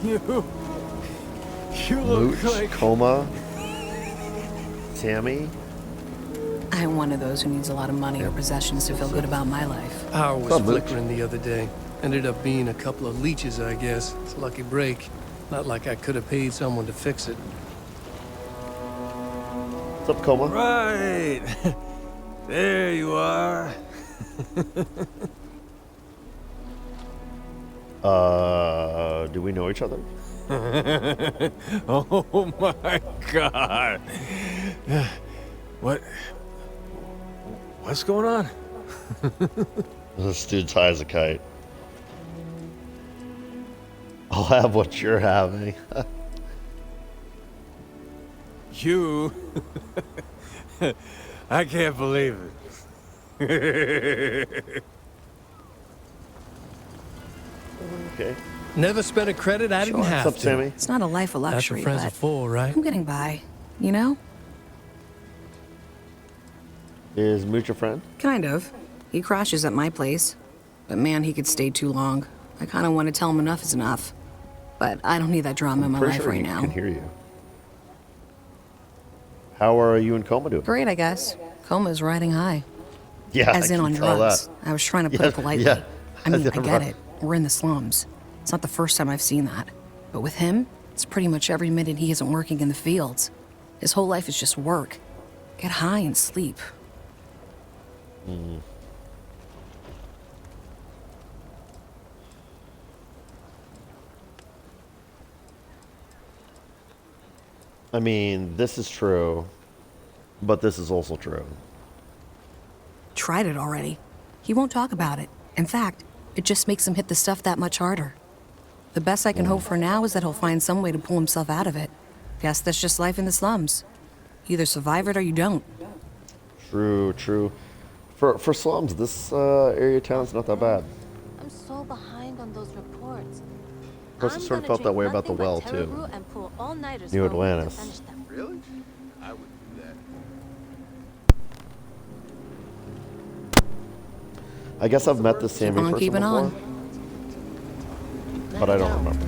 You Mooch, look like... Coma, Tammy. I'm one of those who needs a lot of money or possessions to feel good about my life. Power was flickering the other day. Ended up being a couple of leeches, I guess. It's a lucky break. Not like I could have paid someone to fix it. What's up, Coma? Right. There you are. Do we know each other? Oh my God. What's going on? This dude's high as a kite. I'll have what you're having. You? I can't believe it. Okay. Never spent a credit I didn't have What's up, to. Sammy? It's not a life of luxury, That's what friends but are for, right? I'm getting by, you know? Is Mooch your friend? Kind of. He crashes at my place. But man, he could stay too long. I kind of want to tell him enough is enough. But I don't need that drama in my life right now. I can hear you. How are you and Coma doing? Great, I guess. Coma's riding high. Yeah, As in on drugs. I was trying to put it politely. Yeah. I mean, I get it. We're in the slums. It's not the first time I've seen that. But with him, it's pretty much every minute he isn't working in the fields. His whole life is just work. Get high and sleep. Mm. I mean, this is true, but this is also true. Tried it already. He won't talk about it. In fact, it just makes him hit the stuff that much harder. The best I can hope for now is that he'll find some way to pull himself out of it. Guess that's just life in the slums. You either survive it or you don't. True. For slums, this area of town's not that bad. I'm so behind on those reports. Of course, I sort of felt that way about the well, too. New Atlantis. Really? I would do that. I guess I've met the Sammy person Keeping before, on. but I don't remember.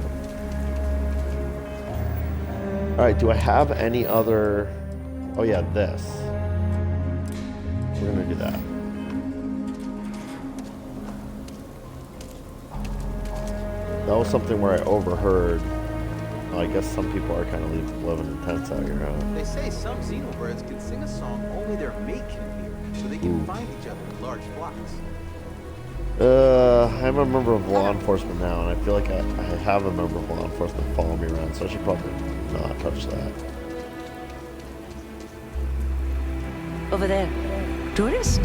Alright, do I have any other... Oh yeah, this. We're gonna do that. That was something where I overheard. Well, I guess some people are kind of living in tents out here, huh? They say some xenobirds can sing a song only their mate can hear, so they can find each other in large flocks. I'm a member of law enforcement now, and I feel like I have a member of law enforcement following me around, so I should probably not touch that. Over there. Tourist?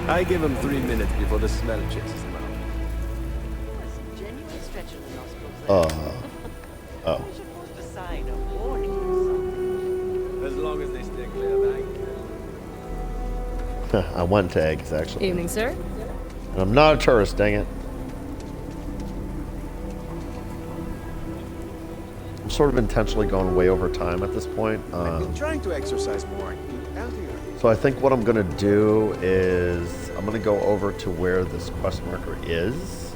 I give him 3 minutes before the smell chases him out. Oh. As long as they stay clear of that. I went to eggs, actually. Evening, sir. And I'm not a tourist, dang it. I'm sort of intentionally going way over time at this point. I've been trying to exercise more. So I think what I'm going to do is I'm going to go over to where this quest marker is.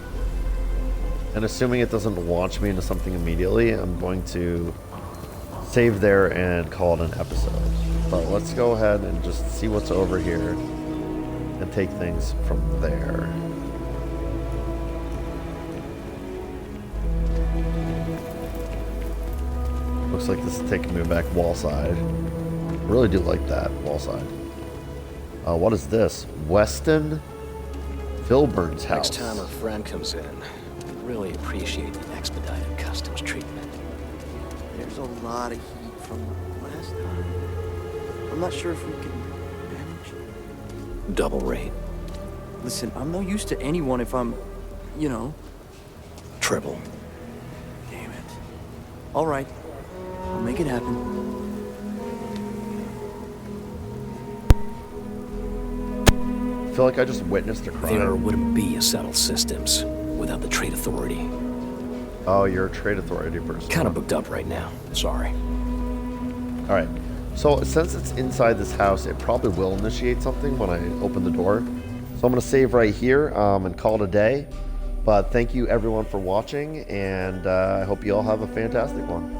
And assuming it doesn't launch me into something immediately, I'm going to save there and call it an episode. But let's go ahead and just see what's over here and take things from there. Looks like this is taking me back wall side. I really do like that wall side. What is this? Weston Filburn's house. Next time a friend comes in, we'd really appreciate the expedited customs treatment. There's a lot of heat from last time. I'm not sure if we can manage. Double rate. Listen, I'm no use to anyone if I'm, you know. Triple. Damn it. All right. I'll make it happen. I feel like I just witnessed a crime. There wouldn't be a settled systems without the trade authority. Oh, you're a trade authority person. Kind of booked up right now. Sorry. All right. So since it's inside this house, it probably will initiate something when I open the door. So I'm going to save right here and call it a day. But thank you everyone for watching, and I hope you all have a fantastic one.